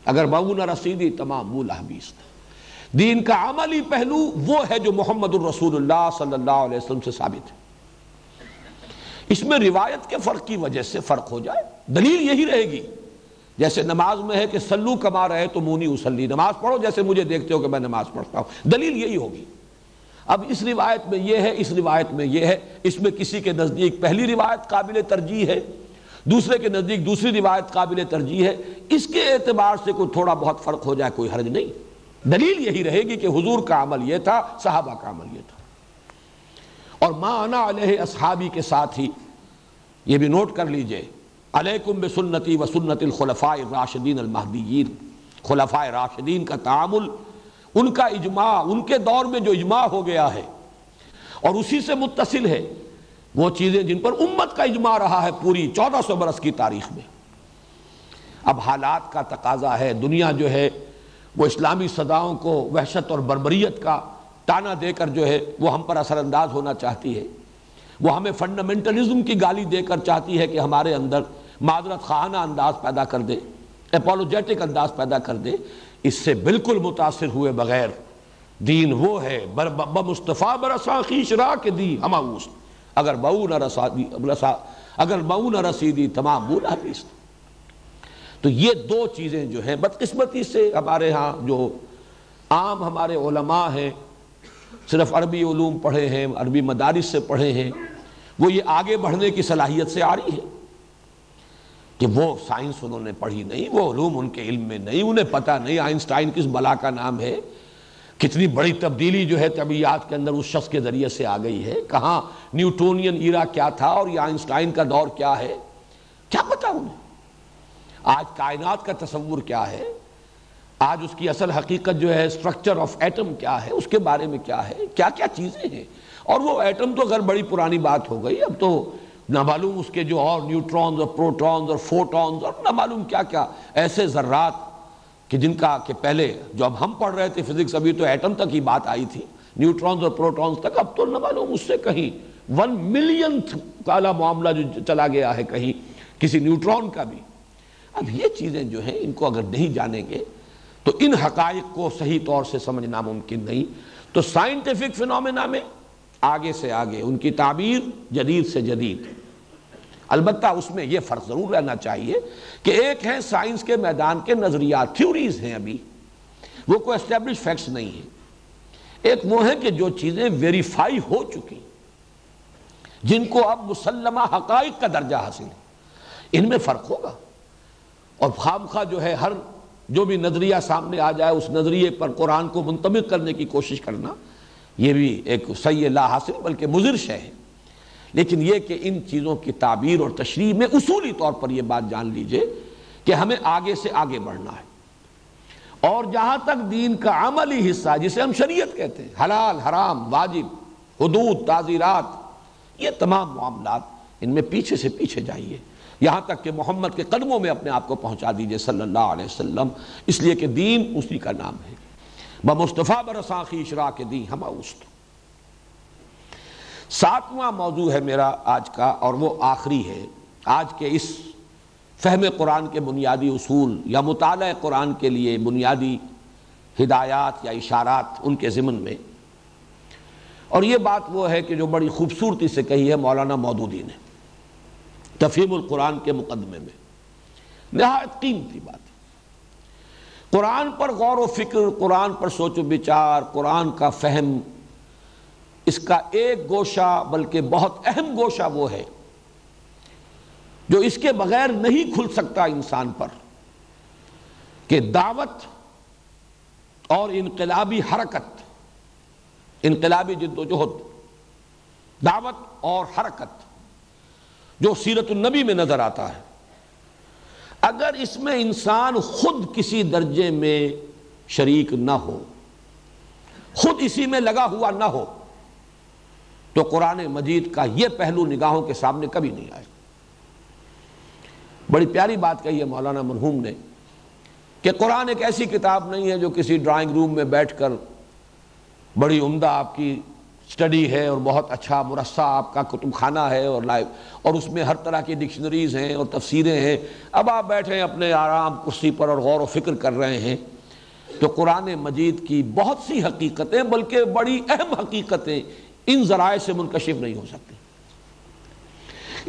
اگر بہو نہ رسیدی تمام بول حبیست۔ دین کا عملی پہلو وہ ہے جو محمد الرسول اللہ صلی اللہ علیہ وسلم سے ثابت ہے۔ اس میں روایت کے فرق کی وجہ سے فرق ہو جائے، دلیل یہی رہے گی، جیسے نماز میں ہے کہ سلو کما رہے تو مونی اسلی، نماز پڑھو جیسے مجھے دیکھتے ہو کہ میں نماز پڑھتا ہوں، دلیل یہی ہوگی۔ اب اس روایت میں یہ ہے، اس روایت میں یہ ہے، اس میں کسی کے نزدیک پہلی روایت قابل ترجیح ہے، دوسرے کے نزدیک دوسری روایت قابل ترجیح ہے، اس کے اعتبار سے کوئی تھوڑا بہت فرق ہو جائے کوئی حرج نہیں، دلیل یہی رہے گی کہ حضور کا عمل یہ تھا، صحابہ کا عمل یہ تھا۔ اور ما انا علیہ اصحابی کے ساتھ ہی یہ بھی نوٹ کر لیجئے، علیکم بسنتی و سنت الخلفاء الراشدین المہدیین، خلفاء راشدین کا تعامل، ان کا اجماع، ان کے دور میں جو اجماع ہو گیا ہے اور اسی سے متصل ہے وہ چیزیں جن پر امت کا اجماع رہا ہے پوری 1400 برس کی تاریخ میں۔ اب حالات کا تقاضا ہے، دنیا جو ہے وہ اسلامی صداؤں کو وحشت اور بربریت کا تانا دے کر جو ہے وہ ہم پر اثر انداز ہونا چاہتی ہے، وہ ہمیں فنڈامنٹلزم کی گالی دے کر چاہتی ہے کہ ہمارے اندر معذرت خواہانہ انداز پیدا کر دے، اپولوجیٹک انداز پیدا کر دے۔ اس سے بالکل متاثر ہوئے بغیر دین وہ ہے بمصطفیٰ برساں خویش را کے دی ہما اوست، اگر مئو نہ رسیدی تمام بولا بیست۔ تو یہ دو چیزیں جو ہیں بدقسمتی سے ہمارے ہاں جو عام ہمارے علماء ہیں، صرف عربی علوم پڑھے ہیں، عربی مدارس سے پڑھے ہیں، وہ یہ آگے بڑھنے کی صلاحیت سے آ رہی ہے کہ وہ سائنس انہوں نے پڑھی نہیں، وہ علوم ان کے علم میں نہیں، انہیں پتہ نہیں آئنسٹائن کس بلا کا نام ہے، کتنی بڑی تبدیلی جو ہے طبیعیات کے اندر اس شخص کے ذریعے سے آ گئی ہے، کہاں نیوٹونین ایرا کیا تھا اور یہ آئنسٹائن کا دور کیا ہے، کیا پتہ انہیں؟ آج کائنات کا تصور کیا ہے، آج اس کی اصل حقیقت جو ہے اسٹرکچر آف ایٹم کیا ہے، اس کے بارے میں کیا ہے، کیا کیا چیزیں ہیں۔ اور وہ ایٹم تو غیر بڑی پرانی بات ہو گئی، اب تو نہ معلوم اس کے جو اور نیوٹرونز اور پروٹونز اور فوٹونز اور نہ معلوم کیا کیا ایسے ذرات کہ جن کا کہ پہلے جو اب ہم پڑھ رہے تھے فزکس، ابھی تو ایٹم تک ہی بات آئی تھی، نیوٹرونز اور پروٹونز تک، اب تو نہ معلوم اس سے کہیں 1 ملینتھ والا معاملہ جو چلا گیا ہے کہیں کسی نیوٹرون کا بھی۔ اب یہ چیزیں جو ہیں ان کو اگر نہیں جانیں گے تو ان حقائق کو صحیح طور سے سمجھنا ممکن نہیں۔ تو سائنٹیفک فنومینا میں آگے سے آگے ان کی تعبیر جدید سے جدید، البتہ اس میں یہ فرق ضرور رہنا چاہیے کہ ایک ہے سائنس کے میدان کے نظریات، تھیوریز ہیں، ابھی وہ کوئی اسٹیبلش فیکٹس نہیں ہیں، ایک وہ ہے کہ جو چیزیں ویریفائی ہو چکی، جن کو اب مسلمہ حقائق کا درجہ حاصل ہے، ان میں فرق ہوگا۔ اور خامخواہ جو ہے ہر جو بھی نظریہ سامنے آ جائے اس نظریے پر قرآن کو منطبق کرنے کی کوشش کرنا، یہ بھی ایک صحیح لا حاصل بلکہ مضر شے ہے۔ لیکن یہ کہ ان چیزوں کی تعبیر اور تشریح میں اصولی طور پر یہ بات جان لیجئے کہ ہمیں آگے سے آگے بڑھنا ہے، اور جہاں تک دین کا عملی حصہ جسے ہم شریعت کہتے ہیں، حلال حرام واجب حدود تعزیرات، یہ تمام معاملات ان میں پیچھے سے پیچھے جائیے، یہاں تک کہ محمد کے قدموں میں اپنے آپ کو پہنچا دیجئے صلی اللہ علیہ وسلم، اس لیے کہ دین اسی کا نام ہے، بمصطفیٰ برساں خویش را کے دی ہما اوست۔ 7واں موضوع ہے میرا آج کا، اور وہ آخری ہے آج کے اس فہم قرآن کے بنیادی اصول یا مطالعہ قرآن کے لیے بنیادی ہدایات یا اشارات ان کے ضمن میں۔ اور یہ بات وہ ہے کہ جو بڑی خوبصورتی سے کہی ہے مولانا مودودی نے تفہیم القرآن کے مقدمے میں، نہایت قیمتی بات ہے۔ قرآن پر غور و فکر، قرآن پر سوچ و بچار، قرآن کا فہم، اس کا ایک گوشہ بلکہ بہت اہم گوشہ وہ ہے جو اس کے بغیر نہیں کھل سکتا انسان پر، کہ دعوت اور انقلابی حرکت، انقلابی جد و جہد، دعوت اور حرکت جو سیرت النبی میں نظر آتا ہے، اگر اس میں انسان خود کسی درجے میں شریک نہ ہو، خود اسی میں لگا ہوا نہ ہو، تو قرآن مجید کا یہ پہلو نگاہوں کے سامنے کبھی نہیں آئے۔ بڑی پیاری بات کہی ہے مولانا مرحوم نے کہ قرآن ایک ایسی کتاب نہیں ہے جو کسی ڈرائنگ روم میں بیٹھ کر بڑی عمدہ آپ کی سٹڈی ہے اور بہت اچھا مرصع آپ کا کتب خانہ ہے اور لائیو، اور اس میں ہر طرح کی ڈکشنریز ہیں اور تفسیریں ہیں، اب آپ بیٹھے اپنے آرام کرسی پر اور غور و فکر کر رہے ہیں۔ تو قرآن مجید کی بہت سی حقیقتیں بلکہ بڑی اہم حقیقتیں ان ذرائع سے منکشف نہیں ہو سکتی،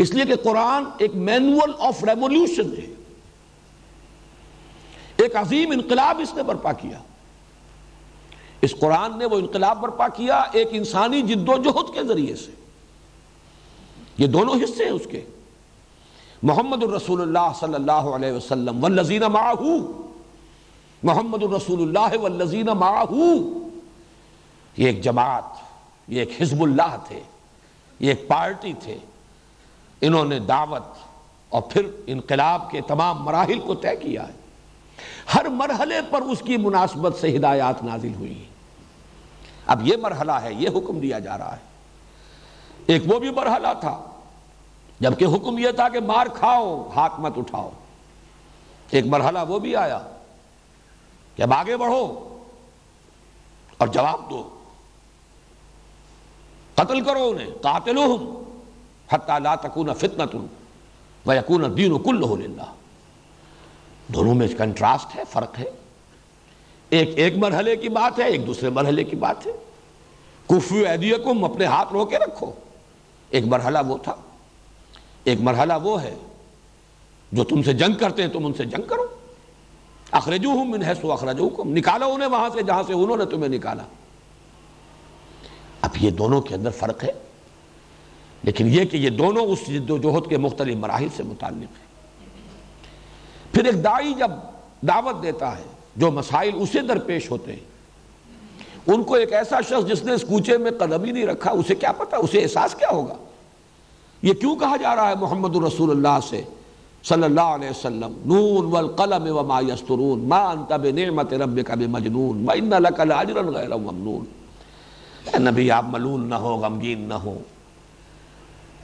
اس لیے کہ قرآن ایک مینول آف ریولیوشن ہے، ایک عظیم انقلاب اس نے برپا کیا۔ اس قرآن نے وہ انقلاب برپا کیا ایک انسانی جد و جہد کے ذریعے سے۔ یہ دونوں حصے ہیں اس کے، محمد الرسول اللہ صلی اللہ علیہ وسلم والذین معہ، محمد الرسول اللہ والذین معہ، یہ ایک جماعت، یہ ایک حزب اللہ تھے، یہ ایک پارٹی تھے، انہوں نے دعوت اور پھر انقلاب کے تمام مراحل کو طے کیا ہے، ہر مرحلے پر اس کی مناسبت سے ہدایات نازل ہوئی ہیں۔ اب یہ مرحلہ ہے، یہ حکم دیا جا رہا ہے ایک وہ بھی مرحلہ تھا جبکہ حکم یہ تھا کہ مار کھاؤ ہاتھ مت اٹھاؤ، ایک مرحلہ وہ بھی آیا کہ اب آگے بڑھو اور جواب دو، قتل کرو انہیں، قاتلوہم حتی لا تکون فتنۃ ویکون الدین کلہ للہ۔ دونوں میں کنٹراسٹ ہے، فرق ہے، ایک مرحلے کی بات ہے، ایک دوسرے مرحلے کی بات ہے۔ کفوا ایدیکم، اپنے ہاتھ رو کے رکھو، ایک مرحلہ وہ تھا۔ ایک مرحلہ وہ ہے جو تم سے جنگ کرتے ہیں تم ان سے جنگ کرو، اخرجوہم من حیث اخرجوکم، نکالو انہیں وہاں سے جہاں سے انہوں نے تمہیں نکالا۔ اب یہ دونوں کے اندر فرق ہے، لیکن یہ کہ یہ دونوں اس جد و جہد کے مختلف مراحل سے متعلق ہیں۔ پھر ایک داعی جب دعوت دیتا ہے، جو مسائل اسے درپیش ہوتے ہیں، ان کو ایک ایسا شخص جس نے اس کوچے میں قدم ہی نہیں رکھا، اسے کیا پتا، اسے احساس کیا ہوگا؟ یہ کیوں کہا جا رہا ہے محمد رسول اللہ سے صلی اللہ علیہ وسلم، نون والقلم وما یسطرون ما انت بنعمت ربک بمجنون وان لک لاجرا غیر ممنون۔ اے نبی آپ ملول نہ ہو، غمگین نہ ہو،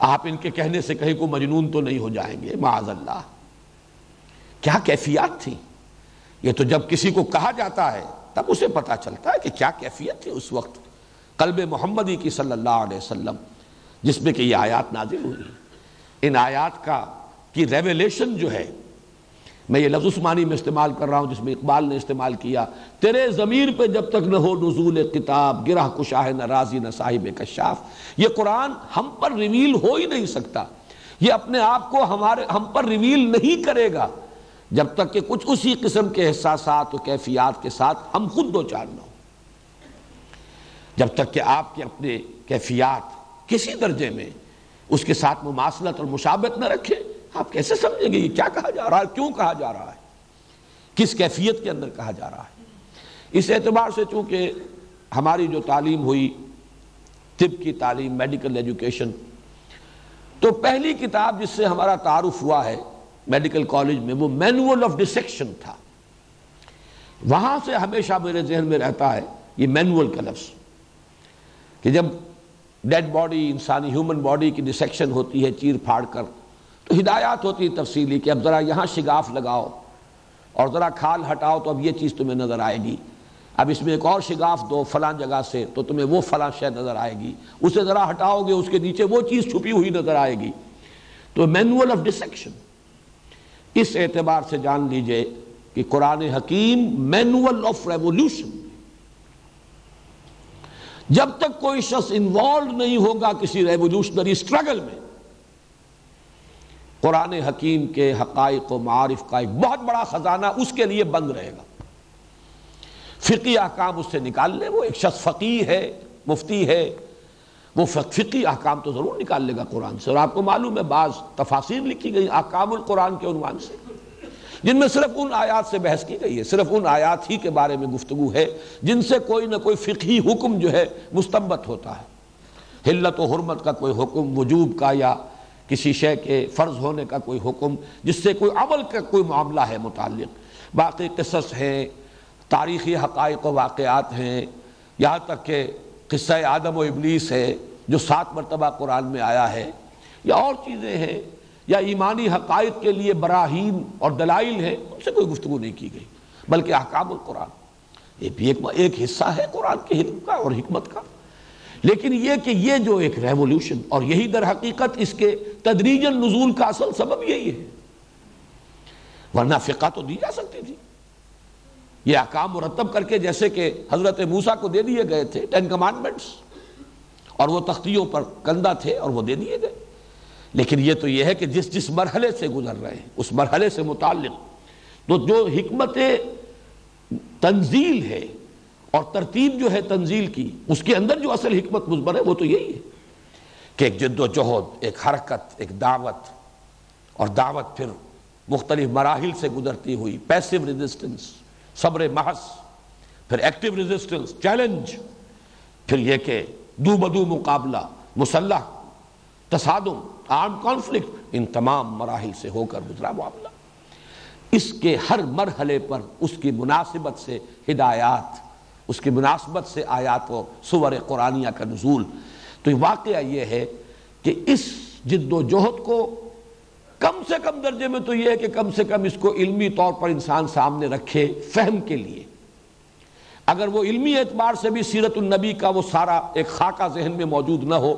آپ ان کے کہنے سے کہیں کو مجنون تو نہیں ہو جائیں گے، معاذ اللہ۔ کیا کیفیات تھی؟ یہ تو جب کسی کو کہا جاتا ہے تب اسے پتا چلتا ہے کہ کیا کیفیت تھی اس وقت قلب محمدی کی صلی اللہ علیہ وسلم، جس میں کہ یہ آیات نازل ہوئی۔ ان آیات کی ریویلیشن جو ہے، میں یہ لفظ عثمانی میں استعمال کر رہا ہوں جس میں اقبال نے استعمال کیا، تیرے ضمیر پہ جب تک نہ ہو نزول کتاب، گرہ کشاہ نہ رازی نہ صاحب کشاف۔ یہ قرآن ہم پر ریویل ہو ہی نہیں سکتا، یہ اپنے آپ کو ہم پر ریویل نہیں کرے گا جب تک کہ کچھ اسی قسم کے احساسات و کیفیات کے ساتھ ہم خود دو چار نہ ہوں۔ جب تک کہ آپ کے اپنے کیفیات کسی درجے میں اس کے ساتھ مماثلت اور مشابہت نہ رکھیں، آپ کیسے سمجھیں گے یہ کیا کہا جا رہا ہے، کیوں کہا جا رہا ہے، کس کیفیت کے اندر کہا جا رہا ہے۔ اس اعتبار سے چونکہ ہماری جو تعلیم ہوئی، طب کی تعلیم، میڈیکل ایجوکیشن، تو پہلی کتاب جس سے ہمارا تعارف ہوا ہے میڈیکل کالج میں وہ مینول آف ڈسیکشن تھا۔ وہاں سے ہمیشہ میرے ذہن میں رہتا ہے یہ مینول کا لفظ، کہ جب ڈیڈ باڈی، انسانی ہیومن باڈی کی ڈسیکشن ہوتی ہے چیر پھاڑ کر، تو ہدایات ہوتی ہے تفصیلی کہ اب ذرا یہاں شگاف لگاؤ اور ذرا کھال ہٹاؤ تو اب یہ چیز تمہیں نظر آئے گی، اب اس میں ایک اور شگاف دو فلاں جگہ سے تو تمہیں وہ فلاں شے نظر آئے گی، اسے ذرا ہٹاؤ گے اس کے نیچے وہ چیز چھپی ہوئی نظر آئے گی۔ تو مینول آف ڈسیکشن، اس اعتبار سے جان لیجئے کہ قرآن حکیم مینول آف ریولوشن۔ جب تک کوئی شخص انوالو نہیں ہوگا کسی ریولوشنری اسٹرگل میں، قرآن حکیم کے حقائق و معارف کا ایک بہت بڑا خزانہ اس کے لیے بند رہے گا۔ فقہی احکام اس سے نکال لے، وہ ایک شخص فقیہ ہے، مفتی ہے، وہ فقہی احکام تو ضرور نکال لے گا قرآن سے۔ اور آپ کو معلوم ہے بعض تفاسیر لکھی گئی احکام القرآن کے عنوان سے، جن میں صرف ان آیات سے بحث کی گئی ہے، صرف ان آیات ہی کے بارے میں گفتگو ہے جن سے کوئی نہ کوئی فقہی حکم جو ہے مستنبط ہوتا ہے۔ حلت و حرمت کا کوئی حکم، وجوب کا، یا کسی شے کے فرض ہونے کا کوئی حکم جس سے کوئی عمل کا کوئی معاملہ ہے متعلق۔ باقی قصص ہیں، تاریخی حقائق و واقعات ہیں، یہاں تک کہ قصہ آدم و ابلیس ہے جو 7 مرتبہ قرآن میں آیا ہے، یا اور چیزیں ہیں، یا ایمانی حقائق کے لیے براہین اور دلائل ہیں، ان سے کوئی گفتگو نہیں کی گئی، بلکہ احکام القرآن یہ بھی ایک حصہ ہے قرآن کے حکم کا اور حکمت کا۔ لیکن یہ کہ یہ جو ایک ریولوشن، اور یہی در حقیقت اس کے تدریجاً نزول کا اصل سبب یہی ہے، ورنہ فقہ تو دی جا سکتی تھی، یہ احکام مرتب کر کے، جیسے کہ حضرت موسیٰ کو دے دیے گئے تھے 10 کمانڈمنٹس، اور وہ تختیوں پر کندہ تھے اور وہ دے دیے گئے۔ لیکن یہ تو یہ ہے کہ جس مرحلے سے گزر رہے ہیں اس مرحلے سے متعلق تو جو حکمت تنزیل ہے اور ترتیب جو ہے تنزیل کی، اس کے اندر جو اصل حکمت مضمر ہے وہ تو یہی ہے کہ ایک جد و جہد، ایک حرکت، ایک دعوت، اور دعوت پھر مختلف مراحل سے گزرتی ہوئی، پیسو ریزسٹنس، صبر محض، پھر ایکٹیو ریزسٹنس، چیلنج، پھر یہ کہ دو بدو مقابلہ، مسلح تصادم، آرم کانفلکٹ، ان تمام مراحل سے ہو کر گزرا معاملہ۔ اس کے ہر مرحلے پر اس کی مناسبت سے ہدایات، اس کی مناسبت سے آیات و سور قرآنیہ کا نزول۔ تو واقعہ یہ ہے کہ اس جد و جہد کو کم سے کم درجے میں تو یہ ہے کہ کم سے کم اس کو علمی طور پر انسان سامنے رکھے فہم کے لیے. اگر وہ علمی اعتبار سے بھی سیرت النبی کا وہ سارا ایک خاکہ ذہن میں موجود نہ ہو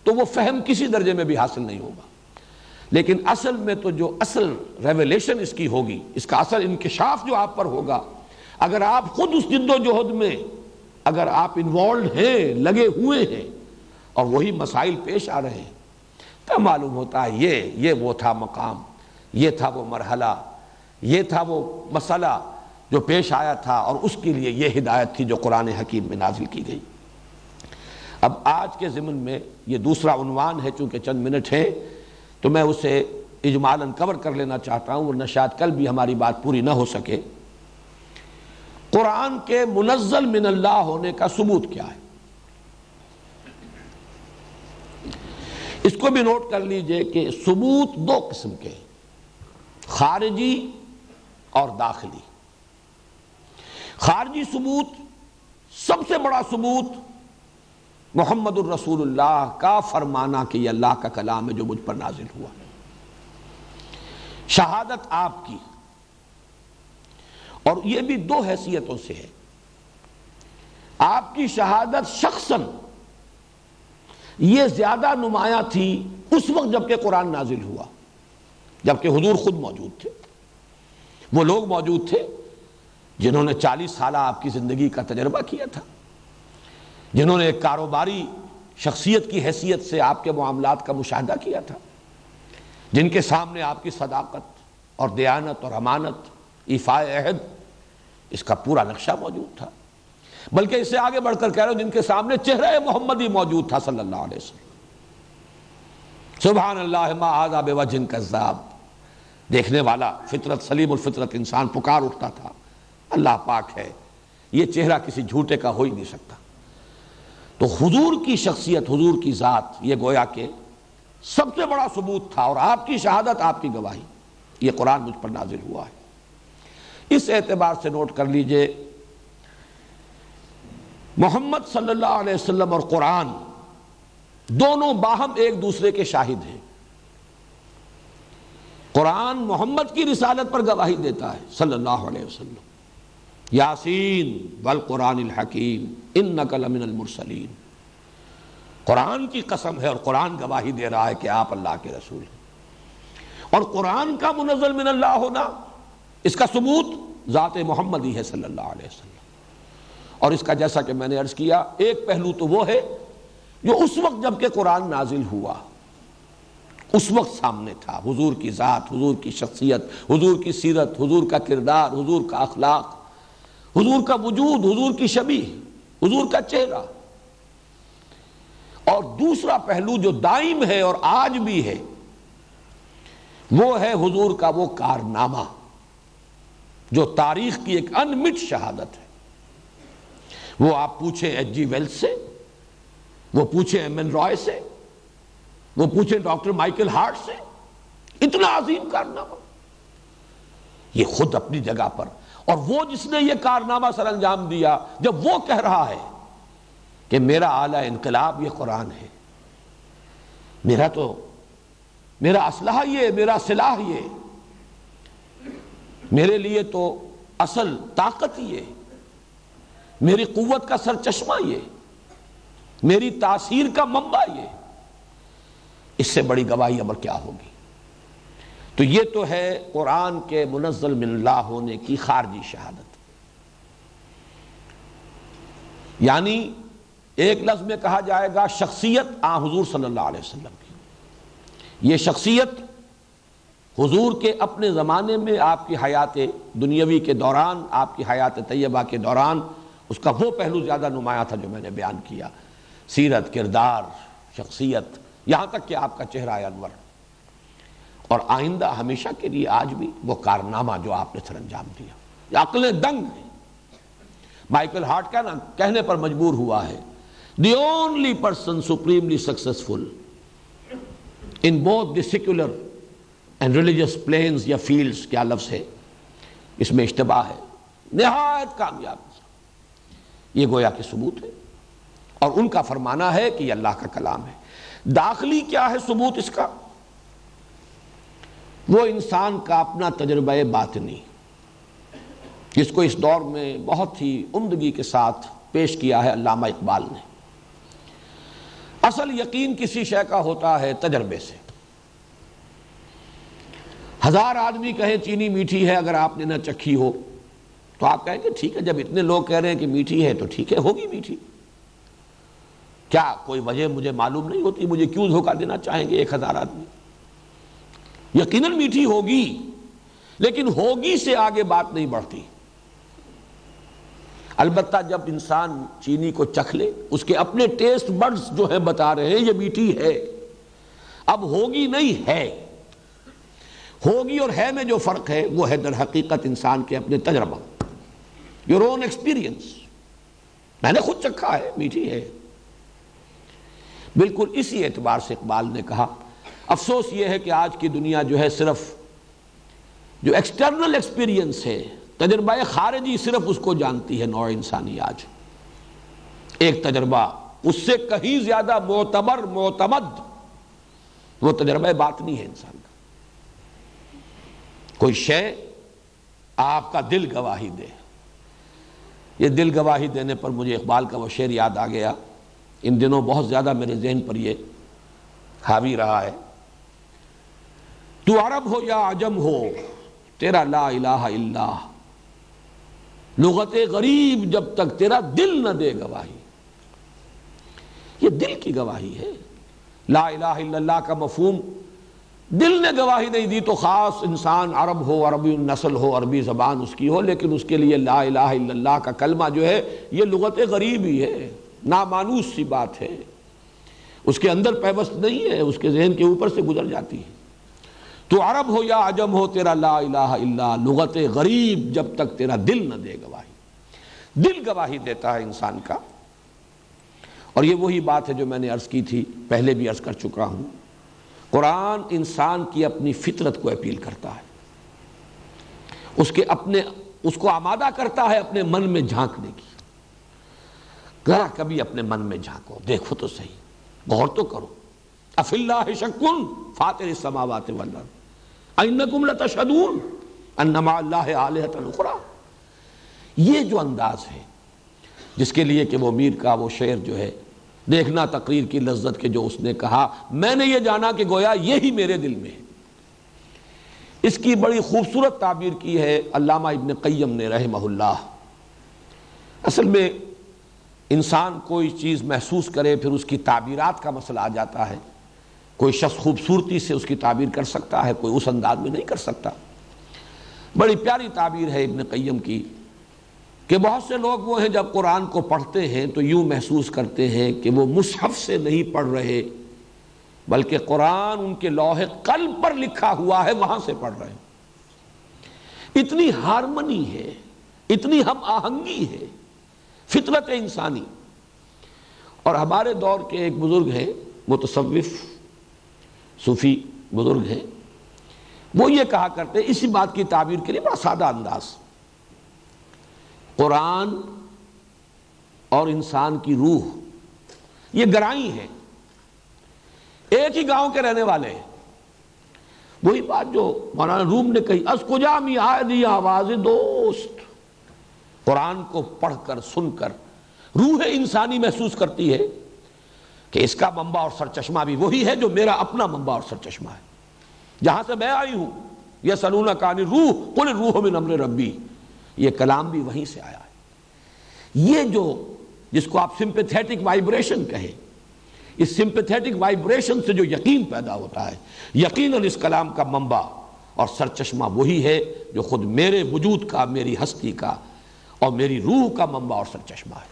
تو وہ فہم کسی درجے میں بھی حاصل نہیں ہوگا. لیکن اصل میں تو جو اصل ریویلیشن اس کی ہوگی، اس کا اصل انکشاف جو آپ پر ہوگا، اگر آپ خود اس جد و جہد میں اگر آپ انوالوڈ ہیں، لگے ہوئے ہیں اور وہی مسائل پیش آ رہے ہیں، تو معلوم ہوتا ہے یہ وہ تھا مقام، یہ تھا وہ مرحلہ، یہ تھا وہ مسئلہ جو پیش آیا تھا، اور اس کے لیے یہ ہدایت تھی جو قرآن حکیم میں نازل کی گئی. اب آج کے ضمن میں یہ دوسرا عنوان ہے، چونکہ چند منٹ ہے تو میں اسے اجمالاً کور کر لینا چاہتا ہوں، ورنہ شاید کل بھی ہماری بات پوری نہ ہو سکے. قرآن کے منزل من اللہ ہونے کا ثبوت کیا ہے؟ اس کو بھی نوٹ کر لیجئے کہ ثبوت دو قسم کے، خارجی اور داخلی. خارجی ثبوت، سب سے بڑا ثبوت محمد الرسول اللہ کا فرمانا کہ یہ اللہ کا کلام ہے جو مجھ پر نازل ہوا. شہادت آپ کی، اور یہ بھی دو حیثیتوں سے ہے. آپ کی شہادت شخصاً یہ زیادہ نمایاں تھی اس وقت جب کہ قرآن نازل ہوا، جبکہ حضور خود موجود تھے. وہ لوگ موجود تھے جنہوں نے 40 سالہ آپ کی زندگی کا تجربہ کیا تھا، جنہوں نے ایک کاروباری شخصیت کی حیثیت سے آپ کے معاملات کا مشاہدہ کیا تھا، جن کے سامنے آپ کی صداقت اور دیانت اور امانت، ایفاء عہد، اس کا پورا نقشہ موجود تھا. بلکہ اس سے آگے بڑھ کر کہہ رہا ہوں جن کے سامنے چہرہ محمدی موجود تھا صلی اللہ علیہ وسلم. سبحان اللہ ما ھذا بوجہ کذاب، دیکھنے والا فطرت سلیم الفطرت انسان پکار اٹھتا تھا، اللہ پاک ہے، یہ چہرہ کسی جھوٹے کا ہو ہی نہیں سکتا. تو حضور کی شخصیت، حضور کی ذات، یہ گویا کہ سب سے بڑا ثبوت تھا. اور آپ کی شہادت، آپ کی گواہی، یہ قرآن مجھ پر نازل ہوا ہے. اس اعتبار سے نوٹ کر لیجئے محمد صلی اللہ علیہ وسلم اور قرآن دونوں باہم ایک دوسرے کے شاہد ہیں. قرآن محمد کی رسالت پر گواہی دیتا ہے صلی اللہ علیہ وسلم، یاسین والقرآن الحکیم انک لمن المرسلین. قرآن کی قسم ہے اور قرآن گواہی دے رہا ہے کہ آپ اللہ کے رسول ہیں. اور قرآن کا منزل من اللہ ہونا، اس کا ثبوت ذات محمدی ہے صلی اللہ علیہ وسلم. اور اس کا جیسا کہ میں نے عرض کیا، ایک پہلو تو وہ ہے جو اس وقت جب کہ قرآن نازل ہوا اس وقت سامنے تھا، حضور کی ذات، حضور کی شخصیت، حضور کی سیرت، حضور کا کردار، حضور کا اخلاق، حضور کا وجود، حضور کی شبیہ، حضور کا چہرہ. اور دوسرا پہلو جو دائم ہے اور آج بھی ہے، وہ ہے حضور کا وہ کارنامہ جو تاریخ کی ایک انمٹ شہادت ہے. وہ آپ پوچھیں ایچ جی ویلز سے، وہ پوچھیں ایم این رائے سے، وہ پوچھیں ڈاکٹر مائیکل ہارٹ سے، اتنا عظیم کارنامہ یہ خود اپنی جگہ پر. اور وہ جس نے یہ کارنامہ سر انجام دیا، جب وہ کہہ رہا ہے کہ میرا اعلیٰ انقلاب یہ قرآن ہے، میرا اسلحہ یہ، میرا سلاح یہ، میرے لیے تو اصل طاقت یہ، میری قوت کا سر چشمہ یہ، میری تاثیر کا منبع یہ، اس سے بڑی گواہی اب کیا ہوگی. تو یہ تو ہے قرآن کے منزل من اللہ ہونے کی خارجی شہادت. یعنی ایک لفظ میں کہا جائے گا شخصیت حضور صلی اللہ علیہ وسلم کی. یہ شخصیت حضور کے اپنے زمانے میں، آپ کی حیات دنیاوی کے دوران، آپ کی حیات طیبہ کے دوران، اس کا وہ پہلو زیادہ نمایاں تھا جو میں نے بیان کیا، سیرت، کردار، شخصیت، یہاں تک کہ آپ کا چہرہ انور. اور آئندہ ہمیشہ کے لیے آج بھی وہ کارنامہ جو آپ نے سر انجام دیا، یہ عقلیں دنگ ہیں. مائیکل ہارٹ کا نا کہنے پر مجبور ہوا ہے، the only person supremely successful in both the secular and religious planes یا fields، کیا لفظ ہے اس میں اشتباہ ہے، نہایت کامیاب. یہ گویا کہ ثبوت ہے، اور ان کا فرمانا ہے کہ یہ اللہ کا کلام ہے. داخلی کیا ہے ثبوت اس کا؟ وہ انسان کا اپنا تجربہ باطنی، جس کو اس دور میں بہت ہی عمدگی کے ساتھ پیش کیا ہے علامہ اقبال نے۔ اصل یقین کسی شے کا ہوتا ہے تجربے سے۔ 1000 آدمی کہیں چینی میٹھی ہے، اگر آپ نے نہ چکھی ہو تو آپ کہیں گے ٹھیک ہے، جب اتنے لوگ کہہ رہے ہیں کہ میٹھی ہے تو ٹھیک ہے، ہوگی میٹھی۔ کیا کوئی وجہ مجھے معلوم نہیں ہوتی؟ مجھے کیوں دھوکہ دینا چاہیں گے 1000 آدمی؟ یقیناً میٹھی ہوگی، لیکن ہوگی سے آگے بات نہیں بڑھتی۔ البتہ جب انسان چینی کو چکھ لے، اس کے اپنے ٹیسٹ بڈز جو ہیں بتا رہے ہیں یہ میٹھی ہے، اب ہوگی نہیں ہے۔ ہوگی اور ہے میں جو فرق ہے وہ ہے در حقیقت انسان کے اپنے تجربہ، یور اون ایکسپیرینس۔ میں نے خود چکھا ہے، میٹھی ہے۔ بالکل اسی اعتبار سے اقبال نے کہا افسوس یہ ہے کہ آج کی دنیا جو ہے صرف جو ایکسٹرنل ایکسپیرینس ہے، تجربہ خارجی، صرف اس کو جانتی ہے نوع انسانی آج۔ ایک تجربہ اس سے کہیں زیادہ معتبر معتمد وہ تجربہ باطنی ہے انسان کا۔ کوئی شے آپ کا دل گواہی دے، یہ دل گواہی دینے پر مجھے اقبال کا وہ شعر یاد آ گیا، ان دنوں بہت زیادہ میرے ذہن پر یہ حاوی رہا ہے۔ تو عرب ہو یا عجم ہو تیرا لا الہ الا، لغت غریب جب تک تیرا دل نہ دے گواہی۔ یہ دل کی گواہی ہے۔ لا الہ الا اللہ کا مفہوم دل نے گواہی نہیں دی تو خاص انسان عرب ہو، عربی نسل ہو، عربی زبان اس کی ہو، لیکن اس کے لیے لا الہ الا اللہ کا کلمہ جو ہے یہ لغت غریب ہی ہے، نامانوس سی بات ہے، اس کے اندر پیوست نہیں ہے، اس کے ذہن کے اوپر سے گزر جاتی ہے۔ تو عرب ہو یا عجم ہو تیرا لا الہ الا، لغت غریب جب تک تیرا دل نہ دے گواہی۔ دل گواہی دیتا ہے انسان کا، اور یہ وہی بات ہے جو میں نے عرض کی تھی، پہلے بھی عرض کر چکا ہوں۔ قرآن انسان کی اپنی فطرت کو اپیل کرتا ہے، اس کو آمادہ کرتا ہے اپنے من میں جھانکنے کی۔ ذرا کبھی اپنے من میں جھانکو، دیکھو تو صحیح، غور تو کرو۔ افی اللہ شک فاطر السماوات والارض انکم لتشہدون ان مع اللہ آلہۃ اخری۔ یہ جو انداز ہے جس کے لیے کہ وہ میر کا وہ شعر جو ہے، دیکھنا تقریر کی لذت کے جو اس نے کہا، میں نے یہ جانا کہ گویا یہی میرے دل میں ہے۔ اس کی بڑی خوبصورت تعبیر کی ہے علامہ ابن قیم نے رحمہ اللہ۔ اصل میں انسان کوئی چیز محسوس کرے پھر اس کی تعبیرات کا مسئلہ آ جاتا ہے۔ کوئی شخص خوبصورتی سے اس کی تعبیر کر سکتا ہے، کوئی اس انداز میں نہیں کر سکتا۔ بڑی پیاری تعبیر ہے ابن قیم کی کہ بہت سے لوگ وہ ہیں جب قرآن کو پڑھتے ہیں تو یوں محسوس کرتے ہیں کہ وہ مصحف سے نہیں پڑھ رہے، بلکہ قرآن ان کے لوح قلب پر لکھا ہوا ہے، وہاں سے پڑھ رہے ہیں۔ اتنی ہارمنی ہے، اتنی ہم آہنگی ہے فطرت انسانی۔ اور ہمارے دور کے ایک بزرگ ہیں، متصوف صوفی بزرگ ہیں، وہ یہ کہا کرتے ہیں اسی بات کی تعبیر کے لیے بڑا سادہ انداز، قرآن اور انسان کی روح یہ گرائی ہے، ایک ہی گاؤں کے رہنے والے ہیں۔ وہی بات جو مولانا روم نے کہی، از کجا می آدی آواز دوست۔ قرآن کو پڑھ کر سن کر روح انسانی محسوس کرتی ہے کہ اس کا منبع اور سرچشمہ بھی وہی ہے جو میرا اپنا منبع اور سرچشمہ ہے، جہاں سے میں آئی ہوں۔ یسألونک عن الروح قل الروح من امر ربی، یہ کلام بھی وہیں سے آیا ہے۔ یہ جو جس کو آپ سمپیتھیٹک وائبریشن کہیں، اس سمپیتھیٹک وائبریشن سے جو یقین پیدا ہوتا ہے، یقیناً اس کلام کا منبع اور سرچشمہ وہی ہے جو خود میرے وجود کا، میری ہستی کا اور میری روح کا منبع اور سرچشمہ ہے۔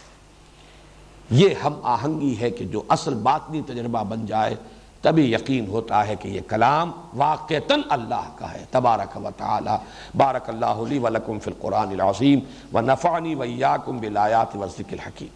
یہ ہم آہنگی ہے کہ جو اصل باطنی تجربہ بن جائے تبھی یقین ہوتا ہے کہ یہ کلام واقعتاً اللہ کا ہے تبارک و تعالی۔ بارک اللہ لی و لکم فی القرآن العظیم ونفعنی و ایاکم بالآیات والذکر الحکیم۔